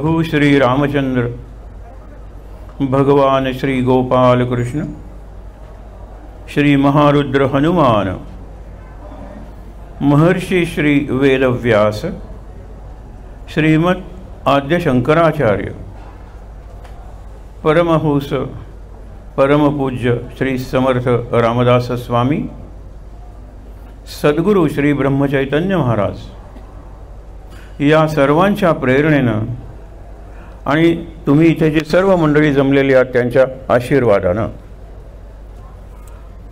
प्रभु श्री रामचंद्र, भगवान श्री गोपाल कृष्ण, श्री महारुद्र हनुमान, महर्षि श्री वेदव्यास, श्रीमद् आद्य शंकराचार्य, परमहंस परम पूज्य श्री समर्थ रामदास स्वामी, सद्गुरु श्री ब्रह्मचैतन्य महाराज या सर्वांच्या प्रेरणेनं आणि तुम्ही इथे जे सर्व मंडळी जमलेली आहात त्यांच्या आशीर्वादानं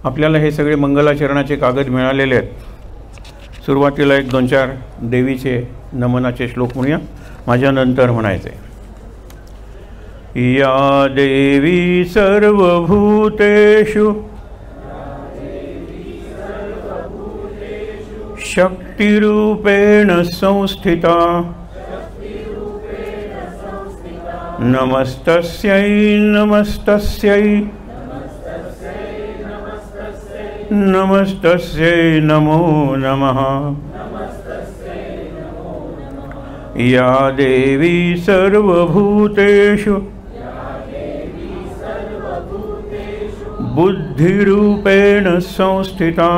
आपल्याला हे सगळे मंगलाचरणाचे कागद मिळालेले आहेत। सुरुवातीला एक 2-4 देवीचे नमनाचे श्लोक म्हणूया, माझ्यानंतर म्हणायचे। या देवी सर्वभूतेषु शक्तिरूपेण संस्थिता नमस्तस्यै नमस्तस्यै नमस्तस्यै नमो नमः। या देवी सर्वभूतेषु बुद्धिरूपेण संस्थिता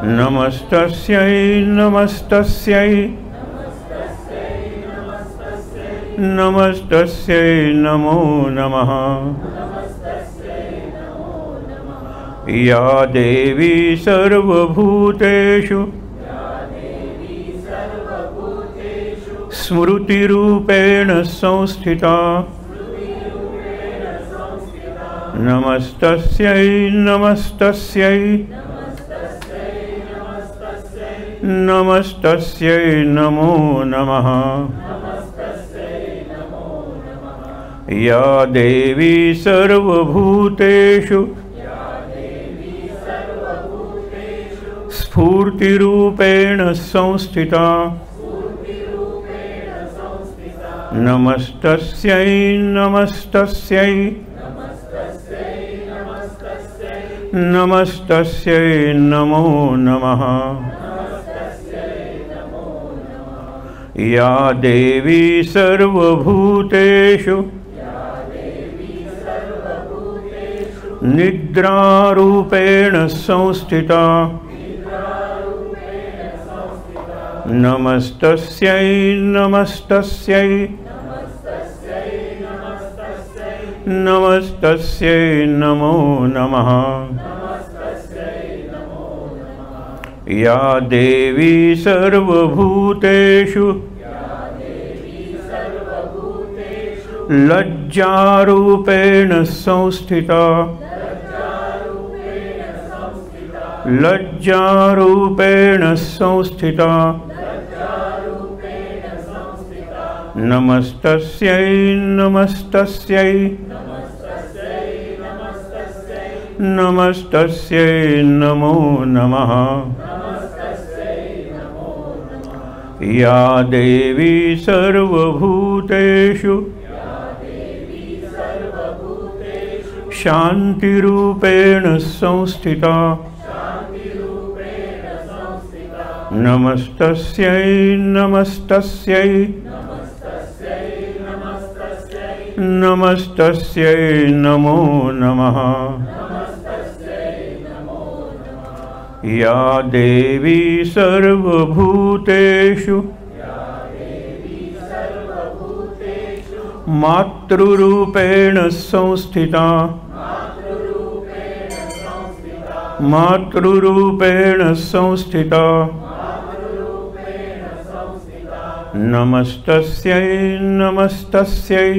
नमस्तस्यै नमस्तस्यै नमस्तस्यै नमो नमः। या देवी सर्वभूतेषु स्मृतिरूपेण संस्थिता नमस्तस्यै नमस्तस्यै नमस्तस्यै नमो नमः। या देवी सर्वभूतेषु स्फूर्तिरूपेण संस्थिता नमस्तस्यै नमस्तस्यै नमस्तस्यै नमो नमः। या देवी सर्वभूतेषु निद्रारूपेण संस्थिता नमस्तस्यै नमस्तस्यै नमस्तस्यै नमो नमः। या देवी सर्वभूतेषु लज्जारूपेण संस्थिता लज्जारूपेण संस्थिता नमस्तस्यै नमस्तस्यै नमस्तस्यै नमो नमः। या देवी सर्वभूतेषु शान्तिरूपेण संस्थिता नमस्तस्यै नमस्तस्यै नमस्तस्यै नमो नमः। या देवी सर्वभूतेषु मातृरूपेण संस्थिता मातृरूपेण संस्थिता नमस्तस्यै नमस्तस्यै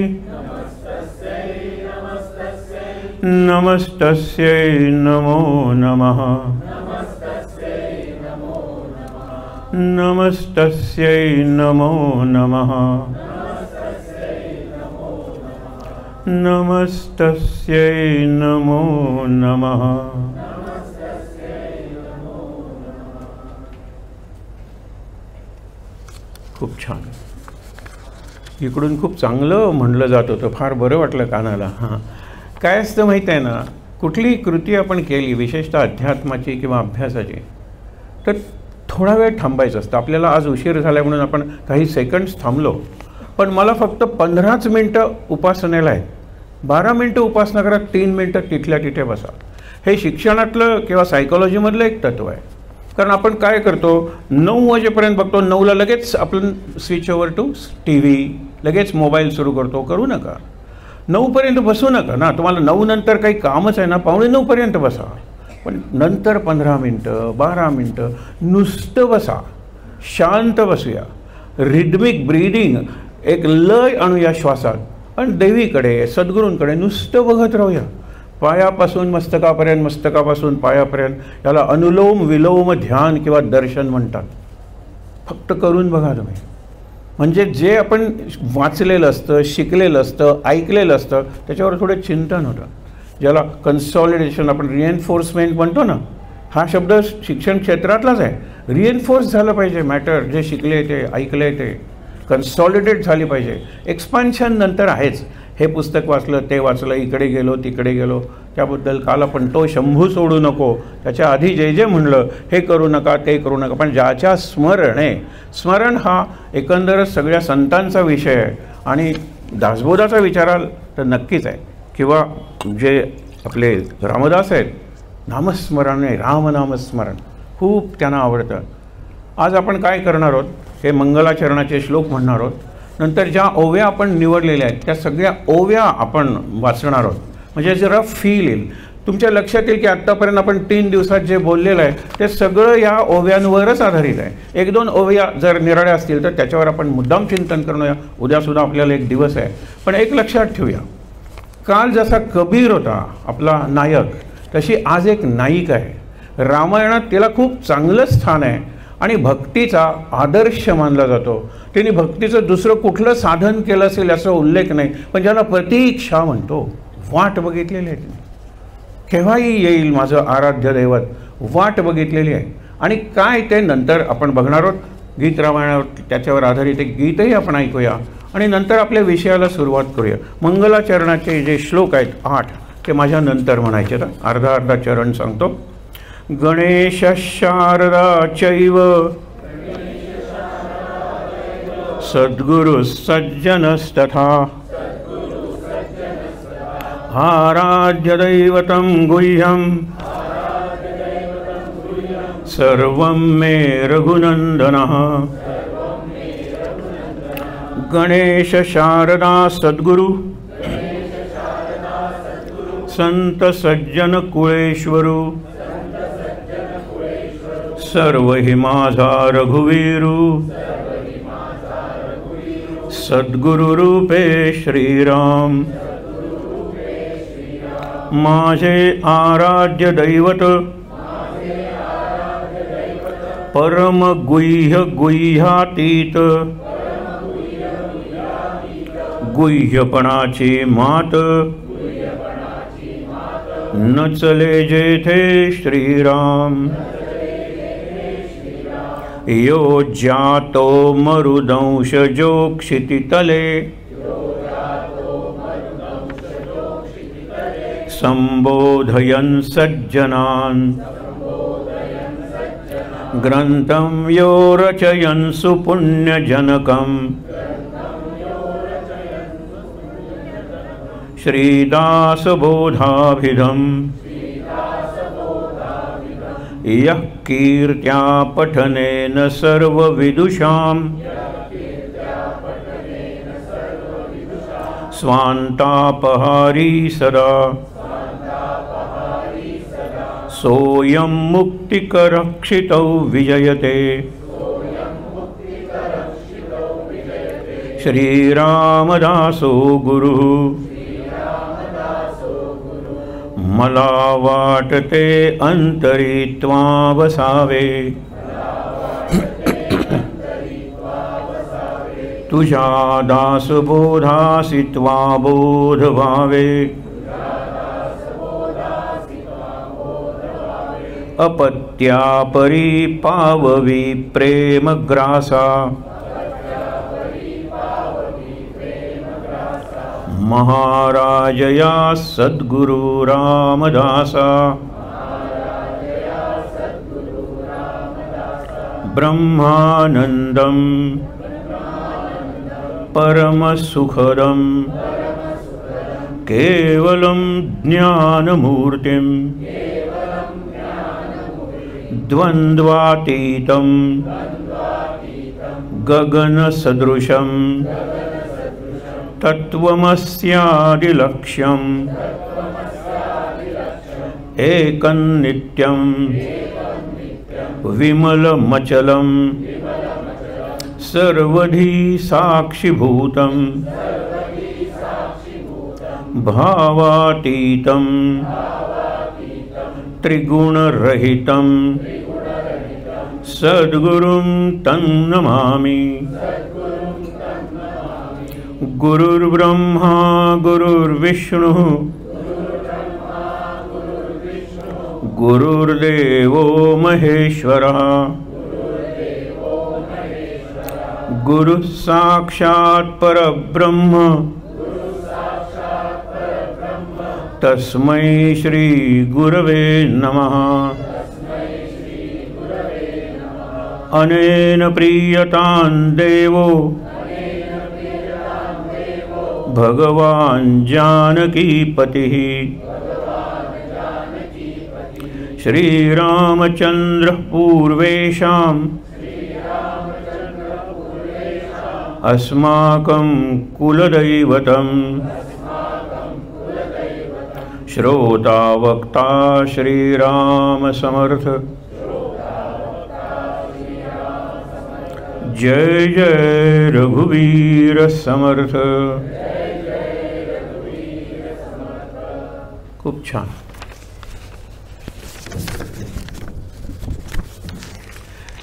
नमस्तस्यै नमो नमः। नमस्तस्यै नमो नमः। नमस्तस्यै नमो नमः। खूप छान, इकडून खूप चांगलं म्हणलं जात होतं, फार बरं वाटलं कानाला। हां, काय असतं माहीत आहे ना, कुठलीही कृती आपण केली विशेषतः अध्यात्माची किंवा अभ्यासाची, तर थोडा वेळ थांबायचं असतं. आपल्याला आज उशीर झाला म्हणून आपण काही सेकंड्स थांबलो, पण मला फक्त 15च मिनटं उपासनेला आहे. 12 मिनटं उपासना करा, 3 मिनटं तिथल्या तिथे बसा. हे शिक्षणातलं किंवा सायकोलॉजीमधलं एक तत्व आहे. कारण आपण काय करतो, 9 वाजेपर्यंत बघतो, 9ला लगेच आपण स्विच ओव्हर टू TV, लगेच मोबाईल सुरू करतो. करू नका. 9पर्यंत बसू नका ना. तुम्हाला 9 नंतर काही कामच आहे ना, 9:45पर्यंत बसा. पण नंतर 15 मिनटं 12 मिनटं नुसतं बसा, शांत बसूया. रिदमिक ब्रीदिंग, एक लय आणूया श्वासात आणि देवीकडे सद्गुरूंकडे नुसतं बघत राहूया. पायापासून मस्तकापर्यंत, मस्तकापासून पायापर्यंत. याला अनुलोम विलोम ध्यान किंवा दर्शन म्हणतात. फक्त करून बघा तुम्ही. म्हणजे जे आपण वाचलेलं असतं, शिकलेलं असतं, ऐकलेलं असतं, त्याच्यावर थोडं चिंतन होतं. ज्याला कन्सॉलिडेशन, आपण रिएन्फोर्समेंट म्हणतो ना, हा शब्द शिक्षण क्षेत्रातलाच आहे. रिएन्फोर्स झालं पाहिजे मॅटर, जे शिकले ते ऐकले ते कन्सॉलिडेट झाली पाहिजे. एक्सपान्शन नंतर आहेच. हे पुस्तक वाचलं, ते वाचलं, इकडे गेलो तिकडे गेलो, त्याबद्दल काल आपण तो शंभू सोडू नको, त्याच्या आधी जे जे म्हणलं, हे करू नका ते करू नका. पण ज्याच्या स्मरण आहे, स्मरण हा एकंदरच सगळ्या संतांचा विषय आहे. आणि दासबोधाचा विचाराल तर नक्कीच आहे. किंवा जे आपले रामदास आहेत, नामस्मरण आहे, रामनामस्मरण खूप त्यांना आवडतं. आज आपण काय करणार आहोत, हे मंगलाचरणाचे श्लोक म्हणणार आहोत. नंतर ज्या ओव्या आपण निवडलेल्या आहेत त्या सगळ्या ओव्या आपण वाचणार आहोत. म्हणजे जरा फील येईल. तुमच्या लक्षात येईल की आत्तापर्यंत आपण 3 दिवसात जे बोललेलं आहे ते सगळं या ओव्यांवरच आधारित आहे. 1-2 ओव्या जर निराळ्या असतील तर त्याच्यावर आपण मुद्दाम चिंतन करूया. उद्यासुद्धा आपल्याला एक दिवस आहे. पण एक लक्षात ठेवूया, काल जसा कबीर होता आपला नायक, तशी आज एक नायिका आहे. रामायणात तिला खूप चांगलं स्थान आहे आणि भक्तीचा आदर्श मानला जातो. तिने भक्तीचं दुसरं कुठलं साधन केलं असेल याचा उल्लेख नाही, पण ज्याला प्रतीक्षा म्हणतो, वाट बघितलेली आहे तिने. केव्हाही येईल माझं आराध्य दैवत, वाट बघितलेली आहे. आणि काय ते नंतर आपण बघणार आहोत. गीत रामायणावर त्याच्यावर आधारित एक गीतही आपण ऐकूया आणि नंतर आपल्या विषयाला सुरुवात करूया. मंगलाचरणाचे जे श्लोक आहेत 8 ते माझ्या नंतर म्हणायचे. तर अर्धा चरण सांगतो. गणेश शारदा चैव सद्गुरु सज्जनस्तथा आराध्य दैवतं गुह्यं सर्वं मे रघुनंदनः. गणेश शारदा सद्गुरु संत सज्जन कुळेश्वरू सर्व हि माझा रघुवीरू सद्गुरु रूपे श्रीराम. माझे आराध्य दैवत परम गुह्य गुह्यातीत गुह्यपणाची मात न चले जेथे श्रीराम. यो जातो मरुदंश जो क्षितितले संबोधयन् सज्जनान् ग्रंथं यो रचयन् सुपुण्यजनकम्. श्रीदासबोधाभिधम् यः कीर्त्या पठनेन सर्वविदुषां स्वान्तापहारी सदा सोऽयं मुक्तिकरक्षितौ विजयते. श्रीरामदासो गुरुः मला वाटते अंतरी त्वा वसावे. तुझ्या दासबोधासी त्वा बोध व्हावे. अपत्यापरी पाववी प्रेमग्रासा महाराजया सद्गुरु रामदासा. ब्रह्मानंदम परमसुखदम केवलं ज्ञानमूर्तिं द्वन्द्वातीतं गगनसदृशं तत्त्वमस्यादिलक्ष्यम् एकं नित्यं विमलमचलं सर्वधी साक्षिभूतं भावातीतं त्रिगुणरहितं सद्गुरुं तं नमामि। गुरुर्ब्रह्मा गुरुर्विष्णुः गुरुर्देवो महेश्वरः गुरुः साक्षात् परब्रह्म तस्मै श्री गुरवे नमः। अनेन प्रीयतां देवो भगवान् जानकीपतिः श्रीरामचन्द्रः पूर्वेषाम् अस्माकं कुलदैवतं श्रोता वक्ता श्रीराम समर्थ। जय जय रघुवीर समर्थ। खूप छान।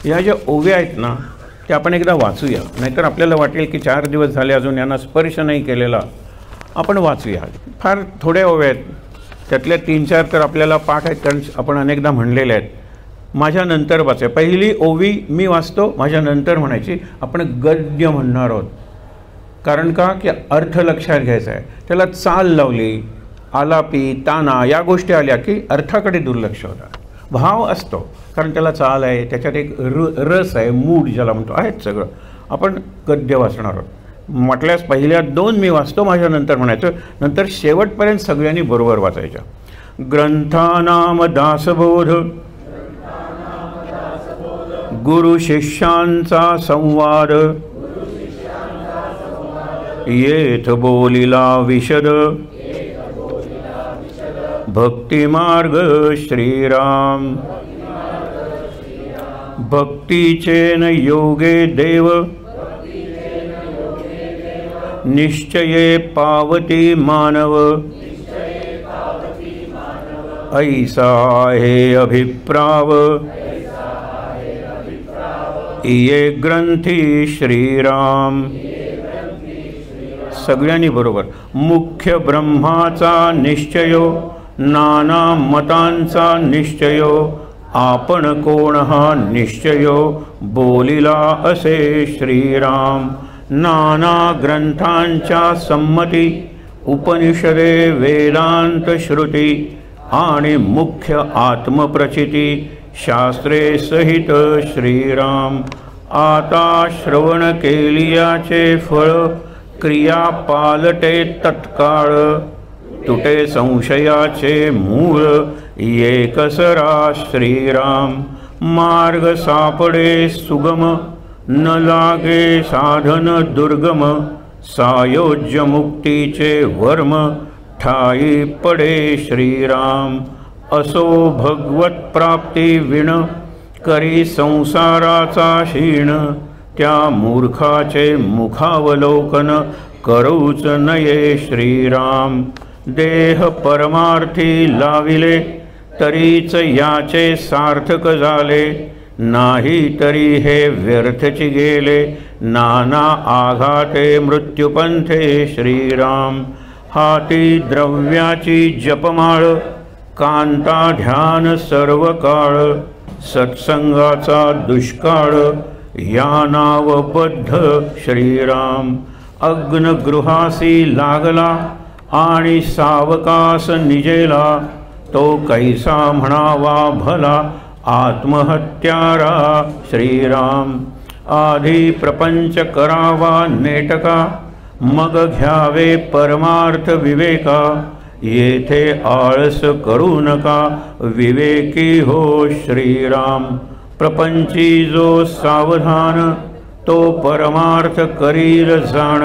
या ज्या ओव्या आहेत ना त्या आपण एकदा वाचूया, नाहीतर आपल्याला वाटेल की 4 दिवस झाले अजून यांना स्पर्श नाही केलेला। आपण वाचूया। फार थोड्या ओव्या आहेत, त्यातल्या 3-4 तर आपल्याला पाठ आहेत कारण आपण अनेकदा म्हणलेले आहेत। माझ्या नंतर वाचूया। पहिली ओवी मी वाचतो, माझ्या नंतर म्हणायची। आपण गद्य म्हणणार आहोत, कारण का की अर्थ लक्षात घ्यायचा आहे। त्याला चाल लावली, आलापी ताना या गोष्टी आल्या की अर्थाकडे दुर्लक्ष होतं। भाव असतो कारण त्याला चाल आहे, त्याच्यात एक रस आहे, मूड ज्याला म्हणतो आहेत सगळं। आपण गद्य वाचणार आहोत। म्हटल्यास पहिल्या 2 मी वाचतो, माझ्या नंतर म्हणायचं, नंतर शेवटपर्यंत सगळ्यांनी बरोबर वाचायच्या। ग्रंथानाम दासबोध गुरु शिष्यांचा संवाद येथ बोलिला विशद भक्तिमार्ग श्रीराम। भक्तीचेन योगे देव निश्चये पावती मानव ऐसा हे अभिप्राव ये ग्रंथी श्रीराम। सगळ्यांनी बरोबर। मुख्य ब्रह्माचा निश्चयो नाना मतांचा निश्चयो आपण कोण हा निश्चयो बोलिला असे श्रीराम। नाना ग्रंथांच्या संमती उपनिषदे वेदांत श्रुती आणि मुख्य आत्मप्रचिती शास्त्रे सहित श्रीराम। आता श्रवण केलियाचे फळ क्रिया पालटे तत्काळ तुटे संशयाचे मूळ एकसरा श्रीराम। मार्ग सापडे सुगम न लागे साधन दुर्गम सायोज्य मुक्तीचे वर्म ठाई पडे श्रीराम। असो भगवत प्राप्ती विण करी संसाराचा क्षीण त्या मूर्खाचे मुखावलोकन करूच नये श्रीराम। देह परमार्थी लाविले तरीच याचे सार्थक झाले नाही तरी हे व्यर्थची गेले नाना आघाते मृत्युपंथे श्रीराम। हाती द्रव्याची जपमाळ कांता ध्यान सर्व काळ सत्संगाचा दुष्काळ या नावबद्ध श्रीराम। अग्नगृहासी लागला आणि सावकास निजेला तो कैसा म्हणावा भला आत्महत्यारा श्रीराम, आधी प्रपंच करावा नेटका, मग घ्यावे परमार्थ विवेका, येथे आळस करू नका विवेकी हो श्रीराम, प्रपंची जो सावधान तो परमार्थ करील जाण,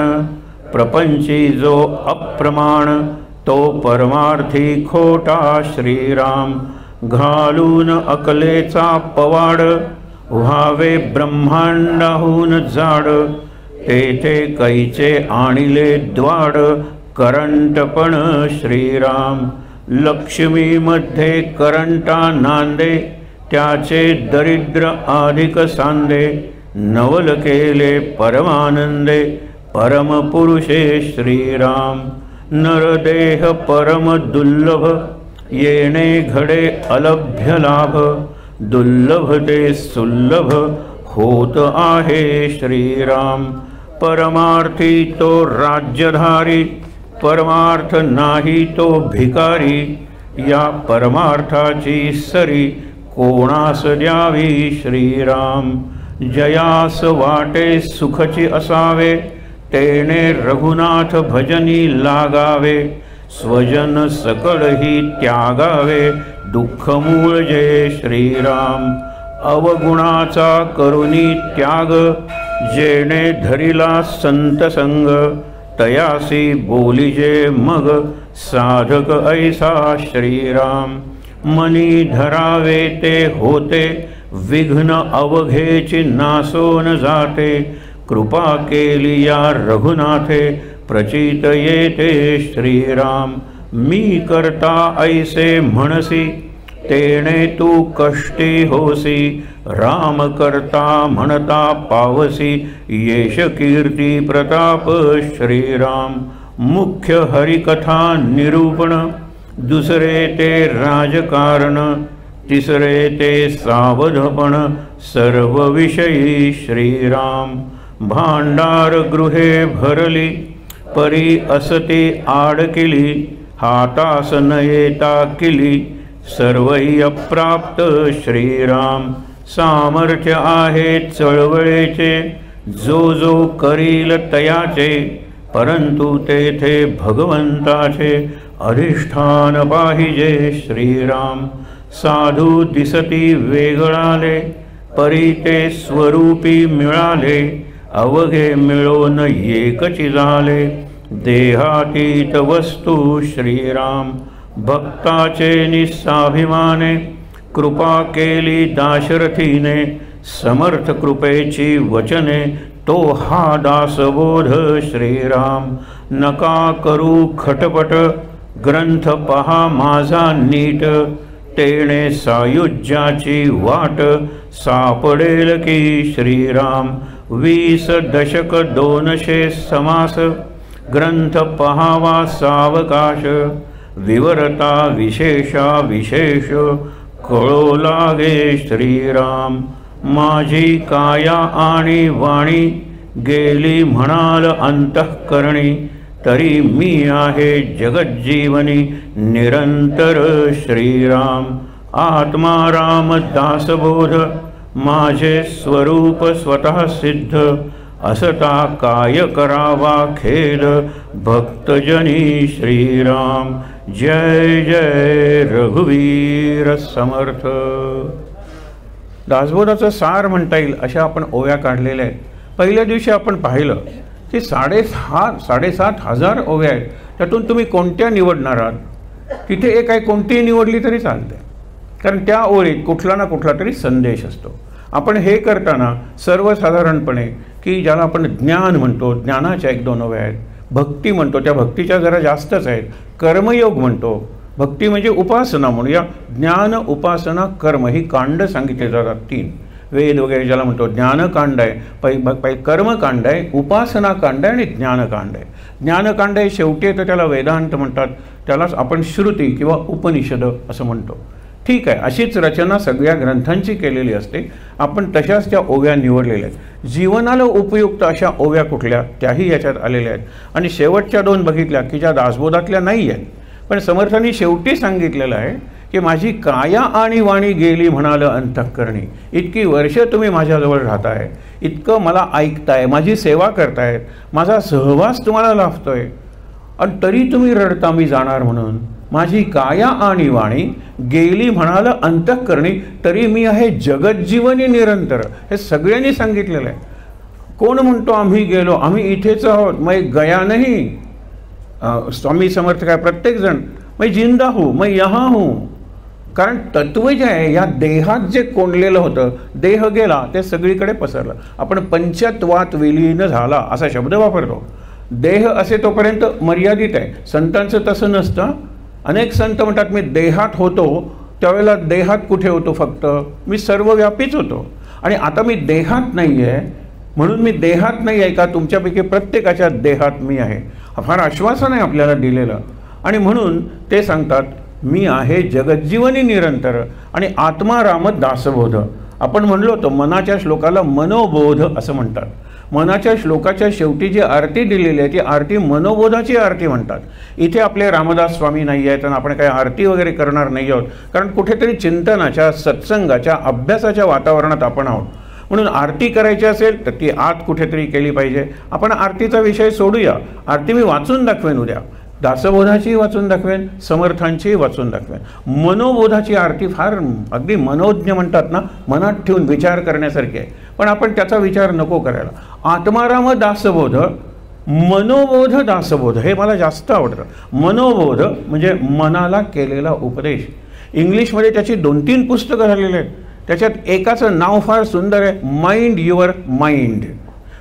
प्रपंची जो अप्रमाण तो परमार्थी खोटा श्रीराम, घालून अकलेचा पवाड व्हावे ब्रह्मांडाहून जाड, तेथे कैचे आणिले द्वाड करंटपण श्रीराम, लक्ष्मीमध्ये करंटा नांदे त्याचे दरिद्र अधिक सांदे, नवल केले परमानंदे परमपुरुषे श्रीराम, नरदेह परम दुर्लभ येणे घडे अलभ्य लाभ, दुर्लभ ते सुलभ होत आहे श्रीराम, परमार्थी तो राज्यधारी परमार्थ नाही तो भिकारी, या परमार्थाची सरी कोणास द्यावी श्रीराम, जयास वाटे सुखची असावे तेने रघुनाथ भजनी लागावे, स्वजन सकळही त्यागावे दुःख मूळ जे श्रीराम, अवगुणाचा करुणी त्याग जेणे धरिला संत संग, तयासी बोलिजे मग साधक ऐसा श्रीराम, मनी धरावे ते होते विघ्न अवघेची नासोन जाते, कृपा केली या रघुनाथे प्रचित येते श्रीराम, मी करता ऐसे म्हणसी तेणे तू कष्टी होसी, राम करता म्हणता पावसी येश कीर्ती प्रताप श्रीराम, मुख्य हरिकथा निरूपण, दुसरे ते राजकारण, तिसरे ते सावधपण सर्व विषयी श्रीराम, भांडार गृहे भरली परी असती आडकिली, हातास न येता किली सर्वही अप्राप्त श्रीराम, सामर्थ्य आहे चळवळीचे जो जो करील तयाचे, परंतु तेथे भगवंताचे अधिष्ठान पाहिजे श्रीराम, साधू दिसती वेगळाले परी ते स्वरूपी मिळाले, अवघे मिळून एकची झाले देहातीत वस्तू श्रीराम, भक्ताचे निस्साभिमाने कृपा केली दाशरथीने, समर्थ कृपेची वचने तो हा दासबोध श्रीराम, नका करू खटपट ग्रंथ पहा माझा नीट, तेणे सायुज्याची वाट सापडेल की श्रीराम, 20 दशक 200 समास ग्रंथ पहावा सावकाश, विवरता विशेषा विशेष कळो लागे श्रीराम, माझी काया आणि वाणी गेली म्हणाल अंतःकरणी, तरी मी आहे जगज्जीवनी निरंतर श्रीराम, आत्मा राम दासबोध माझे स्वरूप स्वतः सिद्ध, असता काय करावा खेद भक्तजनी श्रीराम, जय जय रघुवीर समर्थ. दासबोधाचं सार म्हणता येईल अशा आपण ओव्या काढलेल्या आहेत. पहिल्या दिवशी आपण पाहिलं की 7,500 ओव्या आहेत, त्यातून तुम्ही कोणत्या निवडणार आहात. तिथे एक आहे, कोणतीही निवडली तरी चालते, कारण त्या ओळीत कुठला ना कुठला तरी संदेश असतो. आपण हे करताना सर्वसाधारणपणे की ज्याला आपण ज्ञान म्हणतो, ज्ञानाच्या 1-2 ओव्या आहेत, भक्ती म्हणतो, त्या भक्तीच्या जरा जास्तच आहेत, कर्मयोग म्हणतो, भक्ती म्हणजे उपासना म्हणूया, ज्ञान उपासना कर्म ही कांड सांगितले जातात 3 वेद वगैरे ज्याला म्हणतो. ज्ञानकांड आहे, कर्मकांड आहे, उपासना कांड आहे आणि ज्ञानकांड आहे. ज्ञानकांड हे शेवटी तर त्याला वेदांत म्हणतात, त्यालाच आपण श्रुती किंवा उपनिषद असं म्हणतो. ठीक आहे, अशीच रचना सगळ्या ग्रंथांची केलेली असते. आपण तशाच त्या ओव्या निवडलेल्या आहेत. जीवनाला उपयुक्त अशा ओव्या कुठल्या त्याही याच्यात आलेल्या आहेत. आणि शेवटच्या 2 बघितल्या की ज्या दासबोधातल्या नाही आहेत, पण समर्थांनी शेवटी सांगितलेलं आहे की माझी काया आणि वाणी गेली म्हणालं अंतःकरणी. इतकी वर्ष तुम्ही माझ्याजवळ राहताय, इतकं मला ऐकताय, माझी सेवा करतायत, माझा सहवास तुम्हाला लाभतोय, आणि तरी तुम्ही रडता मी जाणार म्हणून. माझी काया आणि वाणी गेली म्हणाल अंतःकरणी, तरी मी आहे जगज्जीवनी निरंतर. हे सगळ्यांनी सांगितलेलं आहे. कोण म्हणतो आम्ही गेलो, आम्ही इथेच आहोत, मैं गया नहीं. स्वामी समर्थ काय प्रत्येकजण मैं जिंदा हूँ, मैं यहाँ हूँ. कारण तत्व जे आहे या देहात जे कोंडलेलं होतं, देह गेला ते सगळीकडे पसरलं. आपण पंचत्वात विलीन झाला असा शब्द वापरतो. देह असे तोपर्यंत मर्यादित आहे. संतांचं तसं नसतं. अनेक संत म्हणतात मी देहात होतो, त्यावेळेला देहात कुठे होतो, फक्त मी सर्वव्यापीच होतो. आणि आता मी देहात नाही आहे म्हणून मी देहात नाही आहे का, तुमच्यापैकी प्रत्येकाच्या देहात मी आहे. हा फार आश्वासन आहे आपल्याला दिलेलं. आणि म्हणून ते सांगतात मी आहे जगज्जीवनी निरंतर आणि आत्मा राम दासबोध. आपण म्हणलो होतो मनाच्या श्लोकाला मनोबोध असं म्हणतात. मनाच्या श्लोकाच्या शेवटी जी आरती दिलेली आहे ती आरती मनोबोधाची आरती म्हणतात. इथे आपले रामदास स्वामी नाही आहेत आणि आपण काही आरती वगैरे करणार नाही आहोत, कारण कुठेतरी चिंतनाच्या, सत्संगाच्या, अभ्यासाच्या वातावरणात आपण आहोत. म्हणून आरती करायची असेल तर ती आत कुठेतरी केली पाहिजे. आपण आरतीचा विषय सोडूया. आरती मी वाचून दाखवेन उद्या, दासबोधाची वाचून दाखवेन, समर्थांची वाचून दाखवेन. मनोबोधाची आरती फार अगदी मनोज्ञ म्हणतात ना, मनात ठेवून विचार करण्यासारखी आहे. पण आपण त्याचा विचार नको करायला. आत्माराम दासबोध, मनोबोध दासबोध हे मला जास्त आवडतं. मनोबोध म्हणजे मनाला केलेला उपदेश. इंग्लिशमध्ये त्याची 2-3 पुस्तकं झालेली आहेत. त्याच्यात एकाचं नाव फार सुंदर आहे, माइंड युअर माइंड.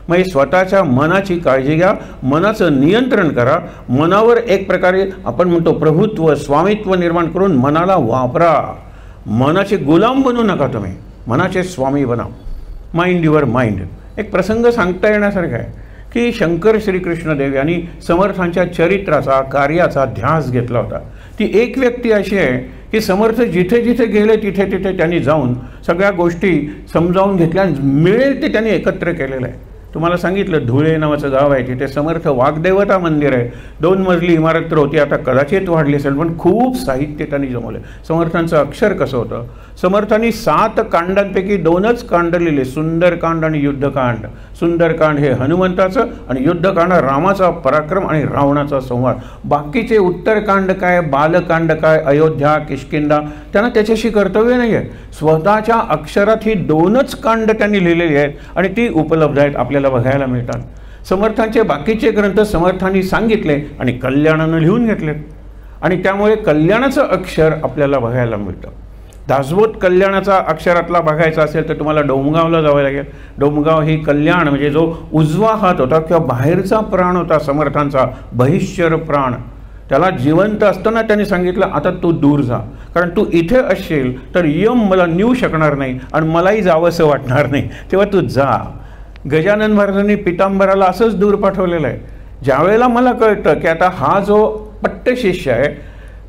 म्हणजे स्वतःच्या मनाची काळजी घ्या, मनाचं नियंत्रण करा. मनावर एक प्रकारे आपण म्हणतो प्रभुत्व, स्वामित्व निर्माण करून मनाला वापरा. मनाचे गुलाम बनू नका, तुम्ही मनाचे स्वामी बना. Mind your mind. एक प्रसंग सांगता येण्यासारखा आहे की शंकर श्रीकृष्णदेव यांनी समर्थांच्या चरित्राचा, कार्याचा ध्यास घेतला होता. ती एक व्यक्ती अशी आहे की समर्थ जिथे जिथे गेले तिथे तिथे त्यांनी जाऊन सगळ्या गोष्टी समजावून घेतल्या, मिळेल ते त्यांनी एकत्र केलेलं आहे. तुम्हाला सांगितलं धुळे नावाचं गाव आहे, तिथे समर्थ वाग्देवता मंदिर आहे. 2 मजली इमारत तर होती, आता कदाचित वाढली असेल, पण खूप साहित्य त्यांनी जमवलं. समर्थांचं अक्षर कसं होतं, समर्थांनी 7 कांडांपैकी 2च कांड लिहिले, सुंदरकांड आणि युद्धकांड. सुंदरकांड हे हनुमंताचं आणि युद्धकांड रामाचा पराक्रम आणि रावणाचा संवाद. बाकीचे उत्तरकांड काय, बालकांड काय, अयोध्या, किष्किंधा, त्यांना त्याच्याशी कर्तव्य नाही आहे. स्वतःच्या अक्षरात ही 2च कांड त्यांनी लिहिलेली आहेत आणि ती उपलब्ध आहेत, आपल्याला बघायला मिळतात. समर्थांचे बाकीचे ग्रंथ समर्थांनी सांगितले आणि कल्याणानं लिहून घेतले आणि त्यामुळे कल्याणाचं अक्षर आपल्याला बघायला मिळतं. दासबोध कल्याणाचा अक्षरातला बघायचा असेल तर तुम्हाला डोमगावला जावं लागेल. डोमगाव ही कल्याण म्हणजे जो उजवा हात होता किंवा बाहेरचा प्राण होता समर्थांचा, बहिश्चर प्राण, त्याला जिवंत असताना त्यांनी सांगितलं आता तू दूर जा, कारण तू इथे असशील तर यम मला नेऊ शकणार नाही आणि मलाही जावंसं वाटणार नाही, तेव्हा तू जा. गजानन महाराजांनी पितांबराला असंच दूर पाठवलेलं आहे. ज्यावेळेला मला कळतं की आता हा जो पट्टशिष्य आहे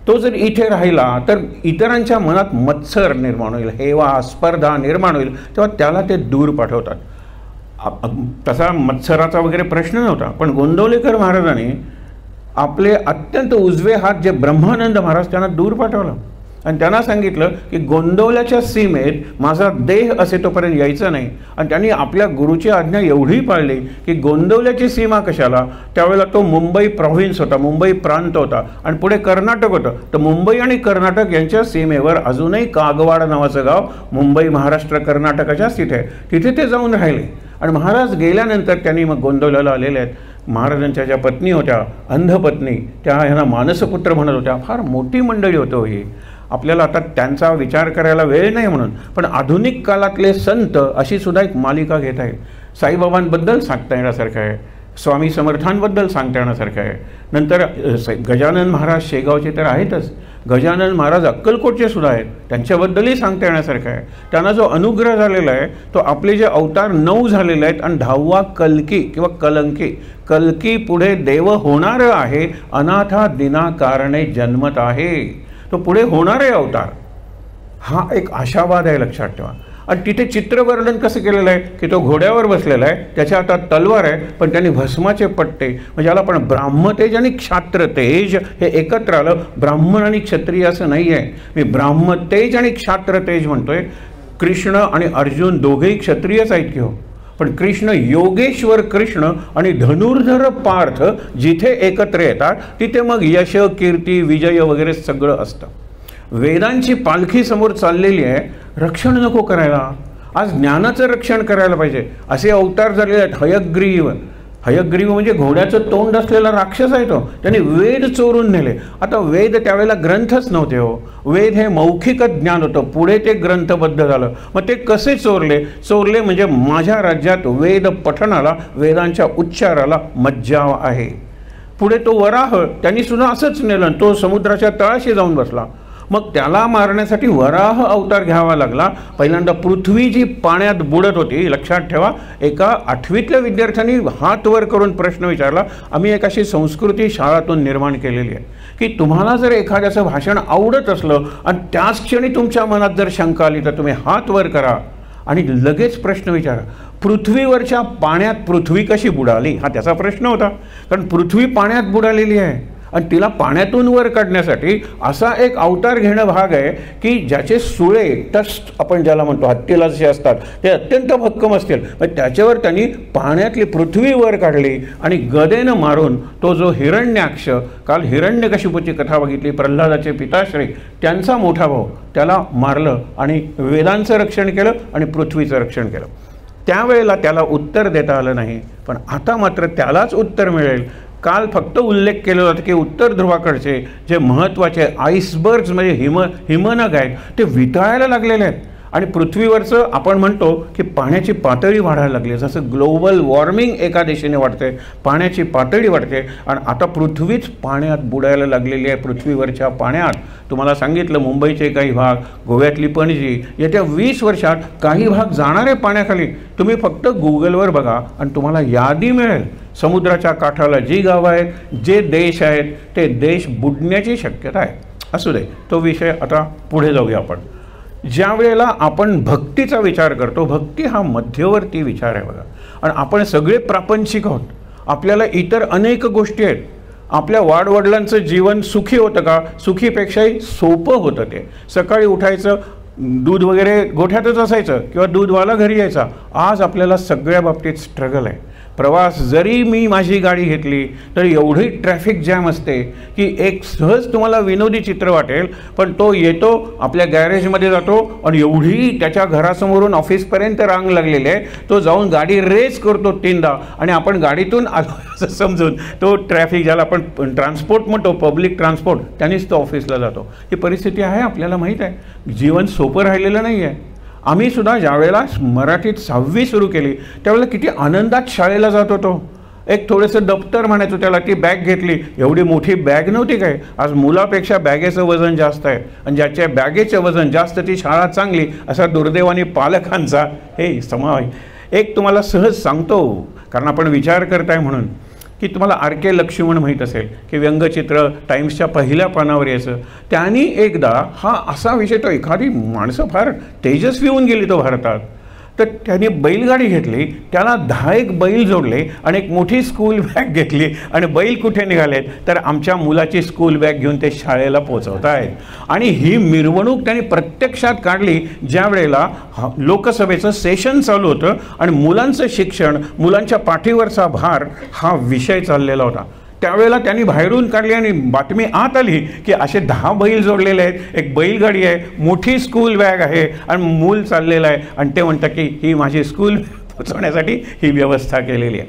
तो जर इथे राहिला तर इतरांच्या मनात मत्सर निर्माण होईल, हेवा, स्पर्धा निर्माण होईल, तेव्हा त्याला ते दूर पाठवतात. तसा मत्सराचा वगैरे प्रश्न नव्हता, पण गोंदवलेकर महाराजांनी आपले अत्यंत उजवे हात जे ब्रह्मानंद महाराज त्यांना दूर पाठवलं आणि त्यांना सांगितलं की गोंदवल्याच्या सीमेत माझा देह असे तोपर्यंत यायचं नाही. आणि त्यांनी आपल्या गुरुची आज्ञा एवढी पाळली की गोंदवल्याची सीमा कशाला, त्यावेळेला तो मुंबई प्रॉव्हिन्स होता, मुंबई प्रांत होता आणि पुढे कर्नाटक होतं. तर मुंबई आणि कर्नाटक यांच्या सीमेवर अजूनही कागवाड नावाचं गाव मुंबई महाराष्ट्र कर्नाटकाच्याच तिथे ते जाऊन राहिले. आणि महाराज गेल्यानंतर त्यांनी मग गोंदवल्याला आलेले आहेत. महाराजांच्या ज्या पत्नी होत्या, अंधपत्नी, त्या ह्यांना मानसपुत्र म्हणत होत्या. फार मोठी मंडळी होतं ही. आपल्याला आता त्यांचा विचार करायला वेळ नाही म्हणून, पण आधुनिक काळातले संत अशी सुद्धा एक मालिका घेत आहे. साईबाबांबद्दल सांगता येण्यासारखं आहे, स्वामी समर्थांबद्दल सांगता येण्यासारखं आहे. नंतर गजानन महाराज शेगावचे तर आहेतच, गजानन महाराज अक्कलकोटचे सुद्धा आहेत, त्यांच्याबद्दलही सांगता येण्यासारखं आहे. त्यांना जो अनुग्रह झालेला आहे तो आपले जे अवतार 9 झालेले आहेत आणि 10वा कल्की किंवा कलंकी, कल्की पुढे देव होणार आहे, अनाथा दिना कारणे जन्मत आहे, तो पुढे होणारे अवतार. हा एक आशावाद आहे, लक्षात ठेवा. आणि तिथे चित्रवर्णन कसं केलेलं आहे की तो घोड्यावर बसलेला आहे, त्याच्या हातात तलवार आहे, पण त्यांनी भस्माचे पट्टे, म्हणजे याला पण ब्राह्मतेज आणि क्षात्रतेज हे एकत्र आलं. ब्राह्मण आणि क्षत्रिय असं नाही आहे, मी ब्राह्मतेज आणि क्षात्रतेज म्हणतोय. कृष्ण आणि अर्जुन दोघेही क्षत्रियच आहेत की हो, पण कृष्ण योगेश्वर कृष्ण आणि धनुर्धर पार्थ जिथे एकत्र येतात तिथे मग यश, कीर्ती, विजय वगैरे सगळं असतं. वेदांची पालखी समोर चाललेली आहे, रक्षण नको करायला, आज ज्ञानाचं रक्षण करायला पाहिजे असे अवतार झालेले आहेत. हयग्रीव, हयग्रीव म्हणजे घोड्याचं तोंड असलेला राक्षस आहे तो, त्यांनी वेद चोरून नेले. आता वेद त्यावेळेला ग्रंथच नव्हते हो, वेद हे मौखिकच ज्ञान होतं, पुढे ते ग्रंथबद्ध झालं. मग ते कसे चोरले म्हणजे माझ्या राज्यात वेद पठणाला, वेदांच्या उच्चाराला मज्जाव आहे. पुढे तो वराह त्यांनी सुद्धा असंच नेलं, तो समुद्राच्या तळाशी जाऊन बसला. मग त्याला मारण्यासाठी वराह अवतार घ्यावा लागला. पहिल्यांदा पृथ्वी जी पाण्यात बुडत होती, लक्षात ठेवा, एका 8वीतल्या विद्यार्थ्यांनी हात वर करून प्रश्न विचारला. आम्ही एक अशी संस्कृती शाळातून निर्माण केलेली आहे की तुम्हाला जर एखाद्याचं भाषण आवडत असलं आणि त्याच क्षणी तुमच्या मनात जर शंका आली तर तुम्ही हात वर करा आणि लगेच प्रश्न विचारा. पृथ्वीवरच्या पाण्यात पृथ्वी कशी बुडाली हा त्याचा प्रश्न होता, कारण पृथ्वी पाण्यात बुडालेली आहे आणि तिला पाण्यातून वर काढण्यासाठी असा एक अवतार घेणं भाग आहे की ज्याचे सुळे टस्ट आपण ज्याला म्हणतो हत्तीला जसे असतात ते अत्यंत भक्कम असतील. मग त्याच्यावर त्यांनी पाण्यातली पृथ्वी वर काढली आणि गदेनं मारून तो जो हिरण्याक्ष, काल हिरण्यकशिपूची कथा बघितली, प्रल्हादाचे पिताश्री त्यांचा मोठा भाऊ, त्याला मारलं आणि वेदांचं रक्षण केलं आणि पृथ्वीचं रक्षण केलं. त्यावेळेला त्याला उत्तर देता आलं नाही, पण आता मात्र त्यालाच उत्तर मिळेल. काल फक्त उल्लेख केला जातो की उत्तर ध्रुवाकडचे जे महत्त्वाचे आईसबर्ग्स म्हणजे हिमनग आहेत ते वितळायला लागलेले आहेत आणि पृथ्वीवरचं आपण म्हणतो की पाण्याची पातळी वाढायला लागली. जसं ग्लोबल वॉर्मिंग एका दिशेने वाढते, पाण्याची पातळी वाढते आणि आता पृथ्वीच पाण्यात बुडायला लागलेली आहे. पृथ्वीवरच्या पाण्यात तुम्हाला सांगितलं, मुंबईचे काही भाग, गोव्यातली पणजी, येत्या 20 वर्षात काही भाग जाणार आहे पाण्याखाली. तुम्ही फक्त गुगलवर बघा आणि तुम्हाला यादी मिळेल. समुद्राच्या काठाला जी गावं आहेत, जे देश आहेत, ते देश बुडण्याची शक्यता आहे. असू दे, तो विषय आता पुढे जाऊया आपण. ज्या वेळेला आपण भक्तीचा विचार करतो, भक्ती हा मध्यवर्ती विचार आहे बघा, आणि आपण सगळे प्रापंचिक आहोत. आपल्याला इतर अनेक गोष्टी आहेत. आपल्या वाडवडिलांचं जीवन सुखी होतं का? सुखीपेक्षाही सोपं होतं ते. सकाळी उठायचं, दूध वगैरे गोठ्यातच असायचं किंवा दूधवाला घरी यायचा. आज आपल्याला सगळ्या बाबतीत स्ट्रगल आहे. प्रवास जरी मी माझी गाडी घेतली तरी एवढी ट्रॅफिक जॅम असते की एक सहज तुम्हाला विनोदी चित्र वाटेल, पण तो येतो आपल्या गॅरेजमध्ये जातो आणि एवढी त्याच्या घरासमोरून ऑफिसपर्यंत रांग लागलेली आहे, तो जाऊन गाडी रेस करतो 3दा आणि आपण गाडीतून आलो असं समजून तो ट्रॅफिक, ज्याला आपण ट्रान्सपोर्ट म्हणतो, पब्लिक ट्रान्सपोर्ट, त्यानेच तो ऑफिसला जातो. ही परिस्थिती आहे, आपल्याला माहीत आहे. जीवन सोपं राहिलेलं नाही आहे. आम्ही सुद्धा ज्यावेळेला मराठीत 6वी सुरू केली त्यावेळेला किती आनंदात शाळेला जात होतो. एक थोडंसं दप्तर म्हणायचो त्याला, ती बॅग घेतली, एवढी मोठी बॅग नव्हती काय. आज मुलापेक्षा बॅगेचं वजन जास्त आहे आणि ज्याच्या बॅगेचं वजन जास्त ती शाळा चांगली, असा दुर्दैवाने पालकांचा हे समावेश. एक तुम्हाला सहज सांगतो, कारण आपण विचार करताय म्हणून, की तुम्हाला R.K. लक्ष्मण माहीत असेल की व्यंगचित्र टाइम्सच्या पहिल्या पानावर यायचं. त्यांनी एकदा हा असा विषय, तो एखादी माणसं फार तेजस्वी होऊन गेली तो भारतात, तर त्यांनी बैलगाडी घेतली, त्याला 10 बैल जोडले आणि एक मोठी स्कूल बॅग घेतली आणि बैल कुठे निघालेत तर आमच्या मुलाची स्कूल बॅग घेऊन ते शाळेला पोहोचवत आहेत. आणि ही मिरवणूक त्यांनी प्रत्यक्षात काढली ज्या वेळेला लोकसभेचं सेशन चालू होतं आणि मुलांचं शिक्षण, मुलांच्या पाठीवरचा भार हा विषय चाललेला होता. त्यावेळेला त्यांनी बाहेरून काढली आणि बातमी आत आली की असे 10 बैल जोडलेले आहेत, एक बैलगाडी आहे, मोठी स्कूल बॅग आहे आणि मूल चाललेलं आहे आणि ते म्हणतात की ही माझी स्कूल पोचवण्यासाठी ही व्यवस्था केलेली आहे.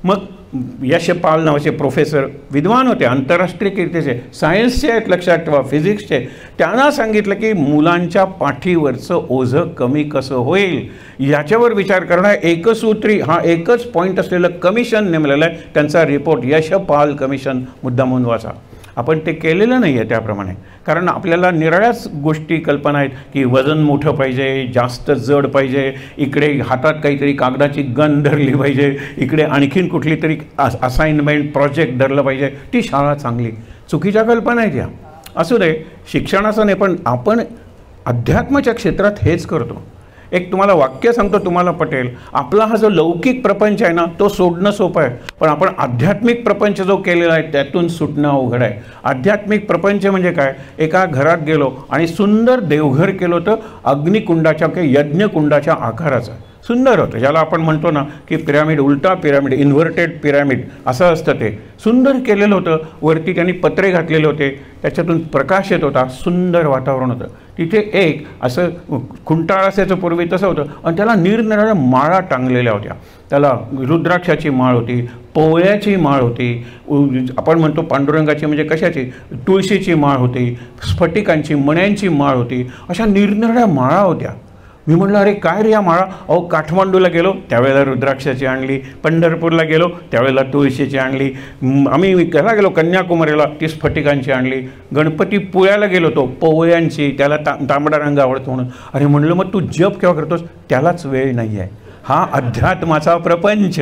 मग यशपाल नावाचे प्रोफेसर, विद्वान होते, आंतरराष्ट्रीय कीर्तीचे, सायन्सचे आहेत लक्षात ठेवा, फिजिक्सचे, त्यांना सांगितलं की मुलांच्या पाठीवरचं ओझं कमी कसं होईल याच्यावर विचार करणारा एकसूत्री, हा एकच पॉईंट असलेलं कमिशन नेमलेलं आहे. त्यांचा रिपोर्ट यशपाल कमिशन, मुद्दामून वाचा. आपण ते केलेलं नाही आहे त्याप्रमाणे, कारण आपल्याला निराळ्याच गोष्टी कल्पना आहेत की वजन मोठं पाहिजे, जास्त जड पाहिजे, इकडे हातात काहीतरी कागदाची गन धरली पाहिजे, इकडे आणखीन कुठली तरी असाइनमेंट प्रोजेक्ट धरलं पाहिजे, ती शाळा चांगली. चुकीच्या कल्पना आहेत या. असू दे, शिक्षणाचं नाही, पण आपण अध्यात्माच्या क्षेत्रात हेच करतो एक तुम्हाला वाक्य सांगतो, तुम्हाला पटेल. आपला हा जो लौकिक प्रपंच आहे ना, तो सोडणं सोपं आहे, पण आपण आध्यात्मिक प्रपंच जो केलेला आहे त्यातून सुटणं अवघड आहे. आध्यात्मिक प्रपंच म्हणजे काय? एका घरात गेलो आणि सुंदर देवघर केलं होतं, अग्निकुंडाच्या किंवा यज्ञकुंडाच्या आकाराचं, सुंदर होतं. ज्याला आपण म्हणतो ना की पिरामिड, उलटा पिरामिड, इन्व्हर्टेड पिरामिड असं असतं, ते सुंदर केलेलं होतं. वरती त्यांनी पत्रे घातलेले होते, त्याच्यातून प्रकाश येत होता, सुंदर वातावरण होतं. तिथे एक असं खुंटाळ असायचं पूर्वी, तसं होतं. आणि त्याला निरनिराळ्या माळा टांगलेल्या होत्या. त्याला रुद्राक्षाची माळ होती, पोळ्याची माळ होती, आपण म्हणतो पांडुरंगाची म्हणजे कशाची, तुळशीची माळ होती, स्फटिकांची मण्यांची माळ होती, अशा निरनिराळ्या माळा होत्या. मी म्हटलं अरे काय रे या माळा? अहो काठमांडूला गेलो त्यावेळेला रुद्राक्षाची आणली, पंढरपूरला गेलो त्यावेळेला तुळशीची आणली, आम्ही ह्याला गेलो कन्याकुमारीला ती स्फटिकांची आणली, गणपतीपुळ्याला गेलो तो पोवळ्यांची, त्याला तांबडा रंग आवडतो म्हणून. अरे म्हणलं मग तू जप केव्हा करतोस? त्यालाच वेळ नाही आहे. हा अध्यात्माचा प्रपंच,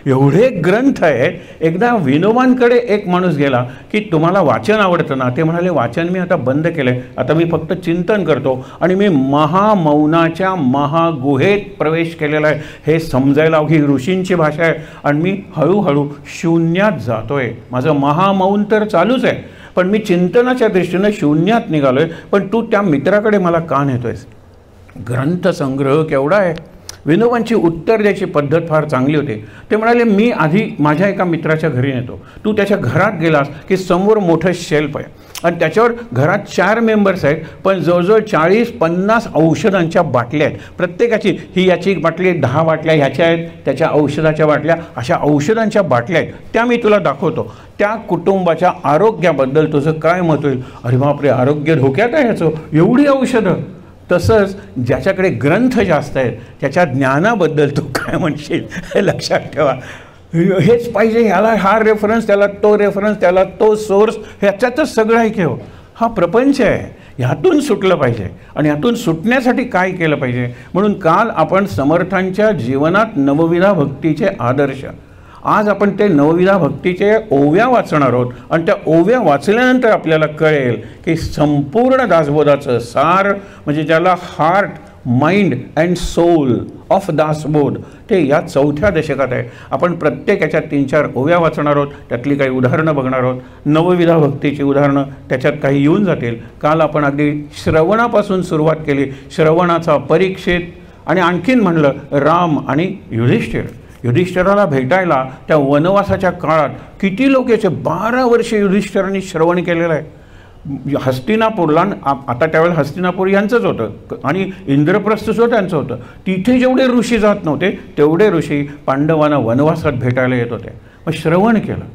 एवढे ग्रंथ आहेत. एकदा विनोबांकडे एक माणूस गेला की तुम्हाला वाचन आवडतं ना? ते म्हणाले वाचन मी आता बंद केलं आहे, आता मी फक्त चिंतन करतो आणि मी महामौनाच्या महागुहेत प्रवेश केलेला आहे. हे समजायला ही ऋषींची भाषा आहे आणि मी हळूहळू शून्यात जातोय. माझं महामौन तर चालूच आहे, पण मी चिंतनाच्या दृष्टीनं शून्यात निघालोय. पण तू त्या मित्राकडे मला का नेतोयस? ग्रंथसंग्रह केवढा आहे. विनोबांची उत्तर द्यायची पद्धत फार चांगली होती. ते म्हणाले मी आधी माझ्या एका मित्राच्या घरी नेतो, तू त्याच्या घरात गेलास की समोर मोठं शेल्फ आहे आणि त्याच्यावर घरात 4 मेंबर्स आहेत, पण जवळजवळ 40-50 औषधांच्या बाटल्या आहेत. प्रत्येकाची ही याची बाटली 10 बाटल्या ह्याच्या आहेत, त्याच्या औषधाच्या बाटल्या, अशा औषधांच्या बाटल्या आहेत. त्या मी तुला दाखवतो. त्या कुटुंबाच्या आरोग्याबद्दल तुझं काय मत होईल? अरे बापरे, आरोग्य धोक्यात आहे ह्याचं, एवढी औषधं. तसंच ज्याच्याकडे ग्रंथ जास्त आहेत त्याच्या ज्ञानाबद्दल तू काय म्हणशील हे लक्षात ठेवा. हेच पाहिजे, ह्याला हा रेफरन्स, त्याला तो रेफरन्स, त्याला तो सोर्स, ह्याच्यातच सगळं आहे की हो. हा प्रपंच आहे, ह्यातून सुटलं पाहिजे. आणि ह्यातून सुटण्यासाठी काय केलं पाहिजे? म्हणून काल आपण समर्थांच्या जीवनात नवविधा भक्तीचे आदर्श, आज आपण ते नवविधा भक्तीचे ओव्या वाचणार आहोत. आणि त्या ओव्या वाचल्यानंतर आपल्याला कळेल की संपूर्ण दासबोधाचं सार, म्हणजे ज्याला heart, mind and soul of Dasbodh, ते या 4थ्या दशकात आहे. आपण प्रत्येक याच्यात 3-4 ओव्या वाचणार आहोत, त्यातली काही उदाहरणं बघणार आहोत. नवविधा भक्तीची उदाहरणं त्याच्यात काही येऊन जातील. काल आपण अगदी श्रवणापासून सुरुवात केली, श्रवणाचा परीक्षित, आणि आणखीन म्हणलं राम आणि युधिष्ठिर. युधिष्ठिराला भेटायला त्या वनवासाच्या काळात किती लोक याचे 12 वर्षे युधिष्ठिरांनी श्रवण केलेलं आहे. हस्तिनापूरला, आता त्यावेळेला हस्तिनापूर यांचंच होतं आणि इंद्रप्रस्थसुद्धा त्यांचं होतं. तिथे जेवढे ऋषी जात नव्हते तेवढे ऋषी पांडवांना वनवासात भेटायला येत होते. मग श्रवण केलं.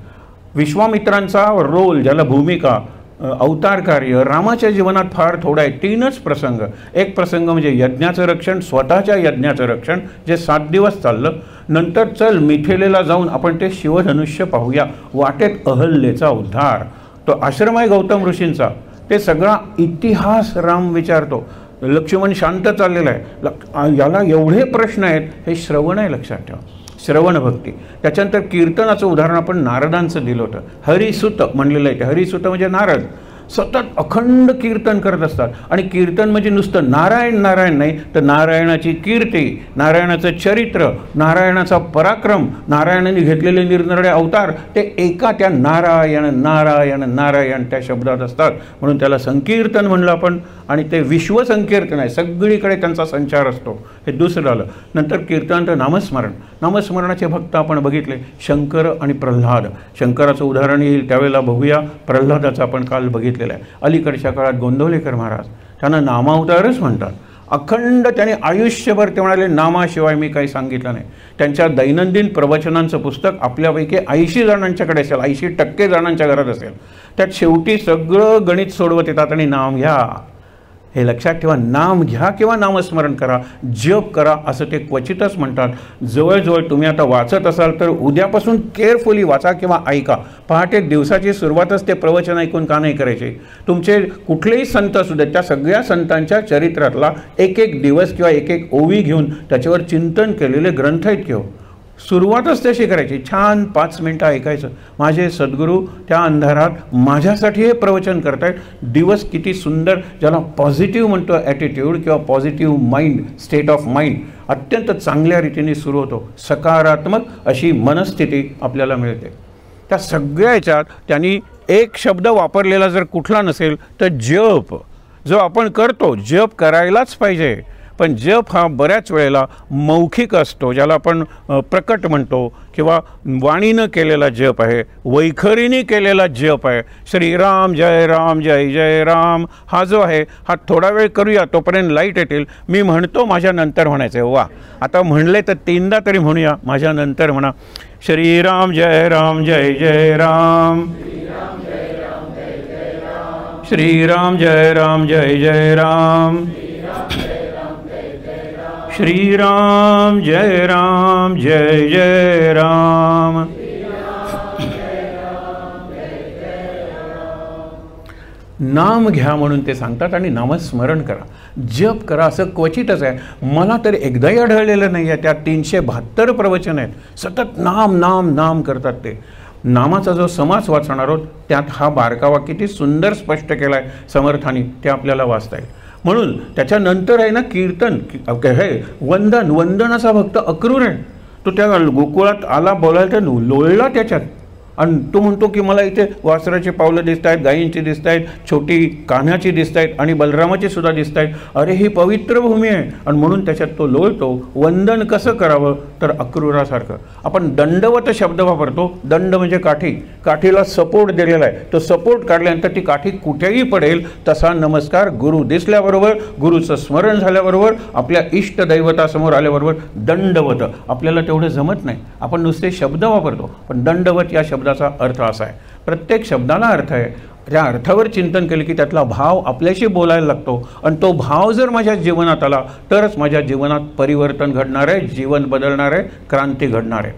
विश्वामित्रांचा रोल, ज्याला भूमिका, अवतार कार्य रामाच्या जीवनात फार थोडं आहे. 3च प्रसंग. एक प्रसंग म्हणजे यज्ञाचं रक्षण, स्वतःच्या यज्ञाचं रक्षण, जे 7 दिवस चाललं. नंतर चल मिथिलेला जाऊन आपण ते शिवधनुष्य पाहूया, वाटेत अहल्येचा उद्धार. तो आश्रम आहे गौतम ऋषींचा. ते सगळा इतिहास राम विचारतो. लक्ष्मण शांत चाललेला आहे, याला एवढे प्रश्न आहेत. हे श्रवण आहे, लक्षात ठेवा, श्रवण भक्ती. त्याच्यानंतर कीर्तनाचं उदाहरण आपण नारदांचं दिलं होतं. हरिसुत म्हणलेलं आहे. हरिसुत म्हणजे नारद सतत अखंड कीर्तन करत असतात. आणि कीर्तन म्हणजे नुसतं नारायण नारायण नाही, तर नारायणाची कीर्ती, नारायणाचं चरित्र, नारायणाचा पराक्रम, नारायणाने घेतलेले निरनिराळे अवतार, ते एका त्या नारायण नारायण नारायण त्या शब्दात असतात. म्हणून त्याला संकीर्तन म्हणलं आपण. आणि ते विश्वसंकीर्तन आहे, सगळीकडे त्यांचा संचार असतो. हे दुसरं आलं. नंतर कीर्तनानंतर नामस्मरण. नामस्मरणाचे भक्त आपण बघितले, शंकर आणि प्रल्हाद. शंकराचं उदाहरण येईल त्यावेळेला बघूया. प्रल्हादाचं आपण काल बघितलेलं आहे. अलीकडच्या काळात गोंदवलेकर महाराज, त्यांना नामावतारच म्हणतात. अखंड त्याने आयुष्यभर ते म्हणाले नामाशिवाय मी काही सांगितलं नाही. त्यांच्या दैनंदिन प्रवचनांचं पुस्तक आपल्यापैकी 80 जणांच्याकडे असेल, 80% जणांच्या घरात असेल. त्यात शेवटी सगळं गणित सोडवत येतात आणि नाम घ्या. हे लक्षात ठेवा, नाम घ्या किंवा नामस्मरण करा, जप करा असं ते क्वचितच म्हणतात. जवळजवळ तुम्ही आता वाचत असाल तर उद्यापासून केअरफुली वाचा किंवा ऐका. पहाटे दिवसाची सुरुवातच ते प्रवचन ऐकून का नाही करायचे? तुमचे कुठलेही संत असू देत, त्या सगळ्या संतांच्या चरित्रातला एक दिवस किंवा एक ओवी घेऊन त्याच्यावर चिंतन केलेले ग्रंथ आहेत की हो. सुरुवातच तशी करायची, छान 5 मिनटं ऐकायचं. माझे सद्गुरू त्या अंधारात माझ्यासाठी हे प्रवचन करतायत. दिवस किती सुंदर, ज्याला पॉझिटिव्ह म्हणतो ॲटिट्यूड किंवा positive mind, state of mind अत्यंत चांगल्या रीतीने सुरू होतो. सकारात्मक अशी मनस्थिती आपल्याला मिळते. त्या सगळ्या ह्याच्यात त्यांनी एक शब्द वापरलेला जर कुठला नसेल तर जप. जो आपण करतो, जप करायलाच पाहिजे, पण जप हा बऱ्याच वेळेला मौखिक असतो, ज्याला आपण प्रकट म्हणतो, किंवा वाणीनं केलेला जप आहे, वैखरीने केलेला जप आहे. श्रीराम जय राम जय जय राम हा जो आहे हा थोडा वेळ करूया, तोपर्यंत लाईट येतील. मी म्हणतो माझ्या नंतर म्हणायचं आहे. वा, आता म्हणले तर 3दा तरी म्हणूया. माझ्या नंतर म्हणा. श्रीराम जय राम जय जय राम, श्रीराम जय राम जय जय राम, श्रीराम जय राम जय जय राम. नाम घ्या म्हणून ते सांगतात आणि नामस्मरण करा, जप करा. असं क्वचितच आहे. मला तर एकदाही आढळलेलं नाही आहे. त्या 372 प्रवचन आहेत, सतत नाम नाम नाम करतात ते. नामाचा जो समास वाचणार आहोत त्यात हा बारकावा किती सुंदर स्पष्ट केला आहे समर्थांनी, ते आपल्याला वाचता येईल. म्हणून त्याच्यानंतर आहे ना कीर्तन, हे वंदन. वंदनाचा भक्त अक्रूर आहे. तो त्या गोकुळात आला, बोलायला तर लोळला त्याच्यात. आणि तो म्हणतो की मला इथे वासराची पावलं दिसत आहेत, गायींची दिसत आहेत, छोटी कान्हाची दिसत आहेत आणि बलरामाची सुद्धा दिसत आहेत. अरे ही पवित्र भूमी आहे. आणि म्हणून त्याच्यात तो लोळतो. वंदन कसं करावं तर अक्रूरासारखं. आपण दंडवत शब्द वापरतो. दंड म्हणजे काठी, काठीला सपोर्ट दिलेला आहे. तो सपोर्ट काढल्यानंतर ती काठी कुठेही पडेल तसा नमस्कार. गुरु दिसल्याबरोबर, गुरुचं स्मरण झाल्याबरोबर, आपल्या इष्ट दैवतासमोर आल्याबरोबर दंडवत. आपल्याला तेवढं जमत नाही, आपण नुसते शब्द वापरतो. पण दंडवत या शब्दाचा अर्थ असा आहे, प्रत्येक शब्दाला अर्थ आहे. त्या अर्थावर चिंतन केलं की त्यातला भाव आपल्याशी बोलायला लागतो. आणि तो भाव जर माझ्या जीवनात आला तरच माझ्या जीवनात परिवर्तन घडणार आहे, जीवन बदलणार आहे, क्रांती घडणार आहे.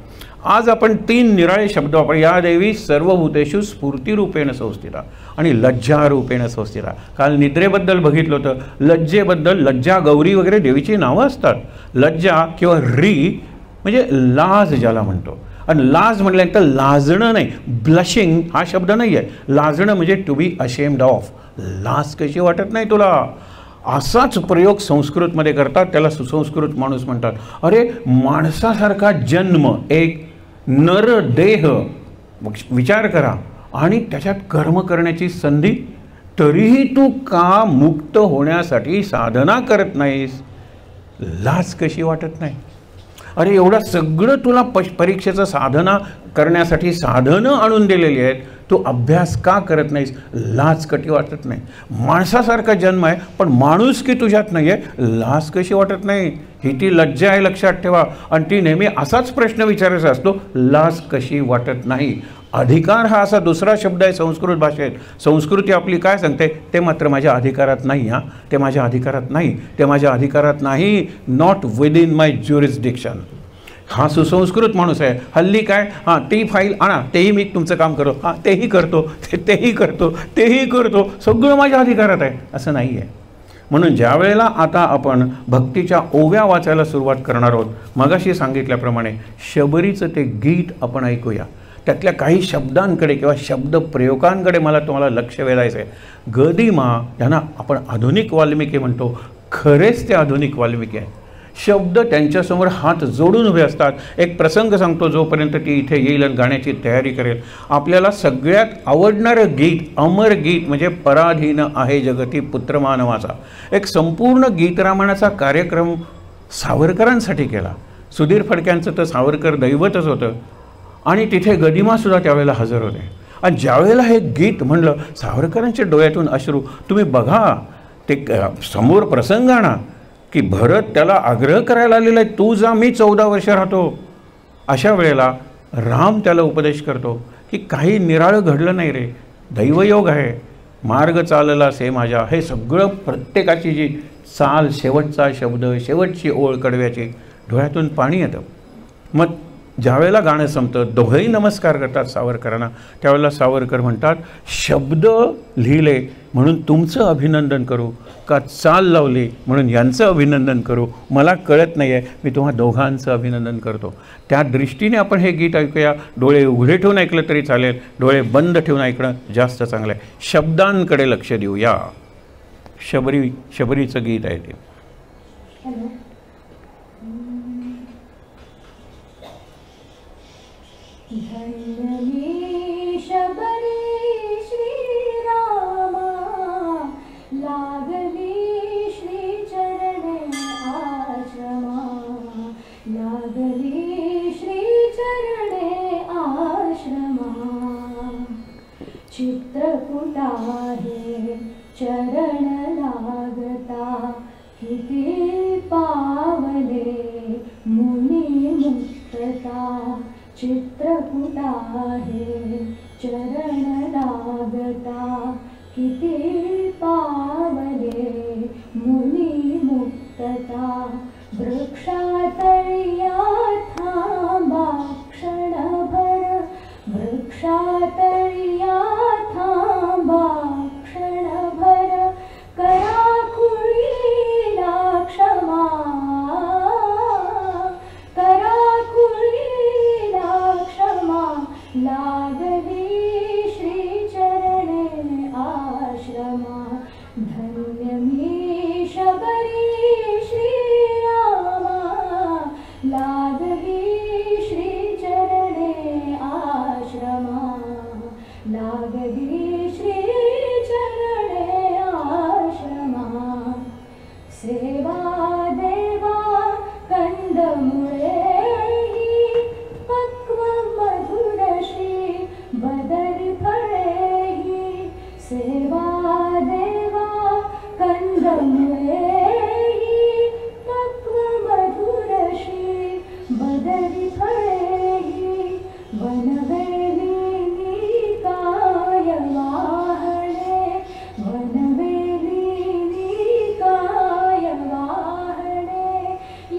आज आपण 3 निराळे शब्द वापर. या देवी सर्वभूतेषु स्फूर्तिरूपेण संस्थिता आणि लज्जारूपेण संस्थिता. काल निद्रेबद्दल बघितलं होतं. लज्जेबद्दल, लज्जा गौरी वगैरे देवीची नावं असतात. लज्जा किंवा री म्हणजे लाज ज्याला म्हणतो. आणि लाज म्हटल्यानंतर लाजणं नाही, ब्लशिंग हा शब्द नाही आहे. लाजणं म्हणजे टू बी अशेम्ड ऑफ. लाज कशी वाटत नाही तुला, असाच प्रयोग संस्कृतमध्ये करतात. त्याला सुसंस्कृत माणूस म्हणतात. अरे माणसासारखा जन्म, एक नरदेह, विचार करा, आणि त्याच्यात कर्म करण्याची संधी, तरीही तू का मुक्त होण्यासाठी साधना करत नाहीस? लाज कशी वाटत नाही? अरे एवढं सगळं तुला परीक्षेचं साधना करण्यासाठी साधनं आणून दिलेली आहेत, तू अभ्यास का करत नाहीस? लाज कशी वाटत नाही? माणसासारखा जन्म आहे पण माणूस की तुझ्यात नाही आहे, लाज कशी वाटत नाही? ही ती लज्जा आहे, लक्षात ठेवा. आणि ती नेहमी असाच प्रश्न विचारायचा असतो, लाज कशी वाटत नाही? अधिकार हा असा दुसरा शब्द आहे संस्कृत भाषेत. संस्कृती आपली काय सांगते? ते मात्र माझ्या अधिकारात नाही. हां, ते माझ्या अधिकारात नाही, ते माझ्या अधिकारात नाही. Not within my jurisdiction. हा सुसंस्कृत माणूस आहे. हल्ली काय, हां ती फाईल आणा, तेही मी तुमचं काम करतो, हां तेही करतो, तेही करतो, तेही करतो, सगळं माझ्या अधिकारात आहे, असं नाही आहे. म्हणून ज्या वेळेला आता आपण भक्तीच्या ओव्या वाचायला सुरुवात करणार आहोत, मगाशी सांगितल्याप्रमाणे शबरीचं ते गीत आपण ऐकूया. त्यातल्या काही शब्दांकडे किंवा शब्द प्रयोगांकडे मला तुम्हाला लक्ष वेधायचं आहे. गदिमा यांना आपण आधुनिक वाल्मिकी म्हणतो, खरेच ते आधुनिक वाल्मिकी आहे. शब्द त्यांच्यासमोर हात जोडून उभे असतात. एक प्रसंग सांगतो, जोपर्यंत ती इथे येईल आणि गाण्याची तयारी करेल. आपल्याला सगळ्यात आवडणारं गीत, अमर गीत म्हणजे पराधीन आहे जगती पुत्र मानवाचा. एक संपूर्ण गीतरामायणाचा कार्यक्रम सावरकरांसाठी केला. सुधीर फडक्यांचं तर सावरकर दैवतच होतं आणि तिथे गदिमासुद्धा त्यावेळेला हजर होते. आणि ज्यावेळेला हे गीत म्हणलं, सावरकरांच्या डोळ्यातून अश्रू. तुम्ही बघा, ते समोर प्रसंग आणा की भरत त्याला आग्रह करायला आलेला आहे, तू जा, मी 14 वर्ष राहतो. अशा वेळेला राम त्याला उपदेश करतो की काही निराळं घडलं नाही रे, दैवयोग आहे, मार्ग चालला से माझ्या. हे सगळं प्रत्येकाची जी चाल, शेवटचा शब्द, शेवटची ओळ कडव्याची, डोळ्यातून पाणी येतं. मग ज्यावेळेला गाणं संपतं, दोघंही नमस्कार करतात सावरकरांना, त्यावेळेला सावरकर म्हणतात, शब्द लिहिले म्हणून तुमचं अभिनंदन करू का चाल लावली म्हणून यांचं अभिनंदन करू मला कळत नाही आहे, मी तुम्हा दोघांचं अभिनंदन करतो. त्या दृष्टीने आपण हे गीत ऐकूया. डोळे उघडे ठेवून ऐकलं तरी चालेल, डोळे बंद ठेवून ऐकणं जास्त चांगलं आहे. शब्दांकडे लक्ष देऊया. शबरीचं गीत आहे ते. धन्य शबरी श्रीरामा, लागली श्री चरणे आश्रमा, लागली श्री चरणे आश्रमा. चित्रकूटा हे चरण लागता, किती पावले मुनी मुक्तता. चित्रकूटा हे चरण लागता, किती पावले मुनी मुक्तता. वृक्षातळिया थांबा क्षणभर, वृक्षातळिया थांबा क्षणभर. करा कुळीला क्षमा, करा कुळीला क्षमा. लागली श्री चरणे आश्रमा. धन्य मी शबरी श्रीरामा, लागली श्री चरणे आश्रमा, लागली श्री चरणे आश्रमा. सेवा देवा कंदमुळे पक्व मधुरशी बदरी फळेही. सेवा देवा कंदमुळे पक्व मधुरशी बदरी फळेही. वनवेली काय वाहणे, वनवेली काय वाहणे.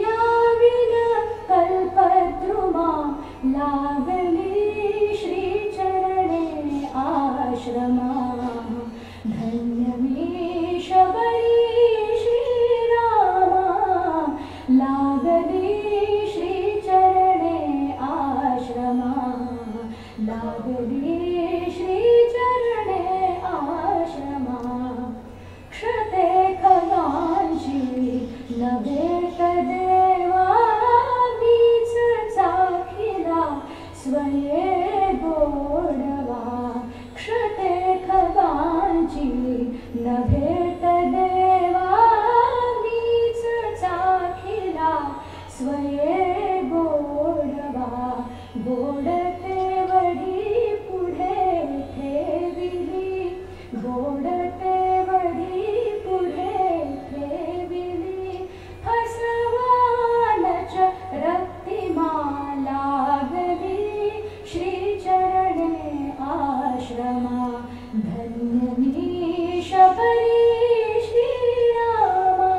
या विन कल्पद्रुमा, लागली श्री चरणे आश्रमा. धन्य मी शबरी श्रीरामा, लागली श्री चरणे आश्रमा, लागली श्री चरणे आश्रमा. क्षते खगांची नभेट देवा, मीच चाखिला स्वये गोडवा. क्षते खगांची नभेट देवा, मीच चाखिला स्वये गोडवा. गोडते वडी पुढे ठेविली, गोडते वडी पुढे ठेविली. फसवानच रक्तिमा, लागली श्री चरणे आश्रमा. धन्य मी शबरी श्रीरामा,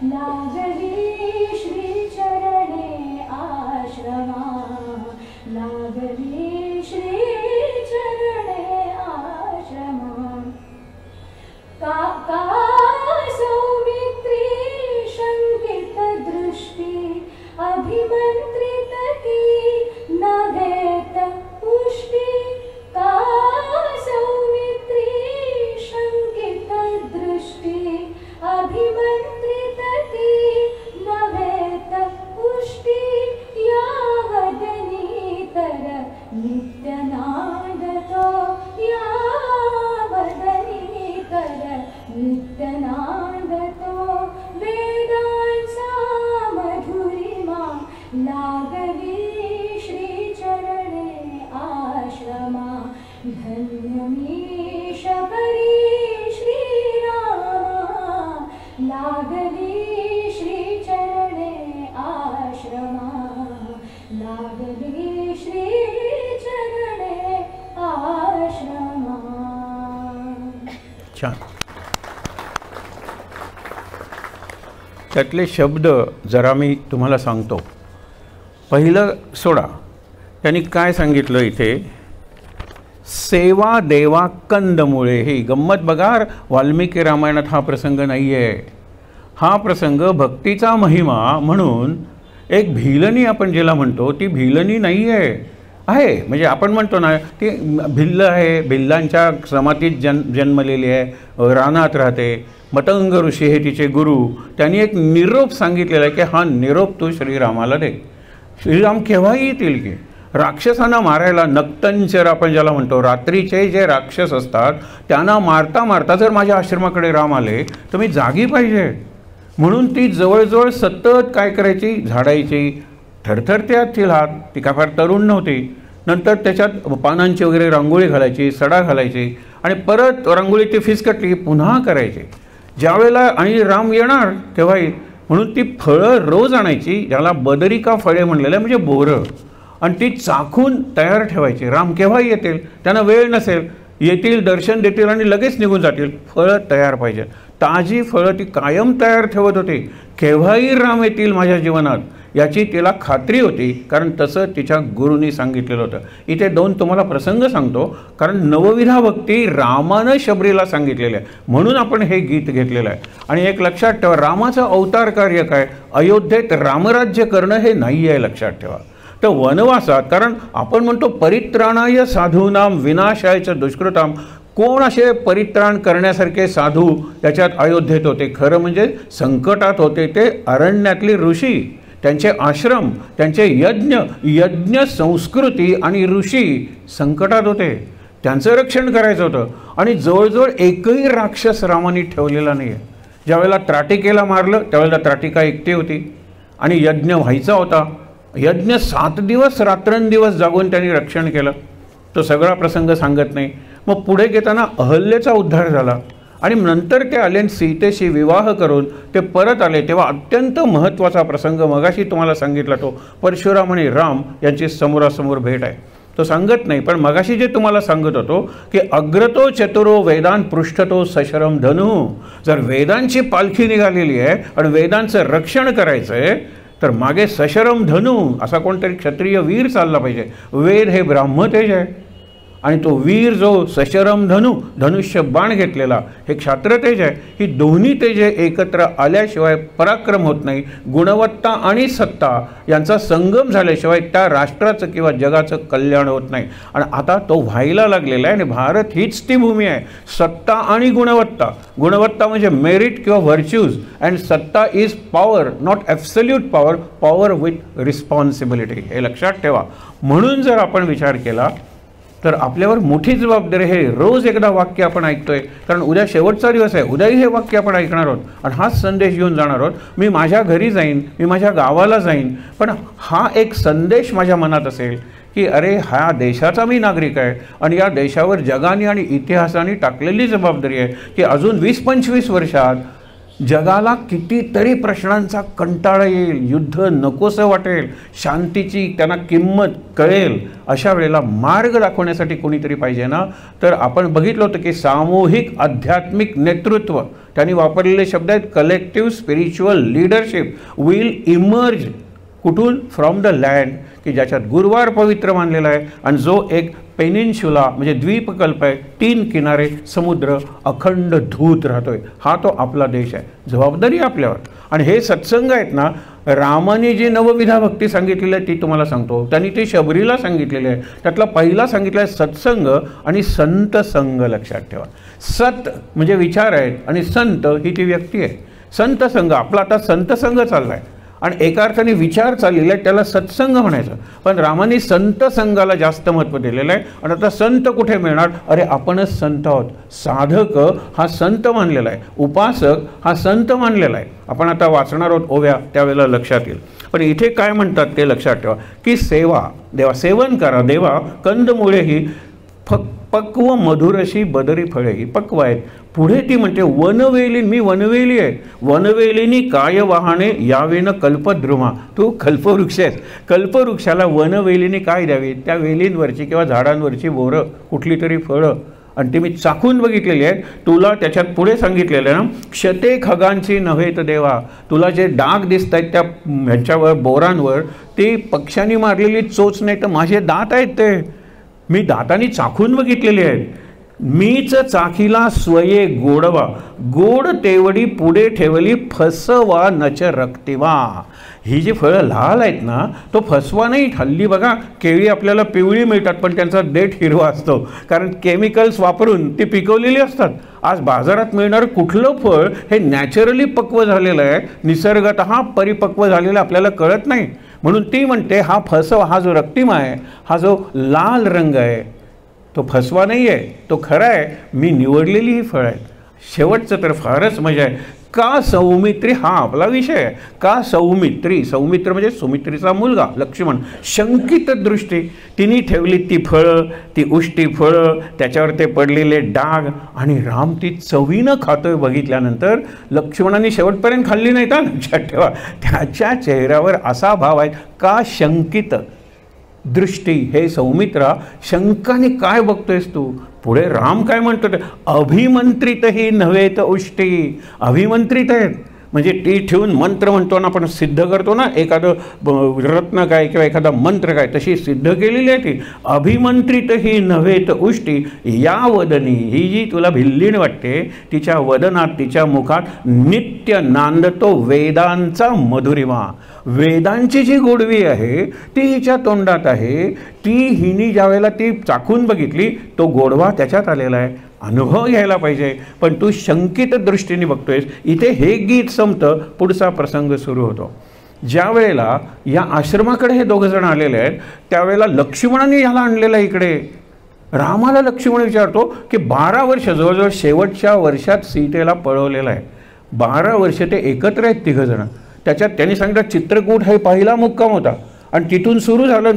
लागली श्री चरणे आश्रमा, लागली श्री चरणे आश्रमा. का सौमित्री शंकित दृष्टी, अभिमंत्रित की नभेत पुष्टी. का सौमित्री शंकित दृष्टी, अभिमंत्रित की नभेत पुष्टी. या वदनी तर नित्यनादतो, या वदनी तर नित्यनादतो. वेदांचा मधुरिमा, लागली श्री चरणे आश्रमा. धन्य मी शबरी श्रीरामा, लागली श्री चरणे आश्रमा, लागली श्री चरणे आश्रमा. छान. त्यातले शब्द जरा मी तुम्हाला सांगतो. पहिलं सोडा. त्यांनी काय सांगितलं इथे, सेवा देवा कंदमुळे. ही गंमत बघा, वाल्मिकी रामायणात हा प्रसंग नाही आहे. हा प्रसंग भक्तीचा महिमा म्हणून एक भिलनी आपण ज्याला म्हणतो ती भिलनी नाही आहे. म्हणजे आपण म्हणतो ना ती भिल्ल आहे, भिल्लांच्या समातीत जन्मलेली आहे, रानात राहते. मतंग ऋषी हे तिचे गुरु. त्यांनी एक निरोप सांगितलेला आहे की हा निरोप तू श्रीरामाला दे. श्रीराम केव्हाही येतील की राक्षसांना मारायला. नक्तंचर आपण ज्याला म्हणतो, रात्रीचे जे राक्षस असतात त्यांना मारता मारता जर माझ्या आश्रमाकडे राम आले तर मी जागी पाहिजे. म्हणून ती जवळजवळ सतत काय करायची, झाडायची. थरथरते असतील हात, ती काय फार तरुण नव्हती. नंतर त्याच्यात पानांची वगैरे रांगोळी घालायची, सडा घालायची आणि परत रांगोळी ती फिसकटली पुन्हा करायची. ज्यावेळेला आणि राम येणार तेव्हाही म्हणून ती फळं रोज आणायची, ज्याला बदरिका फळे म्हणलेलं आहे, म्हणजे बोरं, आणि ती चाखून तयार ठेवायची. राम केव्हाही येतील, त्यांना वेळ नसेल, येतील, दर्शन देतील आणि लगेच निघून जातील. फळं तयार पाहिजे, ताजी फळं ती कायम तयार ठेवत होती. केव्हाही राम येतील माझ्या जीवनात याची तिला खात्री होती, कारण तसं तिच्या गुरूंनी सांगितलेलं होतं. इथे दोन तुम्हाला प्रसंग सांगतो, कारण नवविधा भक्ती रामानं शबरीला सांगितलेलं आहे म्हणून आपण हे गीत घेतलेलं आहे. आणि एक लक्षात ठेवा, रामाचं अवतार कार्य काय, अयोध्येत रामराज्य करणं हे नाही आहे, लक्षात ठेवा. तर वनवासात, कारण आपण म्हणतो परित्राणाय साधूनाम विनाशायचं दुष्कृताम, कोण असे परित्राण करण्यासारखे साधू त्याच्यात अयोध्येत होते. खरं म्हणजे संकटात होते ते अरण्यातली ऋषी, त्यांचे आश्रम, त्यांचे यज्ञ संस्कृती आणि ऋषी संकटात होते. त्यांचं रक्षण करायचं होतं. आणि जवळजवळ एकही राक्षस रामाने ठेवलेला नाही आहे. ज्यावेळेला त्राटिकेला मारलं त्यावेळेला त्राटिका एकटी होती आणि यज्ञ व्हायचा होता. यज्ञ 7 दिवस रात्रंदिवस जागून त्यांनी रक्षण केलं. तो सगळा प्रसंग सांगत नाही. मग पुढे घेताना अहल्येचा उद्धार झाला आणि नंतर ते आले सीतेशी विवाह करून ते परत आले, तेव्हा अत्यंत महत्त्वाचा प्रसंग मगाशी तुम्हाला सांगितला, तो परशुराम आणि राम यांची समोरासमोर भेट आहे. तो सांगत नाही, पण मगाशी जे तुम्हाला सांगत होतो की अग्रतो चतुरो वेदांत पृष्ठतो सशरम धनु. जर वेदांची पालखी निघालेली आहे आणि वेदांचं रक्षण करायचं आहे तर मागे सशरम धनु असा कोणतरी क्षत्रिय वीर चालला पाहिजे. वेद हे ब्राह्मतेज आहे आणि तो वीर जो सशरम धनुष्य बाण घेतलेला हे क्षात्रतेज आहे. ही दोन्ही तेजे एकत्र आल्याशिवाय पराक्रम होत नाही. गुणवत्ता आणि सत्ता यांचा संगम झाल्याशिवाय त्या राष्ट्राचं किंवा जगाचं कल्याण होत नाही. आणि आता तो व्हायला लागलेला आहे आणि भारत हीच ती भूमी आहे. सत्ता आणि गुणवत्ता. गुणवत्ता म्हणजे मेरिट किंवा व्हर्च्यूज, अँड सत्ता is power, not absolute power, power with responsibility. हे लक्षात ठेवा. म्हणून जर आपण विचार केला तर आपल्यावर मोठी जबाबदारी. हे रोज एकदा वाक्य आपण ऐकतोय, कारण उद्या शेवटचा दिवस आहे. उद्याही हे वाक्य आपण ऐकणार आहोत आणि हाच संदेश घेऊन जाणार आहोत. मी माझ्या घरी जाईन, मी माझ्या गावाला जाईन, पण हा एक संदेश माझ्या मनात असेल की अरे हा देशाचा मी नागरिक आहे आणि या देशावर जगाने आणि इतिहासाने टाकलेली जबाबदारी आहे की अजून 20-25 वर्षात जगाला कितीतरी प्रश्नांचा कंटाळा येईल, युद्ध नकोसं वाटेल, शांतीची त्यांना किंमत कळेल. अशा वेळेला मार्ग दाखवण्यासाठी कोणीतरी पाहिजे ना. तर आपण बघितलं होतं की सामूहिक आध्यात्मिक नेतृत्व, त्यांनी वापरलेले शब्द आहेत collective spiritual leadership will emerge. कुठून? फ्रॉम द लँड, की ज्याच्यात गुरुवार पवित्र मानलेला आहे आणि जो एक पेनिन्शुला म्हणजे द्वीपकल्प आहे, 3 किनारे, समुद्र अखंड धूत राहतोय, हा तो आपला देश आहे. जबाबदारी आपल्यावर. आणि हे सत्संग आहेत ना, रामाने जी नवविधा भक्ती सांगितलेली आहे ती तुम्हाला सांगतो. त्यांनी ती शबरीला सांगितलेली आहे. त्यातला पहिला सांगितला आहे सत्संग आणि संत संग. लक्षात ठेवा, सत म्हणजे विचार आहेत आणि संत ही ती व्यक्ती आहे. संत संघ, आपला आता संत संघ चालला आहे आणि एका अर्थाने विचार चाललेला आहे, त्याला सत्संग म्हणायचं. पण रामाने संत संघाला जास्त महत्त्व दिलेलं आहे. आणि आता संत कुठे मिळणार? अरे आपणच संत आहोत. साधक हा संत मानलेला आहे, उपासक हा संत मानलेला आहे. आपण आता वाचणार आहोत ओव्या, त्यावेळेला लक्षात येईल. पण इथे काय म्हणतात ते लक्षात ठेवा की सेवा, देवा सेवन करा. देवा कंदमुळे ही पक्व मधुरशी बदरी फळे, ही पक्व आहेत. पुढे ती म्हणते वनवेली, मी वनवेली आहे. वनवेलीनी काय वाहणे यावेनं कल्पद्रुमा. तू कल्पवृक्ष आहेस. कल्पवृक्षाला वनवेलीने काय द्यावी? त्या वेलींवरची किंवा झाडांवरची बोरं, कुठली तरी फळं. आणि ती मी चाखून बघितलेली आहे. तुला त्याच्यात पुढे सांगितलेलं आहे ना, क्षते खगांची नव्हे तर देवा, तुला जे डाग दिसत आहेत त्या ह्याच्यावर बोरांवर, ते पक्ष्यांनी मारलेली चोच नाही तर माझे दात आहेत, ते मी दातांनी चाखून बघितलेले आहेत. मीच चाखीला स्वये गोडवा, गोड तेवढी पुढे ठेवली फसवा नच रक्तिवा. ही जी फळं लाल आहेत ना, तो फसवा नाही. हल्ली बघा केळी आपल्याला पिवळी मिळतात पण त्यांचा देठ हिरवा असतो, कारण केमिकल्स वापरून ती पिकवलेली असतात. आज बाजारात मिळणारं कुठलं फळ हे नॅचरली पक्व झालेलं आहे, निसर्गतः परिपक्व झालेलं आपल्याला कळत नाही. म्हणून ती म्हणते हा फसवा, हा जो रक्तिमा आहे, हा जो लाल रंग आहे, तो फसवा नाही आहे, तो खरा आहे. मी निवडलेली ही फळं आहेत. शेवटचं तर फारच मजा आहे. का सौमित्री, हा आपला विषय आहे. का सौमित्री, सौमित्र म्हणजे सुमित्रीचा मुलगा लक्ष्मण, शंकित दृष्टी, तिने ठेवली ती फळं, ती उष्टी फळं, त्याच्यावर ते पडलेले डाग, आणि राम ती चवीनं खातोय बघितल्यानंतर. लक्ष्मणाने शेवटपर्यंत खाल्ली नाही, तर लक्षात ठेवा, त्याच्या चेहऱ्यावर असा भाव आहे, का शंकित दृष्टी. हे सौमित्रा, शंकाने काय बघतोयस तू? पुढे राम काय म्हणतो ते, अभिमंत्रितही नव्हे तर उष्टी. अभिमंत्रित आहेत म्हणजे ती ठेवून मंत्र म्हणतो ना आपण, सिद्ध करतो ना एखादं रत्न काय किंवा एखादा मंत्र काय, तशी सिद्ध केलेली आहे ती. अभिमंत्रितही नव्हे तर उष्टी या वदनी, ही जी तुला भिल्लीण वाटते, तिच्या वदनात, तिच्या मुखात नित्य नांदतो वेदांचा मधुरिमा. वेदांची जी गोडवी आहे ती हिच्या तोंडात आहे. ती हिनी ज्या वेळेला ती चाखून बघितली, तो गोडवा त्याच्यात आलेला आहे. अनुभव घ्यायला पाहिजे, पण तू शंकित दृष्टीने बघतोयस. इथे हे गीत संपतं, पुढचा प्रसंग सुरू होतो. ज्या वेळेला या आश्रमाकडे हे दोघं जण आलेले आहेत, त्यावेळेला लक्ष्मणाने ह्याला आणलेलं आहे इकडे. रामाला लक्ष्मण विचारतो की 12 वर्ष, जवळजवळ शेवटच्या वर्षात सीतेला पळवलेलं आहे. 12 वर्ष ते एकत्र आहेत तिघं जण. त्याच्यात त्यांनी सांगितलं चित्रकूट हे पहिला मुक्काम होता, आणि तिथून सुरू झालं.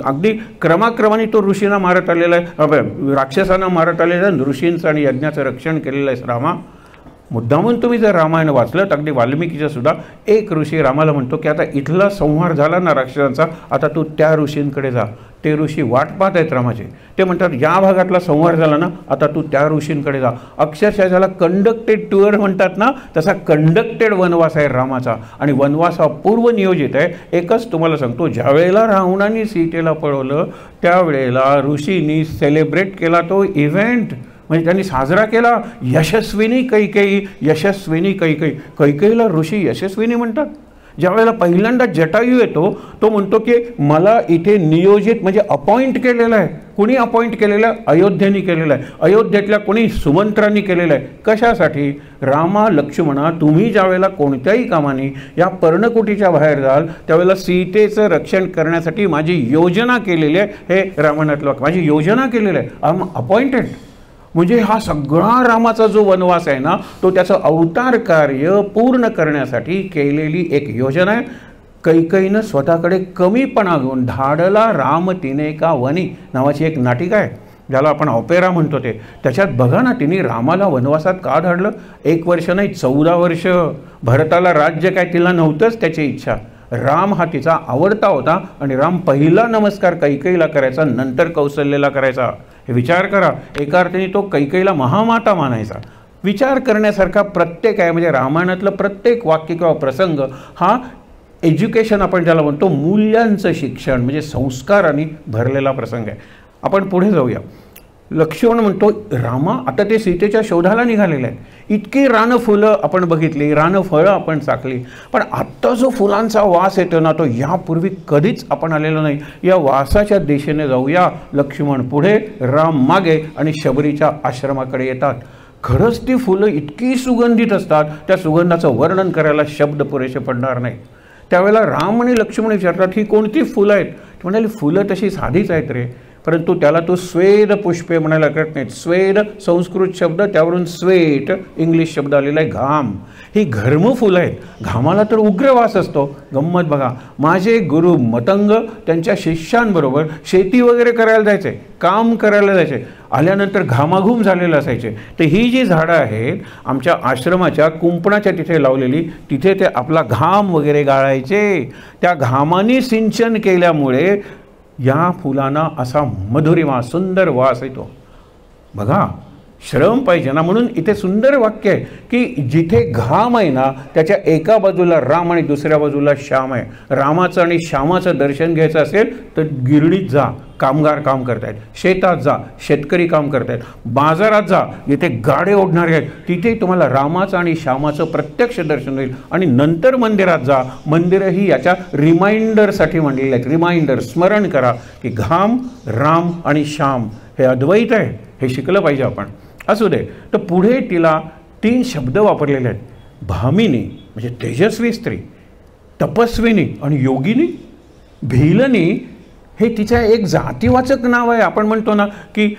अगदी क्रमाक्रमाने तो ऋषींना मारत आलेला आहे, राक्षसांना मारत आलेला आहे. ऋषींचं आणि यज्ञाचं रक्षण केलेलं आहे रामा. मुद्दामून तुम्ही जर रामायण वाचलं तर अगदी वाल्मिकीचं सुद्धा एक ऋषी रामाला म्हणतो की आता इथला संहार झाला ना राक्षसांचा, आता तू त्या ऋषींकडे जा. ते ऋषी वाट पाहत आहेत रामाचे. ते म्हणतात या भागातला संहार झाला ना, आता तू त्या ऋषींकडे जा. अक्षरशः ज्याला कंडक्टेड टूअर म्हणतात ना, तसा कंडक्टेड वनवास आहे रामाचा, आणि वनवास हा पूर्व नियोजित आहे. एकच तुम्हाला सांगतो, ज्या वेळेला रावणाने सीतेला पळवलं त्यावेळेला ऋषींनी सेलिब्रेट केला तो इव्हेंट, म्हणजे त्यांनी साजरा केला यशस्विनी कैकेयी, यशस्विनी कैकेयी. कैकेयीला ऋषी यशस्विनी म्हणतात. ज्या वेळेला पहिल्यांदा जटायू येतो, तो म्हणतो की मला इथे नियोजित म्हणजे अपॉइंट केलेलं आहे. कुणी अपॉइंट केलेलं आहे? अयोध्येने केलेलं आहे. अयोध्येतल्या कोणी? सुमंत्रांनी केलेलं आहे. कशासाठी? रामा लक्ष्मणा, तुम्ही ज्या वेळेला कोणत्याही कामाने या पर्णकुटीच्या बाहेर जाल त्यावेळेला सीतेचं रक्षण करण्यासाठी माझी योजना केलेली आहे. हे रामायणातलं वाक्य, माझी योजना केलेलं आहे, आय एम अपॉइंटेड. म्हणजे हा सगळा रामाचा जो वनवास आहे ना, तो त्याचं अवतार कार्य पूर्ण करण्यासाठी केलेली एक योजना आहे. कैकेयीनं स्वतःकडे कमीपणा घेऊन धाडला राम तिने का वनी नावाची एक नाटिका आहे, ज्याला आपण ऑपेरा म्हणतो. ते त्याच्यात बघा ना, तिने रामाला वनवासात का धाडलं? 1 वर्ष नाही, 14 वर्ष. भरताला राज्य काय तिला नव्हतंच त्याची इच्छा. राम हा तिचा आवडता होता, आणि राम पहिला नमस्कार कैकेयीला करायचा, नंतर कौशल्याला करायचा. हे विचार करा. एका अर्थाने तो कैकेयीला महामाता मानायचा. विचार करण्यासारखा प्रत्येक आहे. म्हणजे रामायणातलं प्रत्येक वाक्य किंवा प्रसंग हा एज्युकेशन आपण ज्याला म्हणतो, मूल्यांचं शिक्षण म्हणजे संस्काराने भरलेला प्रसंग आहे. आपण पुढे जाऊया. लक्ष्मण म्हणतो रामा, आता ते सीतेच्या शोधाला निघालेलं आहे. इतकी रानफुलं आपण बघितली, रानफळं आपण चाखली, पण आत्ता जो फुलांचा वास येतो ना, तो यापूर्वी कधीच आपण आलेलो नाही. या वासाच्या दिशेने जाऊया. लक्ष्मण पुढे, राम मागे, आणि शबरीच्या आश्रमाकडे येतात. खरंच ती फुलं इतकी सुगंधित असतात, त्या सुगंधाचं वर्णन करायला शब्द पुरेसे पडणार नाही. त्यावेळेला राम आणि लक्ष्मण विचारतात ही कोणती फुलं आहेत? ते म्हणाले फुलं तशी साधीच आहेत रे, परंतु त्याला तो स्वेद पुष्पे म्हणायला कळत नाहीत. स्वेद संस्कृत शब्द, त्यावरून स्वेट इंग्लिश शब्द आलेला आहे घाम. ही घर्म फुलं आहेत. घामाला तर उग्र वास असतो. गंमत बघा, माझे गुरु मतंग त्यांच्या शिष्यांबरोबर शेती वगैरे करायला जायचे, काम करायला जायचे, आल्यानंतर घामाघूम झालेलं असायचे. तर ही जी झाडं आहेत आमच्या आश्रमाच्या कुंपणाच्या तिथे लावलेली, तिथे ते आपला घाम वगैरे गाळायचे. त्या घामाने सिंचन केल्यामुळे या फुलांना असा मधुरिमा, सुंदर वास येतो. बघा, श्रम पाहिजे ना. म्हणून इथे सुंदर वाक्य आहे की जिथे घाम आहे ना त्याच्या एका बाजूला राम आणि दुसऱ्या बाजूला श्याम आहे. रामाचं आणि श्यामाचं दर्शन घ्यायचं असेल तर गिरणीत जा, कामगार काम करतायत. शेतात जा, शेतकरी काम करतायत. बाजारात जा, जिथे गाडे ओढणारे आहेत तिथे तुम्हाला रामाचं आणि श्यामाचं प्रत्यक्ष दर्शन होईल. आणि नंतर मंदिरात जा. मंदिरंही याच्या रिमाइंडरसाठी म्हणलेले आहेत. रिमाइंडर, स्मरण करा की घाम, राम आणि श्याम हे अद्वैत आहे. हे शिकलं पाहिजे आपण. असू दे. तर पुढे तिला 3 शब्द वापरलेले आहेत. भामिनी म्हणजे तेजस्वी स्त्री, तपस्विनी आणि योगिनी. भीलनी हे तिचं एक जातीवाचक नाव आहे. आपण म्हणतो ना की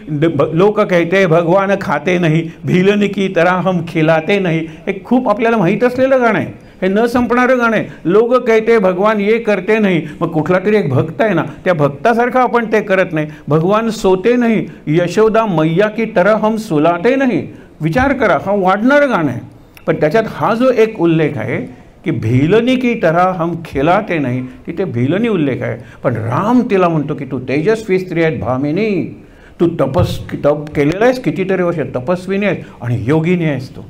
लोक कहते भगवान खाते नाही, भीलनी की तरह हम खिलाते नाही. हे खूप आपल्याला माहीत असलेलं गाणं आहे. हे न संपणारं गाणं आहे. लोक कहते भगवान ये करते नाही. मग कुठला तरी एक भक्त आहे ना, त्या भक्तासारखं आपण ते करत नाही. भगवान सोते नाही, यशोदा मैया की तरह हम सुलाते नाही. विचार करा, हा वाढणारं गाणं आहे. पण त्याच्यात हा जो एक उल्लेख आहे की भीलनी की तरह हम खिलाते नाही, तिथे भीलनी उल्लेख आहे. पण राम तिला म्हणतो की तू तेजस्वी स्त्री आहेत भामिनी, तू तप केलेला आहेस कितीतरी वर्ष, तपस्विनी आहेस आणि योगिनी आहेस तू.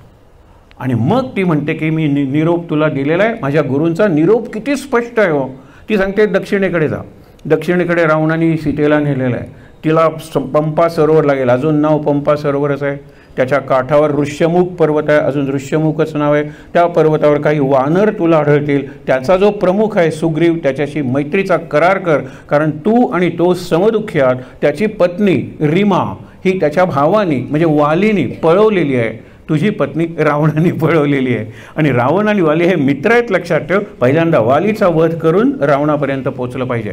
आणि मग ती म्हणते की मी निरोप तुला दिलेला आहे. माझ्या गुरूंचा निरोप किती स्पष्ट आहे हो. ती सांगते दक्षिणेकडे जा. दक्षिणेकडे रावणाने सीतेला नेलेलं आहे. तिला पंपा सरोवर लागेल. अजून नाव पंपा सरोवरच आहे. त्याच्या काठावर ऋष्यमुख पर्वत आहे. अजून ऋष्यमुखच नाव आहे. त्या पर्वतावर काही वानर तुला आढळतील. त्याचा जो प्रमुख आहे सुग्रीव, त्याच्याशी मैत्रीचा करार कर, कारण तू आणि तो समदुःखी आहात. त्याची पत्नी रीमा ही त्याच्या भावानी म्हणजे वालीनी पळवलेली आहे. तुझी पत्नी रावणाने पळवलेली आहे. आणि रावण आणि वाली हे मित्र आहेत, लक्षात ठेव. पहिल्यांदा वालीचा वध करून रावणापर्यंत पोचलं पाहिजे.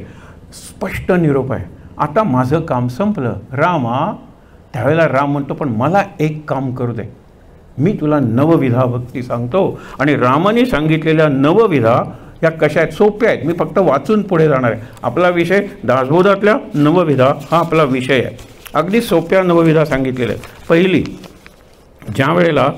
स्पष्ट निरोप आहे. आता माझं काम संपलं रामा. त्यावेळेला राम म्हणतो पण मला एक काम करू दे, मी तुला नवविधा भक्ती सांगतो. आणि रामाने सांगितलेल्या नवविधा या कशा आहेत, सोप्या आहेत. मी फक्त वाचून पुढे जाणार आहे. आपला विषय दासबोधातल्या नवविधा हा आपला विषय आहे. अगदी सोप्या नवविधा सांगितलेल्या आहेत. पहिली, ज्या वेळेला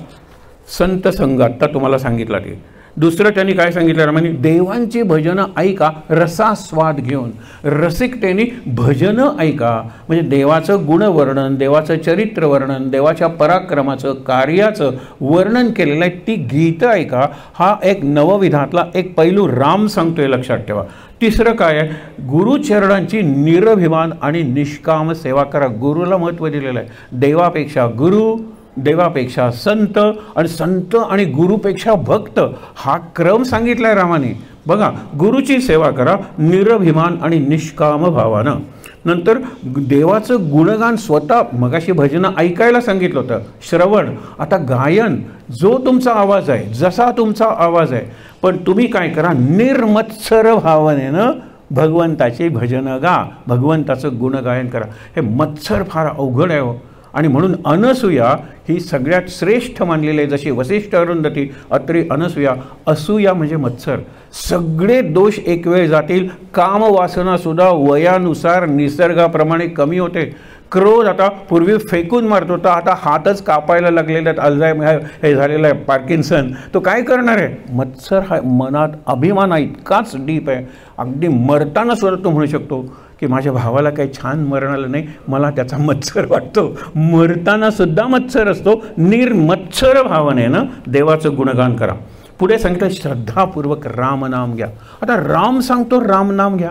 संत संघ आत्ता तुम्हाला सांगितला ते. दुसरं त्यांनी काय सांगितलं रामाने, देवांची भजनं ऐका रसास्वाद घेऊन. रसिकतेने भजनं ऐका म्हणजे देवाचं गुणवर्णन, देवाचं चरित्र वर्णन, देवाच्या पराक्रमाचं कार्याचं वर्णन केलेलं आहे ती गीतं ऐका. हा एक नवविधातला एक पैलू राम सांगतोय, लक्षात ठेवा. तिसरं काय आहे, गुरुचरणांची निरभिमान आणि निष्काम सेवा करा. गुरुला महत्त्व दिलेलं आहे. देवापेक्षा गुरु, देवापेक्षा संत आणि संत आणि गुरुपेक्षा भक्त, हा क्रम सांगितला आहे रामाने. बघा, गुरुची सेवा करा निरभिमान आणि निष्काम भावानं. नंतर देवाचं गुणगान स्वतः, मगाशी भजनं ऐकायला सांगितलं होतं, श्रवण. आता गायन, जो तुमचा आवाज आहे, जसा तुमचा आवाज आहे, पण तुम्ही काय करा, निर्मत्सर भावनेनं भगवंताची भजनं गा, भगवंताचं गुणगायन करा. हे मत्सर फार अवघड आहे हो. आणि म्हणून अनसूया ही सगळ्यात श्रेष्ठ मानलेली आहे. जशी वसिष्ठ अरुंधती, अत्री अनसूया. असूया म्हणजे मत्सर. सगळे दोष एक वेळ जातील. कामवासनासुद्धा वयानुसार निसर्गाप्रमाणे कमी होते. क्रोध आता पूर्वी फेकून मारत होता, आता हातच कापायला लागलेले आहेत. अल्झायमर हे झालेलं आहे, पार्किन्सन. तो काय करणार आहे? मत्सर हा मनात अभिमान इतकाच डीप आहे, अगदी मरताना सुद्धा तो म्हणू शकतो की माझ्या भावाला काही छान मरण आलं नाही, मला त्याचा मत्सर वाटतो. मरताना सुद्धा मत्सर असतो. निर्मत्सर भावनेनं देवाचं गुणगान करा. पुढे सांगितलं श्रद्धापूर्वक रामनाम घ्या. आता राम सांगतो रामनाम घ्या.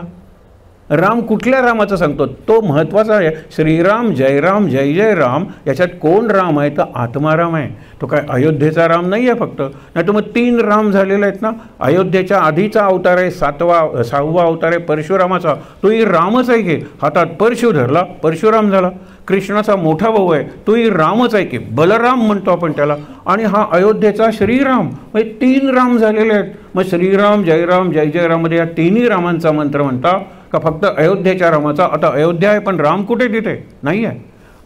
राम कुठल्या रामाचं सांगतो? तो महत्त्वाचा आहे. श्रीराम, जयराम, जय जय राम. याच्यात कोण राम आहे? तर आत्माराम आहे. तो काय अयोध्येचा राम नाही आहे फक्त. नाही तर मग 3 राम झालेले आहेत ना. अयोध्येच्या आधीचा अवतार आहे 6वा अवतार आहे परशुरामाचा, तोही रामच आहे की. हातात परशु धरला, परशुराम झाला. कृष्णाचा मोठा भाऊ आहे, तोही रामच आहे की, बलराम म्हणतो आपण त्याला. आणि हा अयोध्येचा श्रीराम, म्हणजे 3 राम झालेले आहेत. मग श्रीराम, जयराम, जय जय राममध्ये या 3ही रामांचा मंत्र म्हणता का फक्त अयोध्येच्या रामाचा? आता अयोध्या आहे पण राम कुठे तिथे नाही आहे.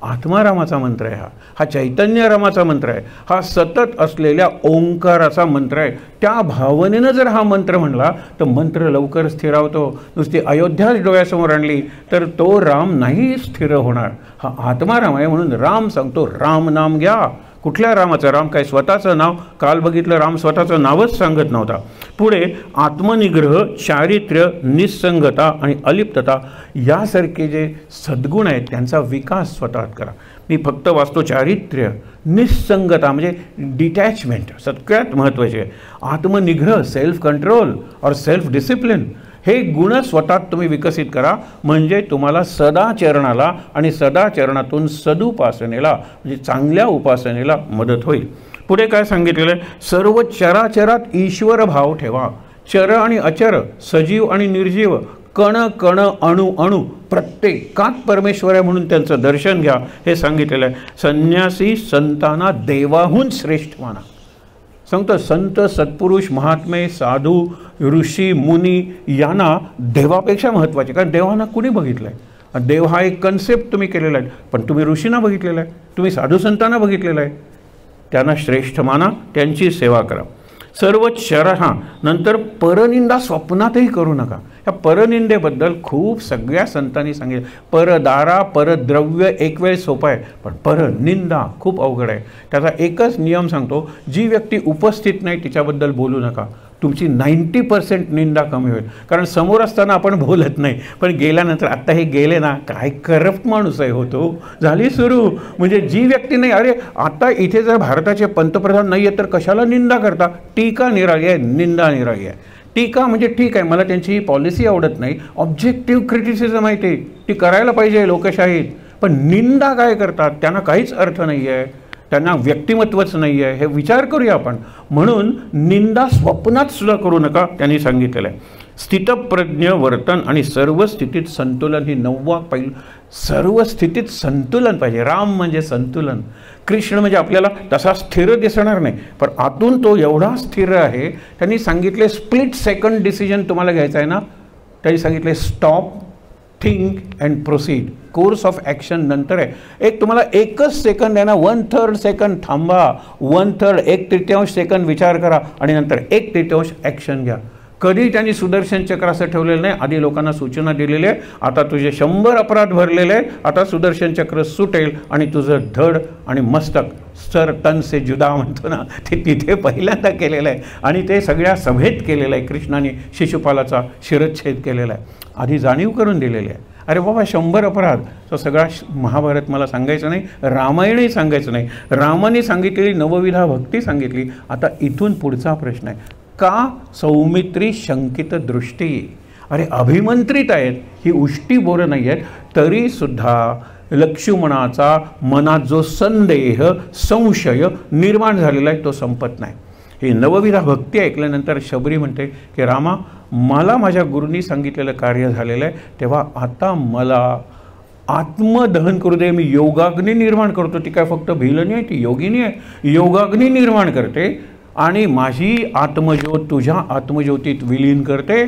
आत्मारामाचा मंत्र आहे हा चैतन्य रामाचा मंत्र आहे. हा सतत असलेल्या ओंकाराचा मंत्र आहे. त्या भावनेनं जर हा मंत्र म्हणला तर मंत्र लवकर स्थिरावतो. नुसती अयोध्याच डोळ्यासमोर आणली तर तो राम नाही स्थिर होणार. हा आत्माराम आहे. म्हणून राम सांगतो राम नाम घ्या. कुठल्या रामाचं? राम काय स्वतःचं नाव? काल बघितलं राम स्वतःचं नावच सांगत नव्हता. पुढे आत्मनिग्रह, चारित्र्य, निस्संगता आणि अलिप्तता यासारखे जे सद्गुण आहेत त्यांचा विकास स्वतःत करा. मी फक्त वाचतो चारित्र्य, निस्संगता म्हणजे डिटॅचमेंट सगळ्यात महत्त्वाचे आहे, आत्मनिग्रह सेल्फ कंट्रोल और सेल्फ डिसिप्लिन, हे गुण स्वतःत तुम्ही विकसित करा, म्हणजे तुम्हाला सदाचरणाला आणि सदाचरणातून सदुपासनेला म्हणजे चांगल्या उपासनेला मदत होईल. पुढे काय सांगितलेलं आहे, सर्व चराचरात ईश्वर भाव ठेवा. चर आणि अचर, सजीव आणि निर्जीव, कण कण अणु अणु प्रत्येकात परमेश्वर आहे म्हणून त्यांचं दर्शन घ्या हे सांगितलेलं आहे. संन्यासी संतांना देवाहून श्रेष्ठ माना. सांगतो संत सत्पुरुष महात्मे साधू ऋषी मुनी यांना देवापेक्षा महत्त्वाचे, कारण देवांना कुणी बघितलं आहे. देव हा एक कन्सेप्ट तुम्ही केलेला आहे, पण तुम्ही ऋषींना बघितलेला आहे, तुम्ही साधू संतांना बघितलेलं आहे. त्यांना श्रेष्ठ माना, त्यांची सेवा करा. सर्व शरहा. नंतर परनिंदा स्वप्नातही करू नका. या परनिंदेबद्दल खूप सगळ्या संतांनी सांगितलं. परदारा परद्रव्य एक वेळ सोपं आहे, पण परनिंदा खूप अवघड आहे. त्याचा एकच नियम सांगतो, जी व्यक्ती उपस्थित नाही तिच्याबद्दल बोलू नका. तुमची 90% निंदा कमी होईल, कारण समोर असताना आपण बोलत नाही, पण गेल्यानंतर आत्ता हे गेले ना, काय करप्ट माणूस आहे होतो, झाली सुरू. म्हणजे जी व्यक्ती नाही, अरे आता इथे जर भारताचे पंतप्रधान नाही आहे तर कशाला निंदा करता. टीका निराळी आहे, निंदा निराळी आहे. टीका म्हणजे ठीक आहे, मला त्यांची ही पॉलिसी आवडत नाही, ऑब्जेक्टिव्ह क्रिटिसिझम आहे ते, ती करायला पाहिजे लोकशाहीत. पण निंदा काय करतात, त्यांना काहीच अर्थ नाही आहे, त्यांना व्यक्तिमत्वच नाही आहे, हे विचार करूया आपण. म्हणून निंदा स्वप्नात सुद्धा करू नका त्यांनी सांगितलेलं आहे. स्थितप्रज्ञ वर्तन आणि सर्व स्थितीत संतुलन ही 9वा पैलू. सर्व स्थितीत संतुलन पाहिजे. राम म्हणजे संतुलन, कृष्ण म्हणजे आपल्याला तसा स्थिर दिसणार नाही, पण आतून तो एवढा स्थिर आहे. त्यांनी सांगितले स्प्लिट सेकंड डिसिजन तुम्हाला घ्यायचा आहे ना, त्यांनी सांगितले stop, think and proceed. Course of action नंतर आहे. एक तुम्हाला एकच सेकंद आहे ना, 1/3 सेकंद थांबा, 1/3 1/3 सेकंद विचार करा आणि नंतर 1/3 ॲक्शन घ्या. कधी त्यांनी सुदर्शन चक्र असं ठेवलेलं नाही. आधी लोकांना सूचना दिलेली आहे, आता तुझे 100 अपराध भरलेले आहे, आता सुदर्शन चक्र सुटेल आणि तुझं धड आणि मस्तक सर तन से जुदा म्हणतो ना, ते तिथे पहिल्यांदा केलेलं आहे आणि ते सगळ्या सभेत केलेलं आहे. कृष्णाने शिशुपालाचा शिरच्छेद केलेला आहे, आधी जाणीव करून दिलेली आहे. अरे बाबा 100 अपराध, तो सगळा महाभारत मला सांगायचं नाही, रामायणही सांगायचं नाही. रामाने सांगितलेली नवविधा भक्ती सांगितली. आता इथून पुढचा प्रश्न आहे, का सौमित्री शंकित दृष्टी. अरे अभिमंत्रित आहेत, ही उष्टी बोरं नाही आहेत, तरीसुद्धा लक्ष्मणाचा मनात जो संदेह संशय निर्माण झालेला आहे तो संपत नाही. ही नवविधा भक्ती ऐकल्यानंतर शबरी म्हणते की रामा, मला माझ्या गुरूंनी सांगितलेलं कार्य झालेलं आहे, तेव्हा आता मला आत्मदहन करू दे. मी योगाग्नी निर्माण करतो. ती काय फक्त भिलनी आहे, ती योगिनी आहे. योगाग्नी निर्माण करते आणि माझी आत्मज्योत तुझ्या आत्मज्योतीत विलीन करते.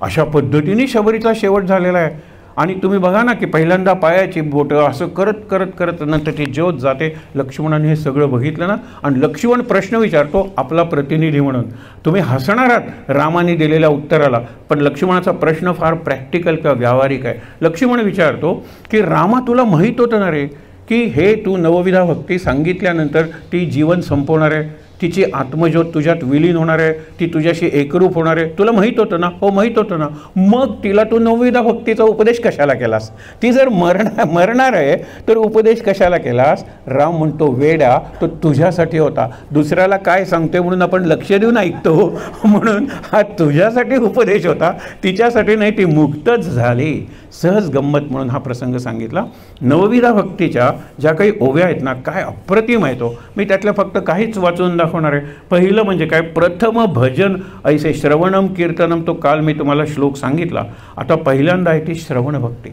अशा पद्धतीने शबरीचा शेवट झालेला आहे. आणि तुम्ही बघा ना की पहिल्यांदा पायाची बोटं असं करत करत करत नंतर ती ज्योत जाते. लक्ष्मणाने हे सगळं बघितलं ना, आणि लक्ष्मण प्रश्न विचारतो आपला प्रतिनिधी म्हणून. तुम्ही हसणार आहात रामाने दिलेल्या उत्तराला, पण लक्ष्मणाचा प्रश्न फार प्रॅक्टिकल किंवा व्यावहारिक आहे. लक्ष्मण विचारतो की रामा, तुला माहीत होतं ना रे की हे तू नवविधा भक्ती सांगितल्यानंतर ती जीवन संपवणार आहे, तिची आत्मज्योत तुझ्यात विलीन होणार आहे, ती तुझ्याशी एकरूप होणार आहे, तुला माहीत होतं ना. हो माहीत होतं ना. मग तिला तू नवविधा भक्तीचा उपदेश कशाला केलास. ती जर मरणार आहे तर उपदेश कशाला केलास. राम म्हणतो वेडा, तो तुझ्यासाठी होता, दुसऱ्याला काय सांगतोय म्हणून आपण लक्ष देऊन ऐकतो, म्हणून हा तुझ्यासाठी उपदेश होता, तिच्यासाठी नाही. ती मुक्तच झाली. सहज गंमत म्हणून हा प्रसंग सांगितला. नवविधा भक्तीच्या ज्या काही ओव्या आहेत ना, काय अप्रतिम आहे तो. मी त्यातल्या फक्त काहीच वाचून दाखवणार आहे. पहिलं म्हणजे काय, प्रथम भजन ऐसे श्रवणम कीर्तनम, तो काल मी तुम्हाला श्लोक सांगितला. आता पहिल्यांदा आहे ती श्रवण भक्ती.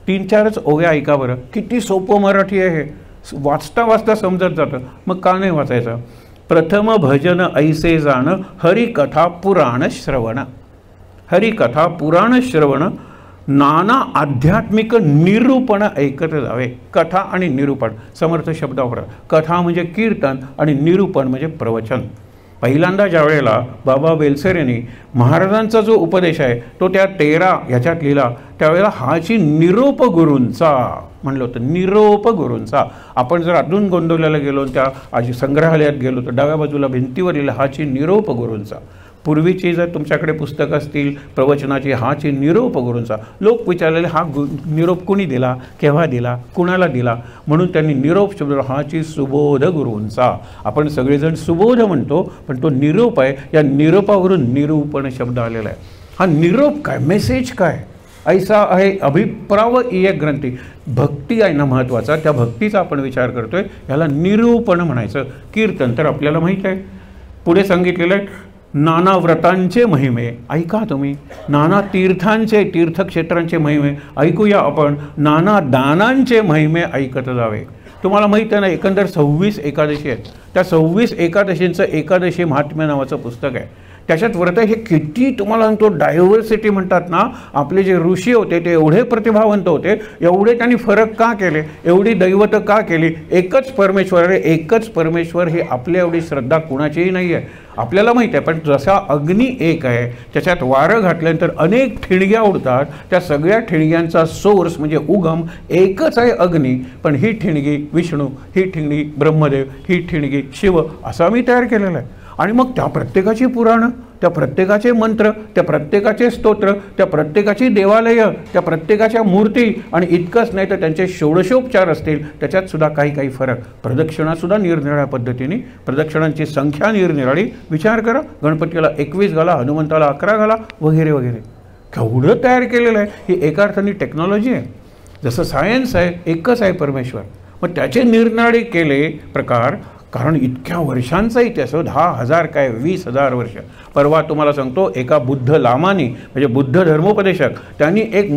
3-4च ओव्या ऐका बरं, किती सोपं मराठी आहे हे, वाचता वाचता समजत जातं. मग का नाही वाचायचं. प्रथम भजन ऐसे जाण, हरिकथा पुराण श्रवण. हरिकथा पुराण श्रवण, नाना आध्यात्मिक निरूपण ऐकत जावे. कथा आणि निरूपण समर्थ शब्द वापरा. कथा म्हणजे कीर्तन आणि निरूपण म्हणजे प्रवचन. पहिल्यांदा ज्या वेळेला बाबा बेलसरेंनी महाराजांचा जो उपदेश आहे तो त्या 13 ह्याच्यात लिहिला, त्यावेळेला हाची निरोप गुरूंचा म्हणलं होतं. निरोप गुरूंचा. आपण जर अजून गोंदवल्याला गेलो, त्या संग्रहालयात गेलो तर डाव्या बाजूला भिंतीवर लिहिलं हाची निरोप गुरूंचा. पूर्वीची जर तुमच्याकडे पुस्तकं असतील प्रवचनाची हाची निरोप गुरूंचा, लोक विचारलेले हा निरोप कुणी दिला, केव्हा दिला, कुणाला दिला, म्हणून त्यांनी निरोप शब्द हाची सुबोध गुरूंचा. आपण सगळेजण सुबोध म्हणतो, पण तो निरोप आहे. या निरोपावरून निरूपण शब्द आलेला आहे. हा निरोप काय, मेसेज काय, ऐसा आहे अभिप्राव इय ग्रंथी. भक्ती आहे ना महत्त्वाचा, त्या भक्तीचा आपण विचार करतोय, याला निरूपण म्हणायचं. कीर्तन तर आपल्याला माहीत आहे, पुढे सांगितलेलं आहे नाना व्रतांचे महिमे ऐका तुम्ही, नाना तीर्थांचे तीर्थक्षेत्रांचे महिमे ऐकूया आपण, नाना दानांचे महिमे ऐकत जावे. तुम्हाला माहीत आहे ना, एकंदर 26 एकादशी आहेत. त्या 26 एकादशींचं एकादशी महात्म्य नावाचं पुस्तक आहे. त्याच्यात व्रत हे किती तुम्हाला सांगतो डायव्हर्सिटी म्हणतात ना. आपले जे ऋषी होते ते एवढे प्रतिभावंत होते, एवढे त्यांनी फरक का केले, एवढी दैवत का केली. एकच परमेश्वर आहे, एकच परमेश्वर. हे आपल्या एवढी श्रद्धा कुणाचीही नाही आहे, आपल्याला माहीत आहे. पण जसा अग्नी एक आहे, त्याच्यात वारं घातल्यानंतर अनेक ठिणग्या उडतात, त्या सगळ्या ठिणग्यांचा सोर्स म्हणजे उगम एकच आहे अग्नी. पण ही ठिणगी विष्णू, ही ठिणगी ब्रह्मदेव, ही ठिणगी शिव, असा मी तयार केलेला आहे. आणि मग त्या प्रत्येकाची पुराणं, त्या प्रत्येकाचे मंत्र, त्या प्रत्येकाचे स्तोत्र, त्या प्रत्येकाची देवालय, त्या प्रत्येकाच्या मूर्ती, आणि इतकंच नाही तर त्यांचे षोडशोपचार असतील, त्याच्यात सुद्धा काही काही फरक. प्रदक्षिणासुद्धा निरनिराळ्या पद्धतीने, प्रदक्षिणांची संख्या निरनिराळी. विचार करा, गणपतीला 21 घाला, हनुमंताला 11 घाला, वगैरे वगैरे. केवढं तयार केलेलं आहे. ही एका अर्थाने टेक्नॉलॉजी आहे. जसं सायन्स आहे, एकच आहे परमेश्वर. मग त्याचे निरनिराळे केले प्रकार, कारण इतक्या वर्षांचा इतिहास, 10,000 काय 20,000 वर्ष. परवा तुम्हाला सांगतो, एका बुद्ध लामानी म्हणजे बुद्ध धर्मोपदेशक, त्यांनी एक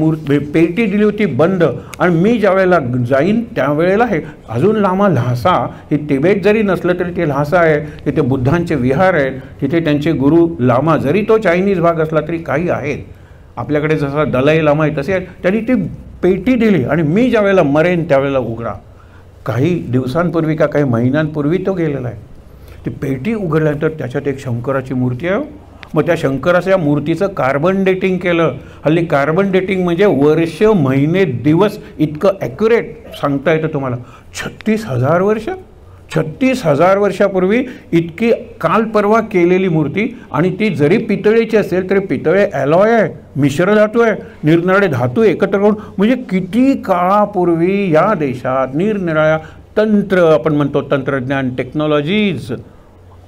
पेटी दिली होती बंद, आणि मी ज्या वेळेला जाईन त्यावेळेला हे अजून लामा ल्हासा, ही तिबेट जरी नसलं तरी ते ल्हासा आहे, तिथे बुद्धांचे विहार आहेत, तिथे त्यांचे गुरु लामा, जरी तो चायनीज भाग असला तरी काही आहेत. आपल्याकडे जसा दलाई लामा आहे तसे आहेत. त्यांनी ती पेटी दिली, आणि मी ज्या वेळेला मरेन त्यावेळेला उघडा. काही दिवसांपूर्वी का काही महिन्यांपूर्वी तो गेलेला आहे. ती पेटी उघडल्यानंतर त्याच्यात एक शंकराची मूर्ती आहे. मग त्या शंकराच्या मूर्तीचं कार्बन डेटिंग केलं. हल्ली कार्बन डेटिंग म्हणजे वर्ष, महिने, दिवस इतकं ॲक्युरेट सांगता येतं तुम्हाला. 36,000 वर्ष, 36,000 वर्षापूर्वी इतकी काल परवा केलेली मूर्ती. आणि ती जरी पितळेची असेल तरी पितळे ॲलॉय आहे, मिश्र धातू आहे, निरनिराळे धातू एकत्र करून. म्हणजे किती काळापूर्वी या देशात निरनिराळ्या तंत्र, आपण म्हणतो तंत्रज्ञान, टेक्नॉलॉजीज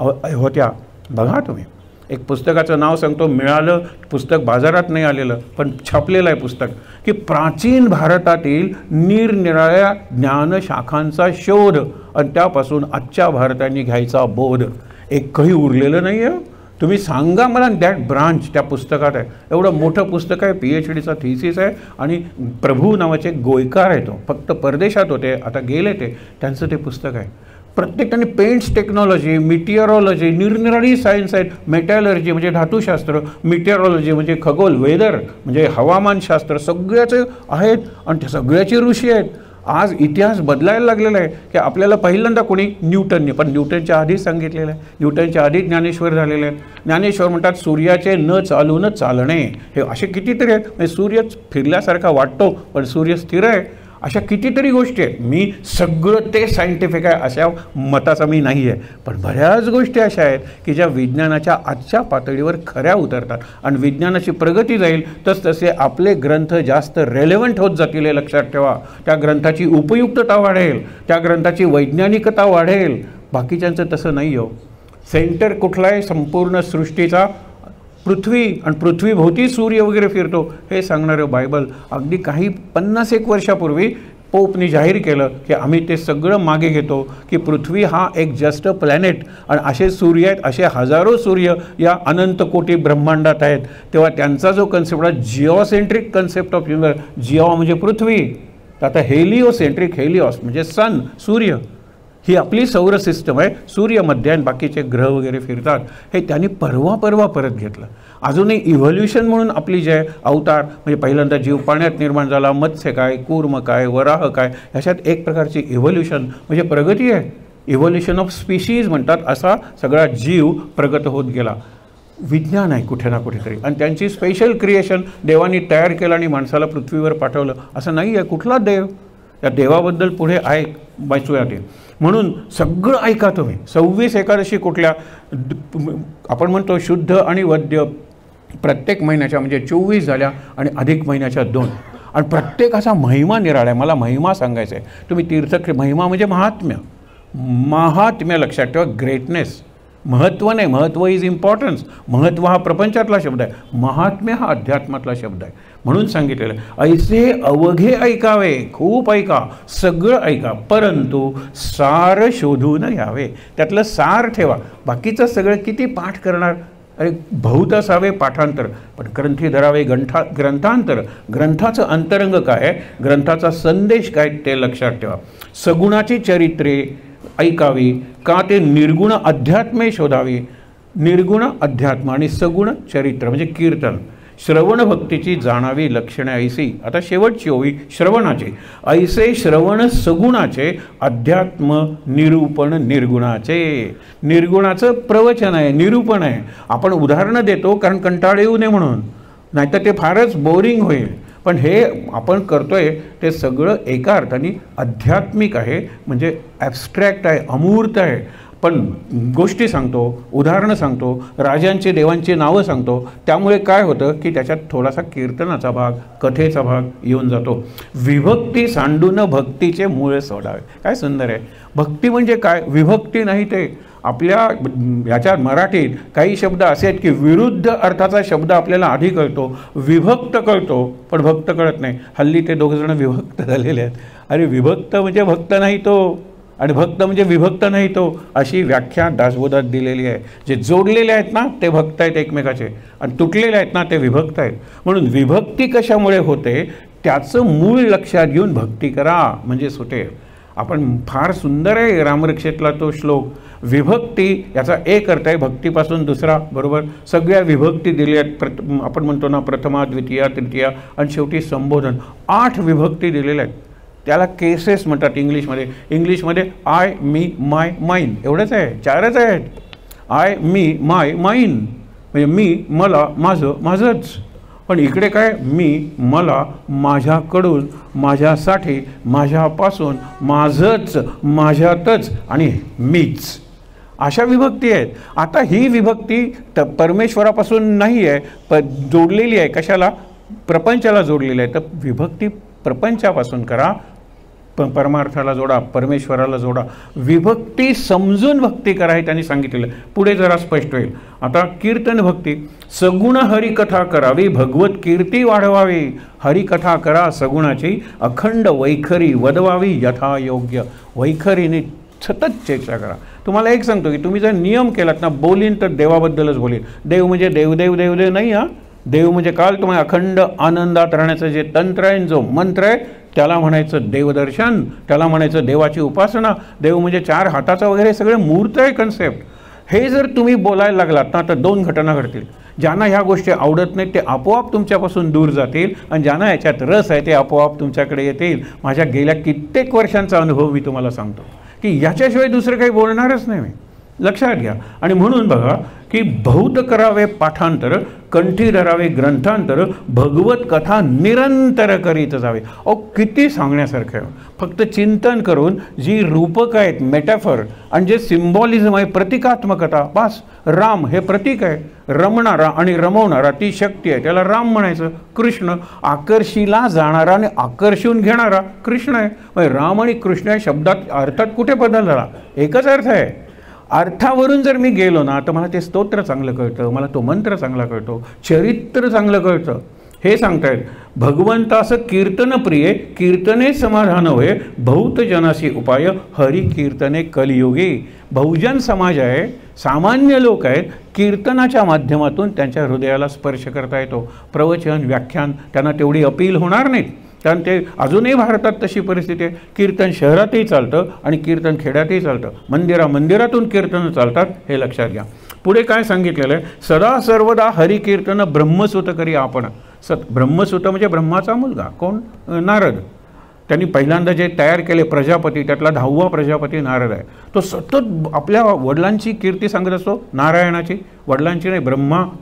होत्या. बघा तुम्ही, एक पुस्तकाचं नाव सांगतो, मिळालं पुस्तक, बाजारात नाही आलेलं पण छापलेलं आहे पुस्तक, की प्राचीन भारतातील निरनिराळ्या ज्ञानशाखांचा शोध, आणि त्यापासून आजच्या भारताने घ्यायचा बोध. एकही उरलेलं नाही आहे. तुम्ही सांगा मला, दॅट ब्रांच त्या पुस्तकात आहे. एवढं मोठं पुस्तक आहे, PhDचा थिसिस आहे. आणि प्रभू नावाचे गोयकार आहे, तो फक्त परदेशात होते, आता गेले ते, त्यांचं ते पुस्तक आहे. प्रत्येक त्यांनी पेंट्स टेक्नॉलॉजी, मिटिओरॉलॉजी, निरनिराळी सायन्स आहेत. मेटॅलर्जी म्हणजे धातुशास्त्र, मिटिओरॉलॉजी म्हणजे खगोल, वेदर म्हणजे हवामानशास्त्र, सगळ्याचे आहेत. आणि त्या सगळ्याचे ऋषी आहेत. आज इतिहास बदलायला लागलेला आहे, की आपल्याला पहिल्यांदा कोणी न्यूटनने, पण न्यूटनच्या आधीच सांगितलेलं आहे. न्यूटनच्या आधीच ज्ञानेश्वर झालेले आहेत. ज्ञानेश्वर म्हणतात सूर्याचे न चालून चालणे. हे असे कितीतरी आहेत. म्हणजे सूर्य फिरल्यासारखा वाटतो पण सूर्य स्थिर आहे. अशा कितीतरी गोष्टी आहेत. मी सगळं ते सायंटिफिक आहे अशा मताचा मी नाही आहे, पण बऱ्याच गोष्टी अशा आहेत की ज्या विज्ञानाच्या आजच्या पातळीवर खऱ्या उतरतात. आणि विज्ञानाची प्रगती जाईल तसतसे आपले ग्रंथ जास्त रेलेवंट होत जातील, हे लक्षात ठेवा. त्या ग्रंथाची उपयुक्तता वाढेल, त्या ग्रंथाची वैज्ञानिकता वाढेल. बाकीच्यांचं तसं नाही हो. सेंटर कुठला आहे संपूर्ण सृष्टीचा? पृथ्वी, आणि पृथ्वीभोवती सूर्य वगैरे फिरतो हे सांगणारं बायबल अगदी काही 50-1 वर्षापूर्वी पोपनी जाहीर केलं की आम्ही ते सगळं मागे घेतो, की पृथ्वी हा एक जस्ट प्लॅनेट, आणि असे सूर्य आहेत, असे हजारो सूर्य या अनंत कोटी ब्रह्मांडात आहेत. तेव्हा त्यांचा जो कन्सेप्ट आहे जिओसेंट्रिक कन्सेप्ट ऑफ युनिवर्स, जिओ म्हणजे पृथ्वी, तर आता हेलिओसेंट्रिक, हेलिओस म्हणजे सन, सूर्य, ही आपली सौर सिस्टम आहे. सूर्यमध्ये आणि बाकीचे ग्रह वगैरे फिरतात. हे त्यांनी परवा परत घेतलं. अजूनही इव्होल्युशन म्हणून आपली जे अवतार, म्हणजे पहिल्यांदा जीव पाण्यात निर्माण झाला, मत्स्य काय, कूर्म काय, वराह काय, ह्याच्यात एक प्रकारची इव्होल्युशन म्हणजे प्रगती आहे. इव्होल्युशन ऑफ स्पीशीज म्हणतात. असा सगळा जीव प्रगत होत गेला. विज्ञान आहे कुठे ना कुठेतरी, आणि त्यांची स्पेशल क्रिएशन देवानी तयार केलं आणि माणसाला पृथ्वीवर पाठवलं असं नाही आहे. कुठला देव? या देवाबद्दल पुढे आहे वाचूया ते. म्हणून सगळं ऐका तुम्ही. 26 एकादशी कुठल्या, आपण म्हणतो शुद्ध आणि वद्य प्रत्येक महिन्याच्या, म्हणजे 24 झाल्या आणि अधिक महिन्याच्या 2, आणि प्रत्येकाचा महिमा निराळा आहे. मला महिमा सांगायचा आहे. तुम्ही तीर्थक्षेत्र, महिमा म्हणजे महात्म्य, महात्म्य लक्षात ठेवा. ग्रेटनेस, महत्त्व नाही, महत्त्व इज इम्पॉर्टन्स. महत्त्व हा प्रपंचातला शब्द आहे, महात्म्य हा अध्यात्मातला शब्द आहे. म्हणून सांगितलेलं आहे ऐसे अवघे ऐकावे, खूप ऐका, सगळं ऐका, परंतु सार शोधून यावे. त्यातलं सार ठेवा. बाकीचं सगळं किती पाठ करणार, अरे बहुत असावे पाठांतर, पण ग्रंथी धरावे ग्रंथांतर. ग्रंथाचं अंतरंग काय आहे, ग्रंथाचा संदेश काय ते लक्षात ठेवा. सगुणाची चरित्रे ऐकावी, का ते निर्गुण अध्यात्मे शोधावी. निर्गुण अध्यात्म आणि सगुण चरित्र म्हणजे कीर्तन. श्रवण भक्तीची जाणावी लक्षणे ऐसी. आता शेवटची ओवी श्रवणाची. ऐसे श्रवण सगुणाचे, अध्यात्म निरूपण निर्गुणाचे. निर्गुणाचं प्रवचन आहे, निरूपण आहे. आपण उदाहरणं देतो कारण कंटाळ येऊ नये म्हणून, नाहीतर ते फारच बोरिंग होईल. पण हे आपण करतोय ते सगळं एका अर्थाने आध्यात्मिक आहे, म्हणजे ॲब्स्ट्रॅक्ट आहे, अमूर्त आहे. पण गोष्टी सांगतो, उदाहरणं सांगतो, राजांचे देवांची नावं सांगतो. त्यामुळे काय होतं की त्याच्यात थोडासा कीर्तनाचा भाग, कथेचा भाग येऊन जातो. विभक्ती सांडून भक्तीचे मूळ सोडावे. काय सुंदर आहे. भक्ती म्हणजे काय, विभक्ती नाही. ते आपल्या ह्याच्यात मराठीत काही शब्द असे आहेत की विरुद्ध अर्थाचा शब्द आपल्याला आधी कळतो, विभक्त कळतो, पण भक्त कळत नाही. हल्ली ते दोघंजण विभक्त झालेले आहेत. अरे विभक्त म्हणजे भक्त नाही तो, आणि भक्त म्हणजे विभक्त नाही तो, अशी व्याख्या दासबोधात दिलेली आहे. जे जोडलेले आहेत ना ते भक्त आहेत एकमेकाचे, आणि तुटलेले आहेत ना ते विभक्त आहेत. म्हणून विभक्ती कशामुळे होते त्याचं मूळ लक्षात घेऊन भक्ती करा म्हणजे सुटे. आपण फार सुंदर आहे रामरक्षेतला तो श्लोक. विभक्ती याचा एक अर्थ आहे भक्तीपासून दुसरा, बरोबर. सगळ्या विभक्ती दिल्या आहेत. आपण म्हणतो ना प्रथमा, द्वितीया, तृतीया आणि शेवटी संबोधन. 8 विभक्ती दिलेल्या आहेत. त्याला केसेस म्हणतात इंग्लिशमध्ये. इंग्लिशमध्ये आय, मी, माय, माईन एवढंच आहे, 4च आहेत. आय, मी, माय, माईन म्हणजे मी, मला, माझं, माझंच. पण इकडे काय, मी, मला, माझ्याकडून, माझ्यासाठी, माझ्यापासून, माझंच, माझ्यातच आणि मीच, अशा विभक्ती आहेत. आता ही विभक्ती परमेश्वरापासून नाही आहे, जोडलेली आहे. कशाला, प्रपंचाला जोडलेली आहे. तर विभक्ती प्रपंचापासून करा, परमार्थाला जोडा, परमेश्वराला जोडा. विभक्ती समजून भक्ती करा हे त्यांनी सांगितलेलं. पुढे जरा स्पष्ट होईल. आता कीर्तन भक्ती. सगुण हरिकथा करावी, भगवत कीर्ती वाढवावी. हरिकथा करा सगुणाची, अखंड वैखरी वदवावी यथायोग्य. वैखरीने सतत चर्चा करा. तुम्हाला एक सांगतो की तुम्ही जर नियम केलात ना, बोलीन तर देवाबद्दलच बोलीन. देव म्हणजे देवदेव देवदेव नाही. हा देव म्हणजे काल तुम्हाला अखंड आनंदात राहण्याचं जे तंत्र आहे, जो मंत्र आहे, त्याला म्हणायचं देवदर्शन, त्याला म्हणायचं देवाची उपासना. देव म्हणजे 4 हाताचा वगैरे सगळे मूर्त आहे कन्सेप्ट. हे जर तुम्ही बोलायला लागलात ना तर 2 घटना घडतील. ज्यांना ह्या गोष्टी आवडत नाहीत ते आपोआप तुमच्यापासून दूर जातील, आणि ज्यांना याच्यात रस आहे ते आपोआप तुमच्याकडे येतील. माझ्या गेल्या कित्येक वर्षांचा अनुभव मी तुम्हाला सांगतो की याच्याशिवाय दुसरं काही बोलणारच नाही मी. लक्षात घ्या. आणि म्हणून बघा की बहुत करावे पाठांतर, कंठी धरावे ग्रंथांतर, भगवत कथा निरंतर करीत जावे. अहो किती सांगण्यासारखं आहे. फक्त चिंतन करून जी रूपक आहेत, मेटाफर, आणि जे सिम्बॉलिझम आहे, प्रतिकात्मकता, बस. राम हे प्रतीक आहे. रमणारा आणि रमवणारा ती शक्ती आहे, त्याला राम म्हणायचं. कृष्ण आकर्षीला जाणारा आणि आकर्षून घेणारा कृष्ण आहे. म्हणजे राम आणि कृष्ण या शब्दात अर्थात कुठे बदल झाला, एकच अर्थ आहे. अर्थावरून जर मी गेलो ना तर मला ते स्तोत्र चांगलं कळतं, मला तो मंत्र चांगला कळतो, चरित्र चांगलं कळतं. हे सांगतायत भगवंतास कीर्तन प्रिय, कीर्तने समाधान होय, बहुत जनासी उपाय, हरी कीर्तने कलियुगी. बहुजन समाज आहे, सामान्य लोक आहेत, कीर्तनाच्या माध्यमातून त्यांच्या हृदयाला स्पर्श करता येतो. प्रवचन, व्याख्यान त्यांना तेवढी अपील होणार नाहीत, कारण ते अजूनही भारतात तशी परिस्थिती आहे. कीर्तन शहरातही चालतं आणि कीर्तन खेड्यातही चालतं. मंदिरातून कीर्तन चालतात, हे लक्षात घ्या. पुढे काय सांगितलेलं आहे, सदा सर्वदा हरिकीर्तन ब्रह्मसूत करी आपण. ब्रह्मसूत म्हणजे ब्रह्माचा मुलगा कोण, नारद. त्यांनी पहिल्यांदा जे तयार केले प्रजापती, त्यातला 10वा प्रजापती नारद आहे. तो सतत आपल्या वडिलांची कीर्ती सांगत असतो, नारायणाची, वडिलांची नाही,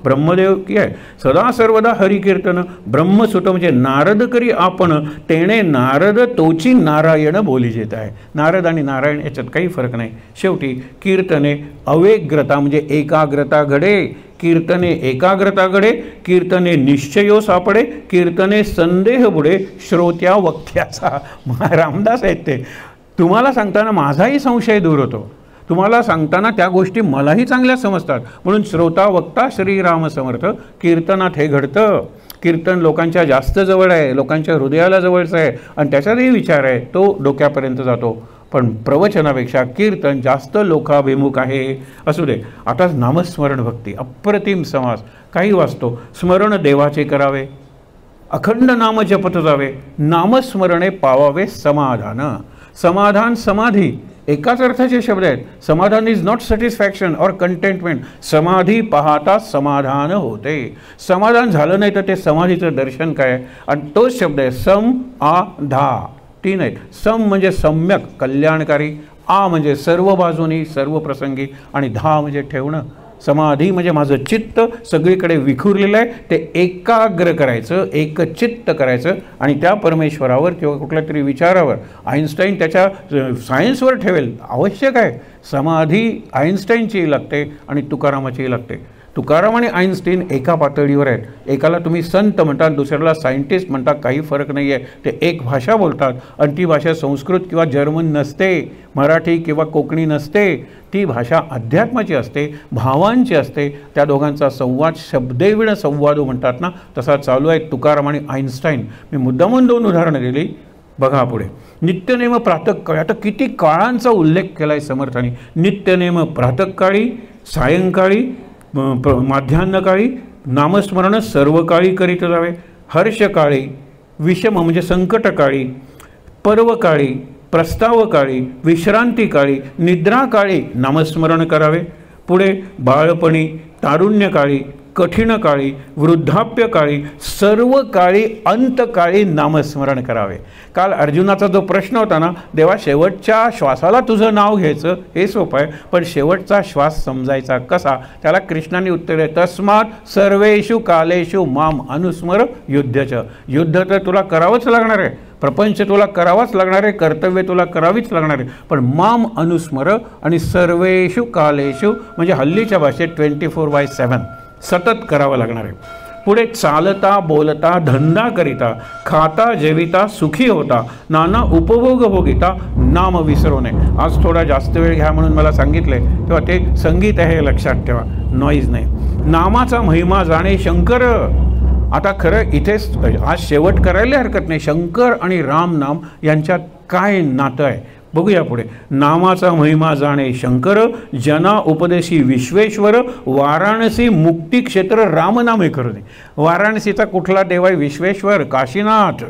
ब्रह्मदेव की आहे. सदा सर्वदा हरिकीर्तन ब्रह्मसुत म्हणजे नारद करी आपण, तेणे नारद तोची नारायण बोली जेत आहे. नारद आणि नारायण याच्यात काही फरक नाही. शेवटी कीर्तने अवेग्रता म्हणजे एकाग्रता घडे, कीर्तने एकाग्रता घडे, कीर्तने निश्चयो सापडे, कीर्तने संदेह बुडे श्रोत्या वक्त्याचा. रामदास आहेत ते. तुम्हाला सांगताना माझाही संशय दूर होतो, तुम्हाला सांगताना त्या गोष्टी मलाही चांगल्या समजतात. म्हणून श्रोता वक्ता श्रीराम समर्थ. कीर्तनात हे घडतं. कीर्तन लोकांच्या जास्त जवळ आहे, लोकांच्या हृदयाला जवळचं आहे आणि त्याच्यातही विचार आहे, तो डोक्यापर्यंत जातो. पण प्रवचनापेक्षा कीर्तन जास्त लोकाभिमुख आहे. असू दे. आता नामस्मरण भक्ती अप्रतिम समास. काही वाचतो, स्मरण देवाचे करावे, अखंड नाम जपत जावे, नामस्मरणे पावावे समाधान. समाधान समाधी एकाच अर्थाचे शब्द आहेत. समाधान इज नॉट सॅटिस्फॅक्शन और कंटेंटमेंट. समाधी पाहता समाधान होते. समाधान झालं नाही तर ते समाधीचं दर्शन काय. आणि तोच शब्द आहे सम आ धा. 3 आहेत. सम म्हणजे सम्यक कल्याणकारी, आ म्हणजे सर्व बाजूनी सर्व प्रसंगी, आणि धा म्हणजे ठेवणं. समाधी म्हणजे माझं चित्त सगळीकडे विखुरलेलं आहे, ते एकाग्र करायचं, एकचित्त करायचं आणि त्या परमेश्वरावर किंवा कुठल्या तरी विचारावर. आईन्स्टाईन त्याच्या सायन्सवर ठेवेल, आवश्यक आहे. समाधी आईन्स्टाईनची लागते आणि तुकारामाची लागते. तुकाराम आणि आईन्स्टाईन एका पातळीवर आहेत. एकाला तुम्ही संत म्हणतात, दुसऱ्याला सायंटिस्ट म्हणतात, काही फरक नाही आहे. ते एक भाषा बोलतात आणि ती भाषा संस्कृत किंवा जर्मन नसते, मराठी किंवा कोकणी नसते. ती भाषा अध्यात्माची असते, भावांची असते. त्या दोघांचा संवाद शब्देविण संवादो म्हणतात ना, तसा चालू आहे तुकाराम आणि आईन्स्टाईन. मी मुद्दामून 2 उदाहरणं दिली. बघा पुढे. नित्यनेम प्रातःकाळी. आता किती काळांचा उल्लेख केला आहे समर्थांनी. नित्यनेम प्रातःकाळी, सायंकाळी, माध्यान्हकाळी, नामस्मरण सर्व काळी करीत जावे. हर्षकाळी, विषम म्हणजे संकटकाळी, पर्वकाळी, प्रस्तावकाळी, विश्रांतीकाळी, निद्राकाळी नामस्मरण करावे. पुढे बाळपणी, तारुण्यकाळी, कठीण काळी, वृद्धाप्य काळी, सर्व काळी, अंतकाळी नामस्मरण करावे. काल अर्जुनाचा जो प्रश्न होता ना, देवा शेवटच्या श्वासाला तुझं नाव घ्यायचं हे सोपं आहे, पण शेवटचा श्वास समजायचा कसा, त्याला कृष्णाने उत्तर आहे तस्मात् सर्वेषु कालेषु माम अनुस्मर युद्धच. युद्ध तर तुला करावंच लागणार आहे, प्रपंच तुला करावाच लागणार आहे, कर्तव्य तुला करावीच लागणार आहे, पण माम अनुस्मर आणि सर्वेषु कालेषु म्हणजे हल्लीच्या भाषेत 24/7 सतत करावं लागणार आहे. पुढे चालता बोलता धंदा करिता खाता जेविता सुखी होता नाना उपभोग भोगिता नाम विसरू नये. आज थोडा जास्त वेळ घ्या म्हणून मला सांगितले, तेव्हा ते संगीत आहे हे लक्षात ठेवा, नॉईज नाही. नामाचा महिमा जाणे शंकर. आता खरं इथेच आज शेवट करायला हरकत नाही. शंकर आणि राम नाम यांच्यात काय नातं आहे बघूया पुढे. नामाचा महिमा जाणे शंकर जना उपदेशी विश्वेश्वर वाराणसी मुक्ती क्षेत्र रामनामे करू नये. वाराणसीचा कुठला देव आहे? विश्वेश्वर, काशीनाथ.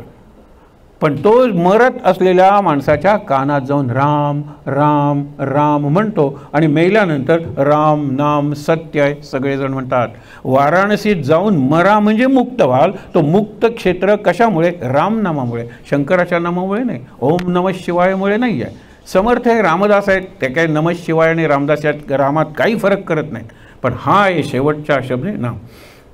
पण तो मरत असलेल्या माणसाच्या कानात जाऊन राम राम राम म्हणतो आणि मेल्यानंतर राम नाम सत्य आहे सगळेजण म्हणतात. वाराणसीत जाऊन मरा म्हणजे मुक्त व्हाल. तो मुक्त क्षेत्र कशामुळे? रामनामामुळे, शंकराच्या नामामुळे नाही, ओम नमः शिवायमुळे नाही आहे. समर्थ हे रामदास आहेत, ते काय नमः शिवाय आणि रामदास यात रामात काही फरक करत नाहीत, पण हा आहे शेवटच्या शब्द नाम.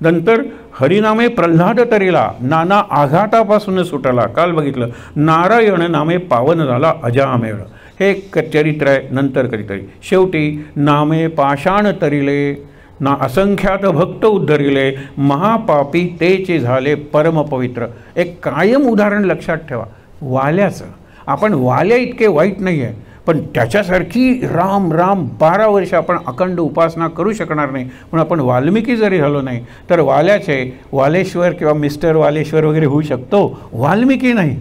नंतर हरिनामे प्रल्हाद तरीला नाना आघातापासून सुटला. काल बघितलं नारायण नामे पावन झाला अजामेळ, हे एक चरित्र आहे, नंतर कधीतरी. शेवटी नामे पाषाण तरिले ना असंख्यात भक्त उद्धरिले महापापी तेचे झाले परमपवित्र. एक कायम उदाहरण लक्षात ठेवा वाल्याचं. आपण वाल्या इतके वाईट नाही आहे, पण त्याच्यासारखी राम राम 12 वर्ष आपण अखंड उपासना करू शकणार नाही. पण आपण वाल्मिकी जरी झालो नाही तर वाल्याचे वालेश्वर किंवा मिस्टर वालेश्वर वगैरे होऊ शकतो, वाल्मिकी नाही.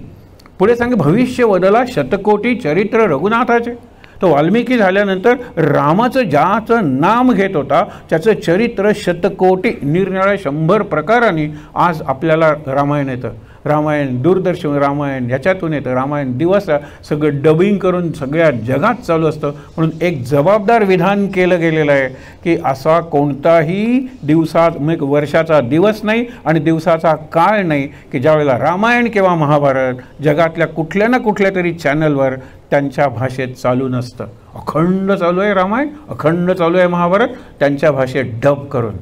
पुढे सांगे भविष्य वदला शतकोटी चरित्र रघुनाथाचे. तो वाल्मिकी झाल्यानंतर रामाचं ज्याचं नाम घेत होता त्याचं चरित्र शतकोटी निरनिराळ्या 100 प्रकारांनी आज आपल्याला रामायण येतं. रामायण दूरदर्शन रामायण याच्यातून येतं, रामायण दिवस सगळं डबिंग करून सगळ्या जगात चालू असतं. म्हणून एक जबाबदार विधान केलं गेलेलं आहे की असा कोणताही दिवसात मग वर्षाचा दिवस नाही आणि दिवसाचा काळ नाही की ज्यावेळेला रामायण किंवा महाभारत जगातल्या कुठल्या ना कुठल्या तरी चॅनलवर त्यांच्या भाषेत चालू नसतं. अखंड चालू आहे रामायण, अखंड चालू आहे महाभारत त्यांच्या भाषेत डब करून.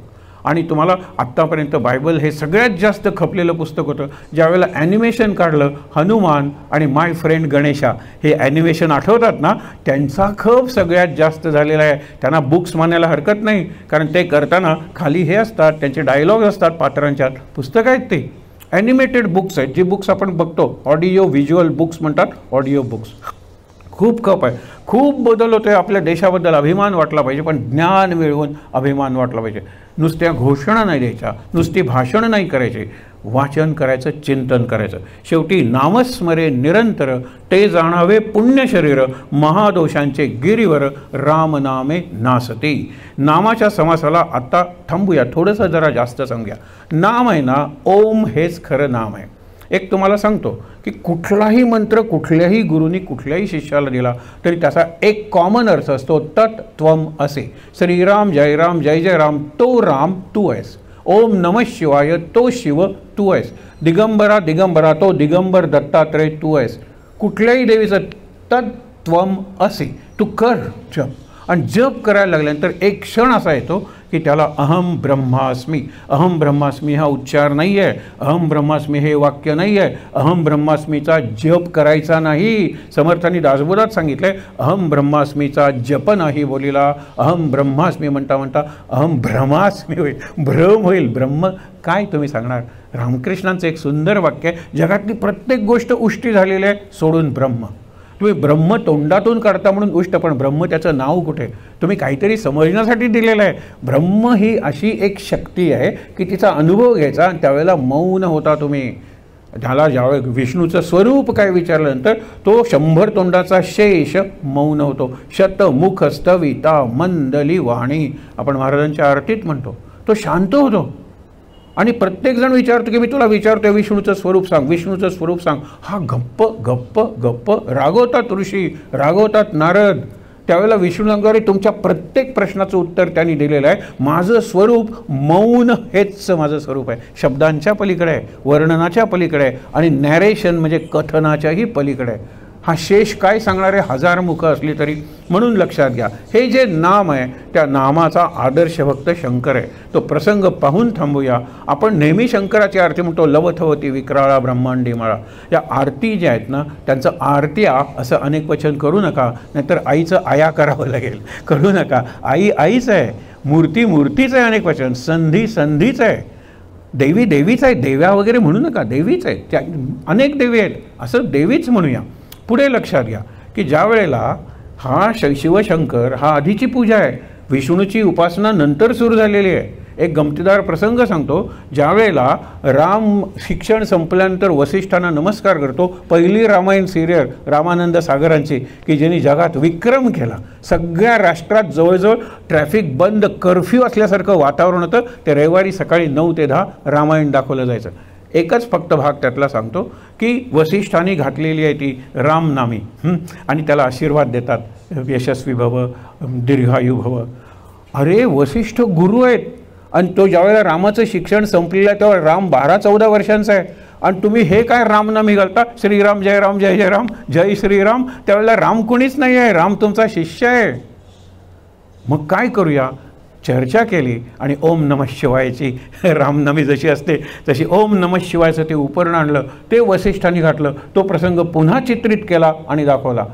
आणि तुम्हाला आत्तापर्यंत बायबल हे सगळ्यात जास्त खपलेलं पुस्तक होतं. ज्यावेळेला ॲनिमेशन काढलं हनुमान आणि माय फ्रेंड गणेशा हे ॲनिमेशन आठवतात ना, त्यांचा खप सगळ्यात जास्त झालेला आहे. त्यांना बुक्स मानायला हरकत नाही, कारण ते करताना खाली हे असतात, त्यांचे डायलॉग असतात पात्रांच्यात. पुस्तकं आहेत ते ॲनिमेटेड बुक्स आहेत, जी बुक्स आपण बघतो ऑडिओ व्हिज्युअल बुक्स म्हणतात, ऑडिओ बुक्स. खूप खप आहे, खूप बदल होतो आहे. आपल्या देशाबद्दल अभिमान वाटला पाहिजे, पण ज्ञान मिळवून अभिमान वाटला पाहिजे. नुसत्या घोषणा नाही द्यायच्या, नुसती भाषण नाही करायचे, वाचन करायचं, चिंतन करायचं. शेवटी नामस्मरे निरंतर ते जाणावे पुण्य शरीर महादोषांचे गिरीवर रामनामे नासती. नामाच्या समासाला आता थांबूया, थोडंसं जरा जास्त सांगूया. नाम आहे ना, ओम हेच खरं नाम आहे. एक तुम्हाला सांगतो की कुठलाही मंत्र कुठल्याही गुरुनी कुठल्याही शिष्याला दिला तरी त्याचा एक कॉमन अर्थ असतो, तत् त्वम असे. श्रीराम जय राम जय जय राम तो राम तू आहेस. ओम नमः शिवाय तो शिव तू आहेस. दिगंबरा दिगंबरा तो दिगंबर दत्तात्रय तू आहेस. कुठल्याही देवीचं तत् त्वम असे तू कर जप. आणि जप करायला लागल्यानंतर एक क्षण असा येतो की त्याला अहम ब्रह्मास्मी. अहम ब्रह्मास्मी हा उच्चार नाही आहे, अहम ब्रह्मास्मी हे वाक्य नाही आहे. अहम ब्रह्मास्मीचा जप करायचा नाही. समर्थांनी दासबोधात सांगितलं आहे अहम ब्रह्मास्मीचा जप नाही बोलिला. अहम ब्रह्मास्मी म्हणता म्हणता अहम भ्रमास्मी होईल, भ्रम होईल. ब्रह्म काय तुम्ही सांगणार. रामकृष्णांचं एक सुंदर वाक्य आहे, जगातली प्रत्येक गोष्ट उष्टी झालेली आहे सोडून ब्रह्म. तुम्ही ब्रह्म तोंडातून काढता म्हणून उष्ट, पण ब्रह्म त्याचं नाव कुठे. तुम्ही काहीतरी समजण्यासाठी दिलेलं आहे. ब्रह्म ही अशी एक शक्ती आहे की तिचा अनुभव घ्यायचा आणि त्यावेळेला मौन होता तुम्ही. त्याला ज्यावेळेस विष्णूचं स्वरूप काय विचारल्यानंतर तो 100 तोंडाचा शेष मौन होतो. शतमुख स्तविता मंदली वाणी आपण महाराजांच्या आरतीत म्हणतो. तो शांत होतो आणि प्रत्येकजण विचारतो की मी तुला विचारतोय विष्णूचं स्वरूप सांग, विष्णूचं स्वरूप सांग. हा गप्प गप्प गप्प. रागवतात ऋषी, रागवतात नारद. त्यावेळेला विष्णू सांगतो तुमच्या प्रत्येक प्रश्नाचं उत्तर त्यांनी दिलेलं आहे. माझं स्वरूप मौन हेच माझं स्वरूप आहे. शब्दांच्या पलीकडे आहे, वर्णनाच्या पलीकडे आहे आणि नॅरेशन म्हणजे कथनाच्याही पलीकडे आहे. हा शेष काय सांगणारे 1000 मुखं असली तरी. म्हणून लक्षात घ्या हे जे नाम आहे त्या नामाचा आदर्श भक्त शंकर आहे. तो प्रसंग पाहून थांबूया. आपण नेहमी शंकराची आरती म्हणतो, लवथवती विक्राळा ब्रह्मांडी माळा. या आरती ज्या आहेत ना त्यांचं आरत्या असं अनेक वचन करू नका, नाहीतर आईचं आया करावं लागेल. करू नका. आई आईच आहे, मूर्ती मूर्तीच आहे, अनेक वचन संधी संधीच आहे, देवी देवीच आहे. देव्या वगैरे म्हणू नका, देवीच आहे. त्या अनेक देवी आहेत असं देवीच म्हणूया. पुढे लक्षात घ्या की ज्या वेळेला हा शिवशंकर हा आधीची पूजा आहे, विष्णूची उपासना नंतर सुरू झालेली आहे. एक गमतीदार प्रसंग सांगतो. ज्या वेळेला राम शिक्षण संपल्यानंतर वसिष्ठांना नमस्कार करतो, पहिली रामायण सिरियल रामानंद सागरांची की ज्यांनी जगात विक्रम केला. सगळ्या राष्ट्रात जवळजवळ ट्रॅफिक बंद, कर्फ्यू असल्यासारखं वातावरण होतं. ते रविवारी सकाळी 9 ते 10 रामायण दाखवलं जायचं. एकच फक्त भाग त्यातला सांगतो की वसिष्ठांनी घातलेली आहे ती रामनामी आणि त्याला आशीर्वाद देतात, यशस्वी भव, दीर्घायू भव. अरे वसिष्ठ गुरु आहेत आणि तो ज्यावेळेला रामाचं शिक्षण संपलेलं आहे तेव्हा राम 12-14 वर्षांचा आहे आणि तुम्ही हे काय रामनामी घालता, श्रीराम जय राम जय जय राम जय श्रीराम. त्यावेळेला राम कुणीच नाही आहे, राम तुमचा शिष्य आहे. मग काय करूया. चर्चा केली आणि ओम नमः शिवायची रामनामी जशी असते तशी ओम नमः शिवायचं ते उपकरण आणलं, ते वसिष्ठांनी घातलं. तो प्रसंग पुन्हा चित्रित केला आणि दाखवला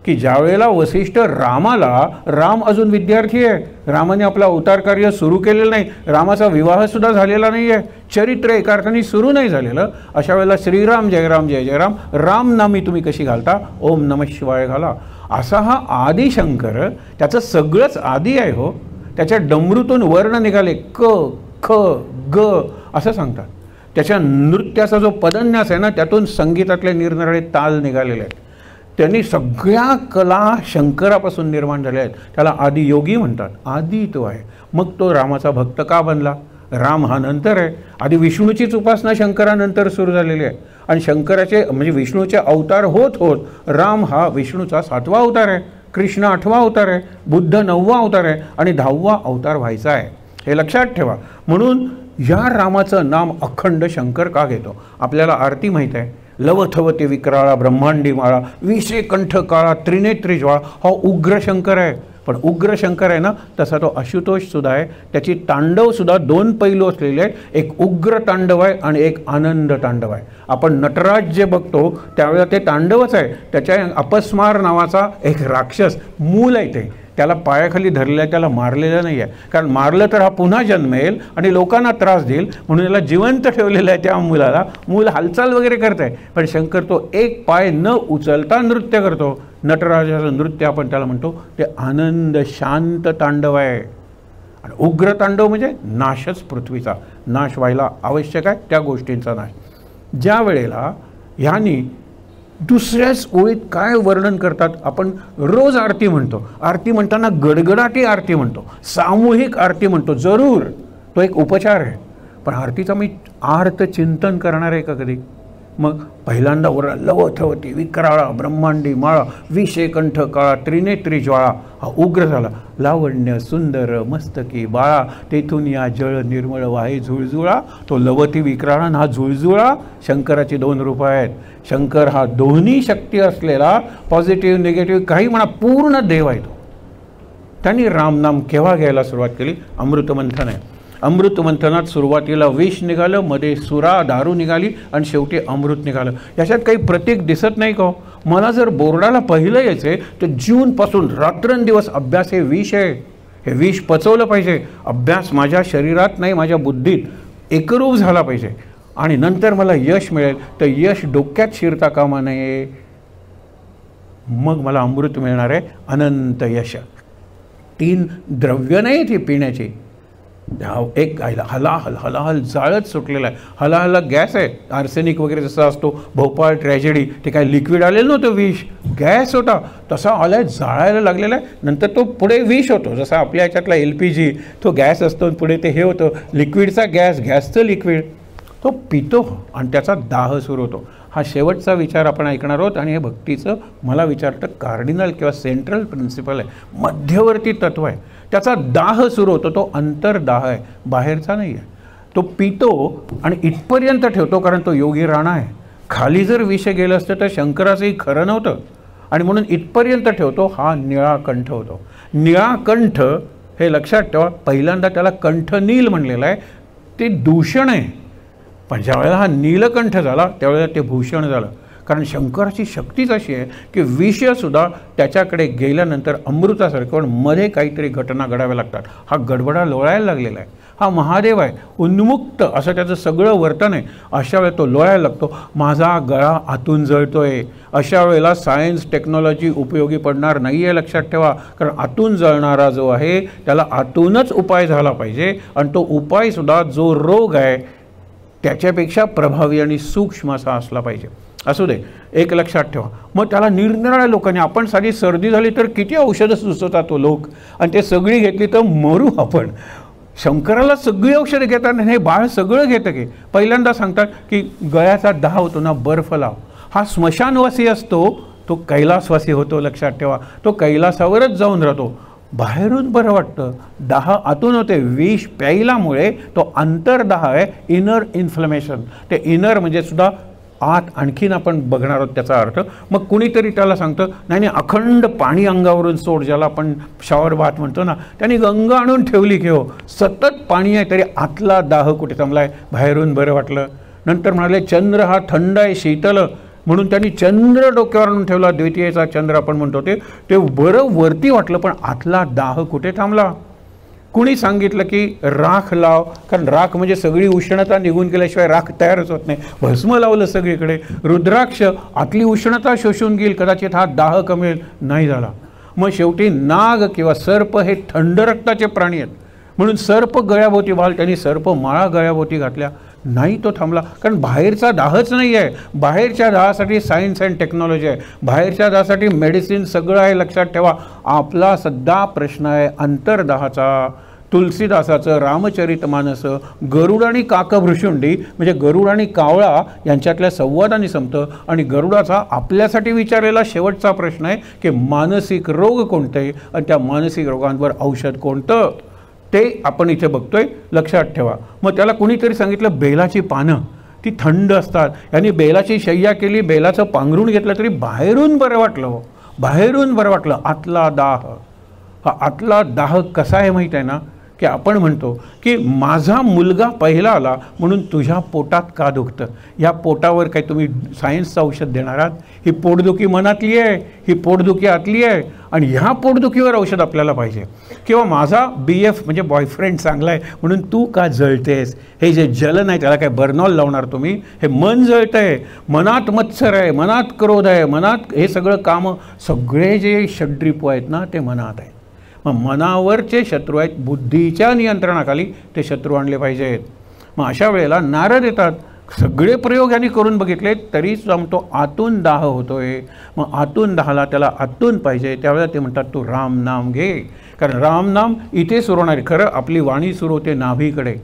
की ज्यावेळेला वसिष्ठ रामाला, राम अजून विद्यार्थी आहे, रामाने आपलं अवतार कार्य सुरू केलेलं नाही, रामाचा विवाहसुद्धा झालेला नाही आहे, चरित्र एका अर्थाने सुरू नाही झालेलं. अशा वेळेला श्रीराम जय राम जय जय राम रामनामी तुम्ही कशी घालता, ओम नमः शिवाय घाला. असा हा आदिशंकर, त्याचं सगळंच आदी आहे हो. त्याच्या डमरूतून वर्ण निघाले, क ख ग असं सांगतात. त्याच्या नृत्याचा जो पदन्यास आहे ना त्यातून संगीतातले निरनिराळे ताल निघालेले आहेत. त्यांनी सगळ्या कला शंकरापासून निर्माण झाल्या आहेत. त्याला आदियोगी म्हणतात. आदी तो आहे. मग तो रामाचा भक्त का बनला. राम हा नंतर आहे. आधी विष्णूचीच उपासना शंकरानंतर सुरू झालेली आहे. आणि शंकराचे म्हणजे विष्णूचे अवतार होत होत राम हा विष्णूचा 7वा अवतार आहे, कृष्ण 8वा अवतार आहे, बुद्ध 9वा अवतार आहे आणि 10वा अवतार व्हायचा आहे. हे लक्षात ठेवा. म्हणून या रामाचं नाम अखंड शंकर का घेतो? आपल्याला आरती माहीत आहे, लवथवते विक्राळा ब्रह्मांडी माळा विषे कंठ काळा त्रिनेत्री ज्वाळा. हा उग्र शंकर आहे. पण उग्र शंकर आहे ना, तसा तो आशुतोष सुद्धा आहे. त्याची तांडव सुद्धा 2 पैलू असलेले आहेत. एक उग्र तांडव आहे आणि एक आनंद तांडव आहे. आपण नटराज जे बघतो त्यावेळेला ते तांडवच आहे. त्याच्या अपस्मार नावाचा एक राक्षस मूल आहे, ते त्याला पायाखाली धरलेलं आहे, त्याला मारलेलं नाही आहे. कारण मारलं तर हा पुन्हा जन्मेल आणि लोकांना त्रास देईल, म्हणून याला जिवंत ठेवलेलं आहे. त्या मुलाला मूल हालचाल वगैरे करत आहे, पण शंकर तो एक पाय न उचलता नृत्य करतो. नटराजाचं नृत्य आपण त्याला म्हणतो ते आनंद शांत तांडव आहे. आणि उग्र तांडव म्हणजे नाशच, पृथ्वीचा नाश व्हायला आवश्यक आहे, त्या गोष्टींचा नाश. ज्या वेळेला ह्यांनी दुसऱ्याच ओळीत काय वर्णन करतात, आपण रोज आरती म्हणतो, आरती म्हणताना गडगडाटी आरती म्हणतो, सामूहिक आरती म्हणतो. जरूर तो एक उपचार आहे, पण आरतीचा मी आर्त चिंतन करणार आहे का कधी? मग पहिल्यांदा वर लवथवती विक्राळा ब्रह्मांडी माळा विषे कंठ काळा त्रिनेत्री ज्वाळा. हा उग्र झाला. लावण्य सुंदर मस्तकी बाळा तेथून या जळ निर्मळ वाहे झुळझुळा. तो लवती विक्राळा आणि हा झुळझुळा शंकराची 2 रूपं आहेत. शंकर हा दोन्ही शक्ती असलेला पॉझिटिव्ह निगेटिव्ह काही म्हणा पूर्ण देव आहे. तो त्यांनी रामनाम केव्हा घ्यायला सुरुवात केली? अमृतमंथन आहे. अमृतमंथनात सुरुवातीला विष निघालं, मध्ये सुरा दारू निघाली आणि शेवटी अमृत निघालं. याच्यात काही प्रतीक दिसत नाही का? मला जर बोर्डाला पहिलं यायचं तर जूनपासून रात्रंदिवस अभ्यास हे विष आहे. हे विष पचवलं पाहिजे. अभ्यास माझ्या शरीरात नाही, माझ्या बुद्धीत एकरूप झाला पाहिजे आणि नंतर मला यश मिळेल. तर यश डोक्यात शिरता कामा नये, मग मला अमृत मिळणार आहे, अनंत यश. 3 द्रव्य नाही ती पिण्याची. एक हलाहल हलाहल जाळच सुटलेला आहे. हलाहला गॅस आहे, आर्सेनिक वगैरे जसा असतो, भोपाळ ट्रॅजेडी, ते काय लिक्विड आलेलं नव्हतं, विष गॅस होता, तसा आलाय, जाळायला लागलेला आहे. नंतर तो पुढे विष होतो, जसा आपल्या ह्याच्यातला LPG तो गॅस असतो, पुढे ते हे होतं लिक्विडचा गॅस, गॅसचं लिक्विड. तो पितो आणि त्याचा दाह सुरू होतो. हा शेवटचा विचार आपण ऐकणार आहोत आणि हे भक्तीचं मला विचारतं कार्डिनल किंवा सेंट्रल प्रिन्सिपल आहे, मध्यवर्ती तत्व आहे. त्याचा दाह सुरू होतो, तो अंतर्दाह आहे, बाहेरचा नाही आहे. तो पितो आणि इथपर्यंत ठेवतो, कारण तो योगी राणा आहे. खाली जर विष गेलं असतं तर शंकराचंही खरं नव्हतं आणि म्हणून इथपर्यंत ठेवतो. हा निळा कंठ होतो. निळा कंठ हे लक्षात ठेवा. पहिल्यांदा त्याला कंठ नील म्हणलेलं आहे, ते दूषण आहे. पण ज्यावेळेला हा नीलकंठ झाला त्यावेळेला ते भूषण झालं. कारण शंकराची शक्तीच अशी आहे की विषसुद्धा त्याच्याकडे गेल्यानंतर अमृतासारखं मध्ये काहीतरी घटना घडाव्या लागतात. हा गडबडा लोळायला लागलेला आहे. हा महादेव आहे, उन्मुक्त असं त्याचं सगळं वर्तन आहे. अशा वेळेला तो लोळायला लागतो, माझा गळा आतून जळतोय. अशा वेळेला सायन्स टेक्नॉलॉजी उपयोगी पडणार नाही आहे, लक्षात ठेवा. कारण आतून जळणारा जो आहे त्याला आतूनच उपाय झाला पाहिजे आणि तो उपायसुद्धा जो रोग आहे त्याच्यापेक्षा प्रभावी आणि सूक्ष्म असा असला पाहिजे. असू दे, एक लक्षात ठेवा. मग त्याला निरनिराळ्या लोकांनी, आपण साधी सर्दी झाली तर किती औषधं सुचवतात तो लोक, आणि ते सगळी घेतली तर मरू आपण. शंकराला सगळी औषधं घेतात, हे बाळ सगळं घेतं की. पहिल्यांदा सांगतात की गळ्याचा दाह होतो ना, बर्फ लाव. हा स्मशानवासी असतो, तो कैलासवासी होतो, लक्षात ठेवा. तो कैलासावरच जाऊन राहतो. बाहेरून बरं वाटतं, दाह आतून होते. विष प्यायल्यामुळे तो अंतर्दाह आहे, इनर इन्फ्लमेशन. ते इनर म्हणजे सुद्धा आत आणखीन आपण बघणार आहोत त्याचा अर्थ. मग कुणीतरी त्याला सांगतं नाही नाही अखंड पाणी अंगावरून सोड, ज्याला आपण शॉवर बाथ म्हणतो ना, त्यांनी गंगा आणून ठेवली की हो, सतत पाणी आहे तरी आतला दाह कुठे थांबला आहे, बाहेरून बरं वाटलं. नंतर म्हणाले चंद्र हा थंड आहे शीतल, म्हणून त्यांनी चंद्र डोक्यावर आणून ठेवला, द्वितीयेचा चंद्र आपण म्हणतो ते बरं वरती वाटलं, पण आतला दाह कुठे थांबला. कुणी सांगितलं की राख लाव, कारण राख म्हणजे सगळी उष्णता निघून गेल्याशिवाय राख तयारच होत नाही. भस्म लावलं सगळीकडे, रुद्राक्ष आतली उष्णता शोषून घेईल, कदाचित हा दाह कमेल, नाही झाला. मग शेवटी नाग किंवा सर्प हे थंड रक्ताचे प्राणी आहेत, म्हणून सर्प गळ्याभोवती वाल, त्यांनी सर्प माळा गळ्याभोवती घातल्या, नाही तो थांबला. कारण बाहेरचा दाहच नाही आहे. बाहेरच्या दाहासाठी सायन्स अँड टेक्नॉलॉजी आहे, बाहेरच्या दाहासाठी मेडिसिन सगळं आहे, लक्षात ठेवा. आपला सध्या प्रश्न आहे अंतर्दाहाचा. तुलसीदासाचं रामचरितमानस गरुड आणि काकभृशुंडी म्हणजे गरुड आणि कावळा यांच्यातल्या संवादाने संपतं. आणि गरुडाचा आपल्यासाठी विचारलेला शेवटचा प्रश्न आहे की मानसिक रोग कोणते आणि त्या मानसिक रोगांवर औषध कोणतं ते आपण इथे बघतोय. लक्षात ठेवा. मग त्याला कुणीतरी सांगितलं बेलाची पानं ती थंड असतात. यांनी बेलाची शय्या केली, बेलाचं पांघरून घेतलं तरी बाहेरून बरं वाटलं, बाहेरून बरं वाटलं. आतला दाह, हा आतला दाह कसा आहे माहीत आहे ना, की आपण म्हणतो की माझा मुलगा पहिला आला म्हणून तुझ्या पोटात का दुखतं. या पोटावर काही तुम्ही सायन्सचं औषध देणार आहात. ही पोटदुखी मनातली आहे, ही पोटदुखी आतली आहे आणि ह्या पोटदुखीवर औषध आपल्याला पाहिजे. किंवा माझा BF म्हणजे बॉयफ्रेंड चांगला आहे म्हणून तू का जळतेस. हे जे जलन आहे त्याला काय बर्नॉल लावणार तुम्ही. हे मन जळतं आहे, मनात मत्सर आहे, मनात क्रोध आहे, मनात हे सगळं कामं सगळे जे षड्रिपू आहेत ना ते मनात आहेत. मग मनावरचे शत्रू आहेत, बुद्धीच्या नियंत्रणाखाली ते शत्रू आणले पाहिजेत. मग अशा वेळेला नारद येतात. सगळे प्रयोग यांनी करून बघितले तरी तो आतून दाह होतोय. मग आतून दाहला त्याला आतून पाहिजे. त्यावेळेला ते म्हणतात तू राम नाम घे. कारण राम नाम इथे सुरू होणार. खरं आपली वाणी सुरू होते नाभीकडे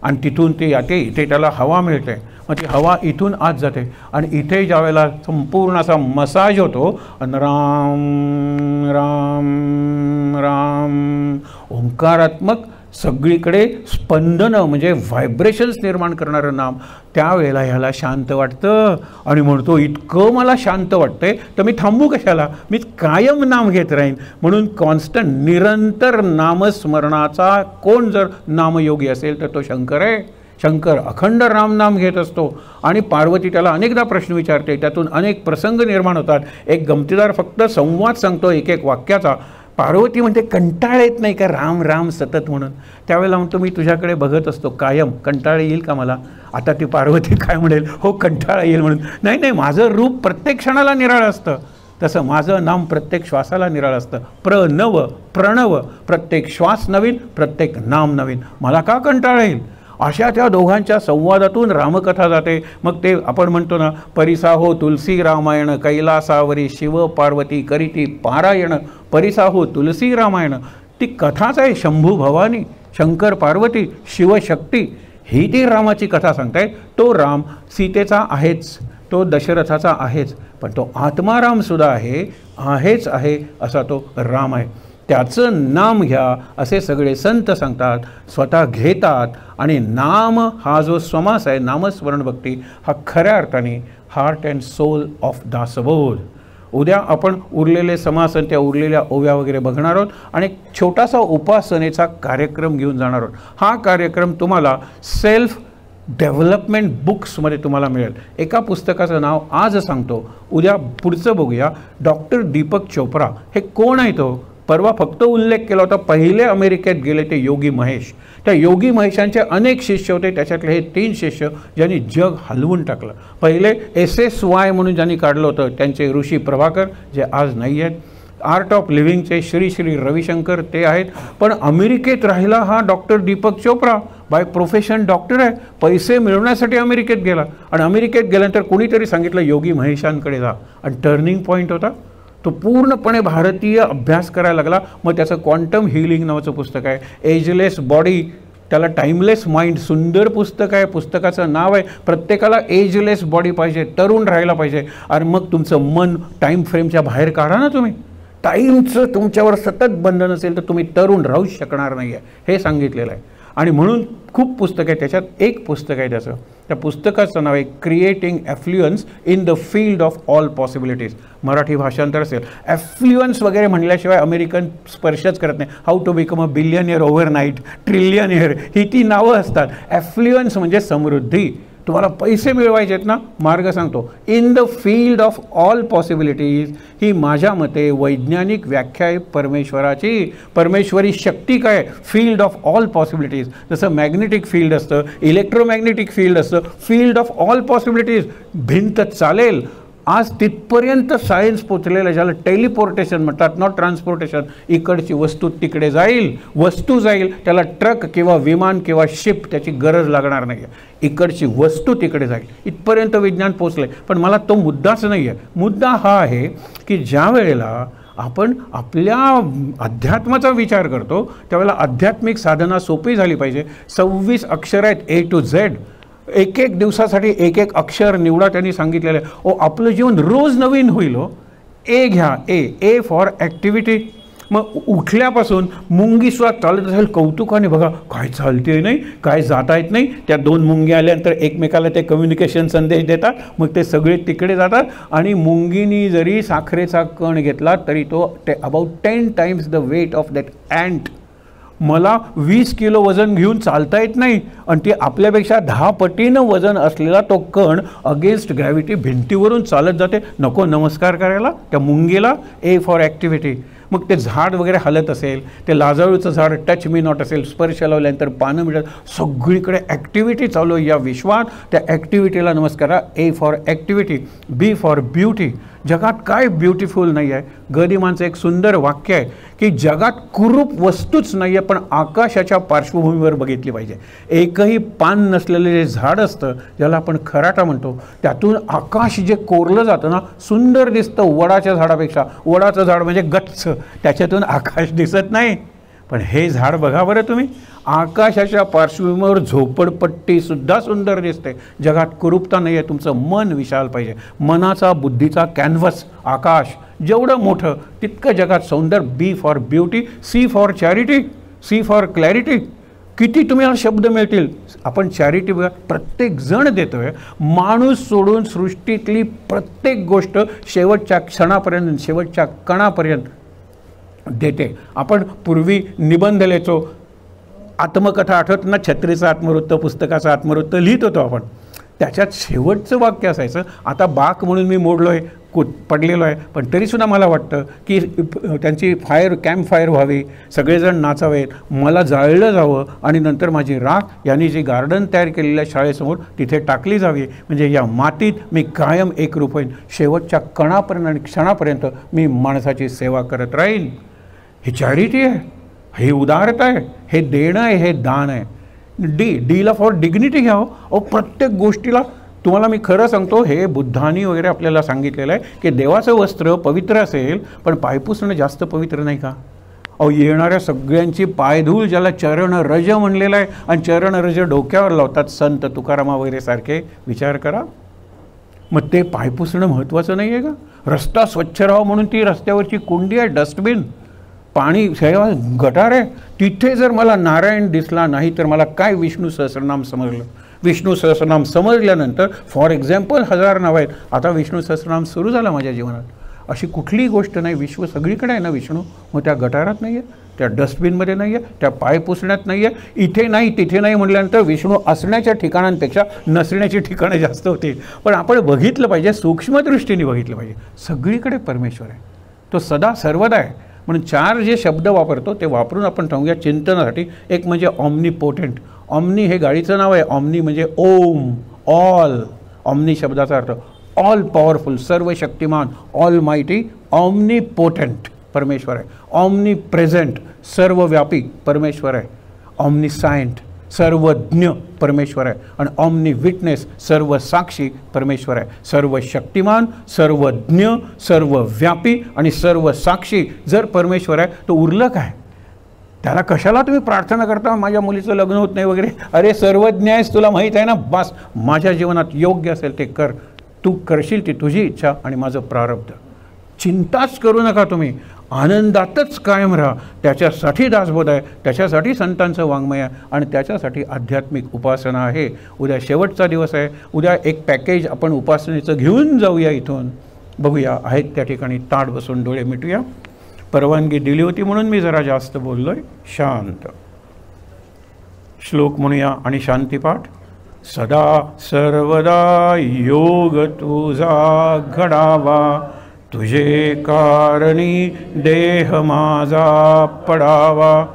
आणि तिथून ते येते, इथे त्याला हवा मिळते. मग ती हवा इथून आत जाते आणि इथे ज्यावेळेला संपूर्ण असा मसाज होतो आणि राम राम राम ओंकारात्मक सगळीकडे स्पंदनं म्हणजे व्हायब्रेशन्स निर्माण करणारं नाम, त्यावेळेला ह्याला शांत वाटतं आणि म्हणतो इतकं मला शांत वाटतंय तर मी थांबू कशाला, मी कायम नाम घेत राहीन. म्हणून कॉन्स्टंट निरंतर नामस्मरणाचा कोण जर नामयोगी असेल तर तो शंकर आहे. शंकर अखंड रामनाम घेत असतो आणि पार्वती त्याला अनेकदा प्रश्न विचारते, त्यातून अनेक प्रसंग निर्माण होतात. एक गमतीदार फक्त संवाद सांगतो एक एक वाक्याचा. पार्वती म्हणते कंटाळ येत नाही का राम राम सतत म्हणून. त्यावेळेला म्हणतो मी तुझ्याकडे बघत असतो कायम, कंटाळ येईल का मला. आता ती पार्वती काय म्हणेल, हो कंटाळा येईल म्हणून. नाही नाही, माझं रूप प्रत्येक क्षणाला निराळं असतं, तसं माझं नाम प्रत्येक श्वासाला निराळं असतं. प्रणव प्रणव, प्रत्येक श्वास नवीन, प्रत्येक नाम नवीन. मला का कंटाळा येईल. अशा त्या दोघांच्या संवादातून रामकथा जाते. मग ते आपण म्हणतो ना, परिसाहो तुलसी रामायण कैलासावरी शिव पार्वती करीती पारायण. परिसाहो तुलसी रामायण ती कथाच आहे. शंभू भवानी, शंकर पार्वती, शिवशक्ती ही ती रामाची कथा सांगतायत. तो राम सीतेचा आहेच, तो दशरथाचा आहेच, पण तो आत्मारामसुद्धा आहेच आहे असा तो राम आहे. त्याचं नाम घ्या असे सगळे संत सांगतात, स्वतः घेतात. आणि नाम हा जो समास आहे, नामस्मरण भक्ती, हा खऱ्या अर्थाने heart and soul of Dasbodh. उद्या आपण उरलेले समास आणि त्या उरलेल्या ओव्या वगैरे बघणार आहोत आणि एक छोटासा उपासनेचा कार्यक्रम घेऊन जाणार आहोत. हा कार्यक्रम तुम्हाला सेल्फ डेव्हलपमेंट बुक्समध्ये तुम्हाला मिळेल. एका पुस्तकाचं नाव आज सांगतो, उद्या पुढचं बघूया. डॉक्टर दीपक चोप्रा हे कोण आहे तो परवा फक्त उल्लेख केला होता. पहिले अमेरिकेत गेले ते योगी महेश. त्या योगी महेशांचे अनेक शिष्य होते, त्याच्यातले हे 3 शिष्य ज्यांनी जग हलवून टाकलं. पहिले SSY म्हणून ज्यांनी काढलं होतं त्यांचे ऋषी प्रभाकर जे आज नाही आहेत. आर्ट ऑफ लिव्हिंगचे श्री श्री रविशंकर ते आहेत. पण अमेरिकेत राहिला हा doctor Deepak Chopra. By profession doctor आहे, पैसे मिळवण्यासाठी अमेरिकेत गेला आणि अमेरिकेत गेल्यानंतर कोणीतरी सांगितलं योगी महेशांकडे जा आणि टर्निंग पॉईंट होता. तो पूर्णपणे भारतीय अभ्यास करायला लागला. मग त्याचं क्वांटम हिलिंग नावाचं पुस्तक आहे. एजलेस बॉडी, त्याला टाईमलेस माइंड, सुंदर पुस्तक आहे. पुस्तकाचं नाव आहे प्रत्येकाला एजलेस बॉडी पाहिजे, तरुण राहायला पाहिजे. आणि मग तुमचं मन टाईम फ्रेमच्या बाहेर काढा ना तुम्ही. टाईमचं तुमच्यावर सतत बंधन असेल तर तुम्ही तरुण राहूच शकणार नाही आहे, हे सांगितलेलं आहे. आणि म्हणून खूप पुस्तक आहे, त्याच्यात एक पुस्तक आहे त्याचं, त्या पुस्तकाचं नाव आहे creating affluence in the field of all possibilities. मराठी भाषांतर असेल. ॲफ्ल्युअन्स वगैरे म्हणल्याशिवाय अमेरिकन स्पर्शच करत नाही. How to become a billionaire overnight, trillionaire, ही ती नावं असतात. ॲफ्ल्युअन्स म्हणजे समृद्धी. तुम्हाला पैसे मिळवायचे आहेत ना, मार्ग सांगतो. In the field of all possibilities ही माझ्या मते वैज्ञानिक व्याख्या आहे परमेश्वराची. परमेश्वरी शक्ती काय, फील्ड ऑफ ऑल पॉसिबिलिटीज. जसं मॅग्नेटिक फील्ड असतं, इलेक्ट्रोमॅग्नेटिक फील्ड असतं, फील्ड ऑफ ऑल पॉसिबिलिटीज. भिंत चालेल. आज तिथपर्यंत सायन्स पोचलेलं आहे, ज्याला टेलिपोर्टेशन म्हणतात, नॉट ट्रान्सपोर्टेशन. इकडची वस्तू तिकडे जाईल, वस्तू जाईल, त्याला ट्रक किंवा विमान किंवा शिप त्याची गरज लागणार नाही आहे. इकडची वस्तू तिकडे जाईल, इथपर्यंत विज्ञान पोचलं आहे. पण मला तो मुद्दाच नाही आहे. मुद्दा हा आहे की ज्या वेळेला आपण आपल्या अध्यात्माचा विचार करतो त्यावेळेला आध्यात्मिक साधना सोपी झाली पाहिजे. 26 अक्षर आहेत A to Z. एक एक दिवसासाठी एक एक अक्षर निवडा त्यांनी सांगितलेलं आहे. ओ आपलं जीवन रोज नवीन होईल. हो ए घ्या, ए फॉर ॲक्टिव्हिटी. मग उठल्यापासून मुंगीसुद्धा चालत असेल कौतुकाने, बघा काय चालते नाही, काय जाता येत नाही. त्या 2 मुंग्या आल्यानंतर एकमेकाला ते कम्युनिकेशन संदेश देतात. मग ते सगळे तिकडे जातात आणि मुंगीनी जरी साखरेचा कण घेतला तरी तो about 10 times the weight of that ant. मला 20 किलो वजन घेऊन चालता येत नाही आणि ती आपल्यापेक्षा 10 पटीनं वजन असलेला तो कण अगेन्स्ट ग्रॅव्हिटी भिंतीवरून चालत जाते. नको नमस्कार करायला त्या मुंगीला. ए फॉर ॲक्टिव्हिटी. मग ते झाड वगैरे हलत असेल, ते लाजाळूचं झाड टच मी नॉट असेल, स्पर्श लावल्यानंतर पानं मिळत, सगळीकडे ॲक्टिव्हिटी चालू आहे या विश्वात. त्या ॲक्टिव्हिटीला नमस्कार. A for activity. B for beauty. जगात काय ब्युटिफुल नाही आहे. गदिमांचं एक सुंदर वाक्य आहे की जगात कुरूप वस्तूच नाही आहे पण आकाशाच्या पार्श्वभूमीवर बघितली पाहिजे. एकही पान नसलेलं जे झाड असतं ज्याला आपण खराटा म्हणतो, त्यातून आकाश जे कोरलं जातं ना, सुंदर दिसतं वडाच्या झाडापेक्षा. वडाचं झाड म्हणजे गच्च, त्याच्यातून आकाश दिसत नाही. पण हे झाड बघा बरं तुम्ही, आकाशाच्या पार्श्वभूमीवर झोपडपट्टीसुद्धा सुंदर दिसते. जगात कुरूपता नाही आहे. तुमचं मन विशाल पाहिजे. मनाचा बुद्धीचा कॅनव्हस आकाश जेवढं मोठं तितकं जगात सौंदर्य. B for beauty. C for charity. C for clarity. किती तुम्हाला शब्द मिळतील. आपण चॅरिटी बघा, प्रत्येक जण देतो आहे. माणूस सोडून सृष्टीतली प्रत्येक गोष्ट शेवटच्या क्षणापर्यंत, शेवटच्या कणापर्यंत देते. आपण पूर्वी निबंध लिहायचो, आत्मकथा आठवत ना, छत्रीचं आत्मवृत्त, पुस्तकाचं आत्मवृत्त लिहित होतो आपण. त्याच्यात शेवटचं वाक्य असायचं, आता बाक म्हणून मी मोडलो आहे, पडलेलो आहे, पण तरीसुद्धा मला वाटतं की त्यांची कॅम्प फायर व्हावी, सगळेजण नाचावेत, मला जाळलं जावं आणि नंतर माझी राख यांनी जी गार्डन तयार केलेल्या शाळेसमोर तिथे टाकली जावी. म्हणजे या मातीत मी कायम एकरूप होईन. शेवटच्या कणापर्यंत आणि क्षणापर्यंत मी माणसाची सेवा करत राहीन. ही चॅरिटी आहे, हे उदारता आहे, हे देणं आहे, हे दान आहे. डीला फॉर डिग्निटी घ्यावं. अहो प्रत्येक गोष्टीला तुम्हाला मी खरं सांगतो, हे बुद्धांनी वगैरे आपल्याला सांगितलेलं आहे की देवाचं वस्त्र पवित्र असेल पण पायपुसणं जास्त पवित्र नाही का. अहो येणाऱ्या सगळ्यांची पायधूळ, ज्याला चरण रज म्हणलेलं आहे, आणि चरण रज डोक्यावर लावतात संत तुकारामा वगैरे सारखे. विचार करा. मग ते पायपुसणं महत्त्वाचं नाही आहे का. रस्ता स्वच्छ राहावा म्हणून ती रस्त्यावरची कुंडी आहे, डस्टबिन, पाणी गटार आहे, तिथे जर मला नारायण दिसला नाही तर मला काय विष्णू सहस्रनाम समजलं. विष्णू सहस्रनाम समजल्यानंतर फॉर एक्झाम्पल 1000 नावं आहेत. आता विष्णू सहस्रनाम सुरू झाला माझ्या जीवनात. अशी कुठलीही गोष्ट नाही. विश्व सगळीकडे आहे ना विष्णू. मग त्या गटारात नाही आहे, त्या डस्टबिनमध्ये नाही आहे, त्या पाय पुसण्यात नाही आहे. इथे नाही तिथे नाही म्हटल्यानंतर विष्णू असण्याच्या ठिकाणांपेक्षा नसण्याची ठिकाणं जास्त होतील. पण आपण बघितलं पाहिजे, सूक्ष्मदृष्टीने बघितलं पाहिजे. सगळीकडे परमेश्वर आहे, तो सदा सर्वदा आहे. म्हणून 4 जे शब्द वापरतो ते वापरून आपण सांगूया चिंतनासाठी. एक म्हणजे ऑमनीपोटेंट. ऑमनी हे गाडीचं नाव आहे. ऑमनी म्हणजे ओम, ऑल. ऑमनी शब्दाचा अर्थ ऑल पॉवरफुल, सर्व शक्तिमान, ऑल माइटी. ऑमनीपोटेंट परमेश्वर आहे. ऑमनी प्रेझेंट, सर्वव्यापी परमेश्वर आहे. ऑमनीसायंट, सर्वज्ञ परमेश्वर आहे. आणि ऑमनी विटनेस, सर्व साक्षी परमेश्वर आहे. सर्व शक्तिमान, सर्वज्ञ, सर्वव्यापी आणि सर्व साक्षी जर परमेश्वर आहे तर उरलं काय. त्याला कशाला तुम्ही प्रार्थना करता, माझ्या मुलीचं लग्न होत नाही वगैरे. अरे सर्वज्ञ आहेस, तुला माहीत आहे ना, बस माझ्या जीवनात योग्य असेल ते कर. तू करशील ती तुझी इच्छा आणि माझं प्रारब्ध. चिंताच करू नका तुम्ही, आनंदातच कायम राहा. त्याच्यासाठी दासबोध आहे, त्याच्यासाठी संतांचं वाङ्मय आहे आणि त्याच्यासाठी आध्यात्मिक उपासना आहे. उद्या शेवटचा दिवस आहे. उद्या एक पॅकेज आपण उपासनेचं घेऊन जाऊया इथून. बघूया, आहेत त्या ठिकाणी ताट बसून डोळे मिटूया. परवानगी दिली होती म्हणून मी जरा जास्त बोललोय. शांत श्लोक म्हणूया आणि शांतीपाठ. सदा सर्वदा योग तुझा घडावा, तुझे कारणी देह माझा पडावा.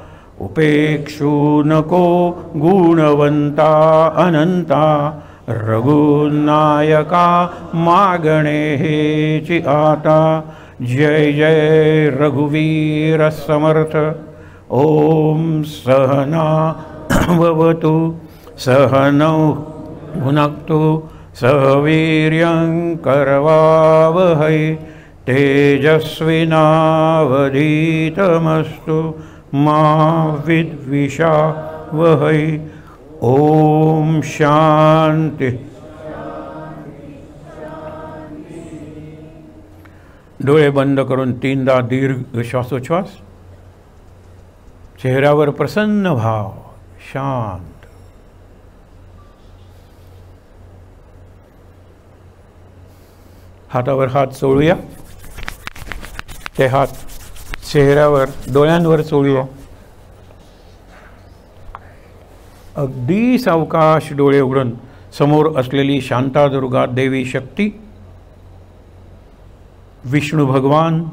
उपेक्षू नको गुणवंता अनंता, रघुनायका मागणे हेची आता. जय जय रघुवीर समर्थ. ओम सहना भवतु, सहनौ भुनक्तु, सह वीर्यं करवावहै. तेजस्विनावधीतमस्तु मा विद्विषावहै। ओम शांति। डोळे बंद करून 3दा दीर्घ श्वासोच्छ्वास। चेहऱ्यावर प्रसन्न भाव, शांत। हातावर हात चोळूया। ते हात चेहऱ्यावर, डोळ्यांवर चोळूया। अगदी सावकाश डोळे उघडून समोर असलेली शांतादुर्गा देवी शक्ती, विष्णू भगवान,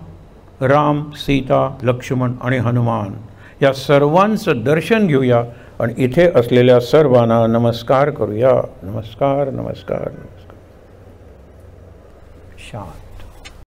राम, सीता, लक्ष्मण आणि हनुमान या सर्वांचं दर्शन घेऊया आणि इथे असलेल्या सर्वांना नमस्कार करूया। नमस्कार नमस्कार नमस्कार। शांत।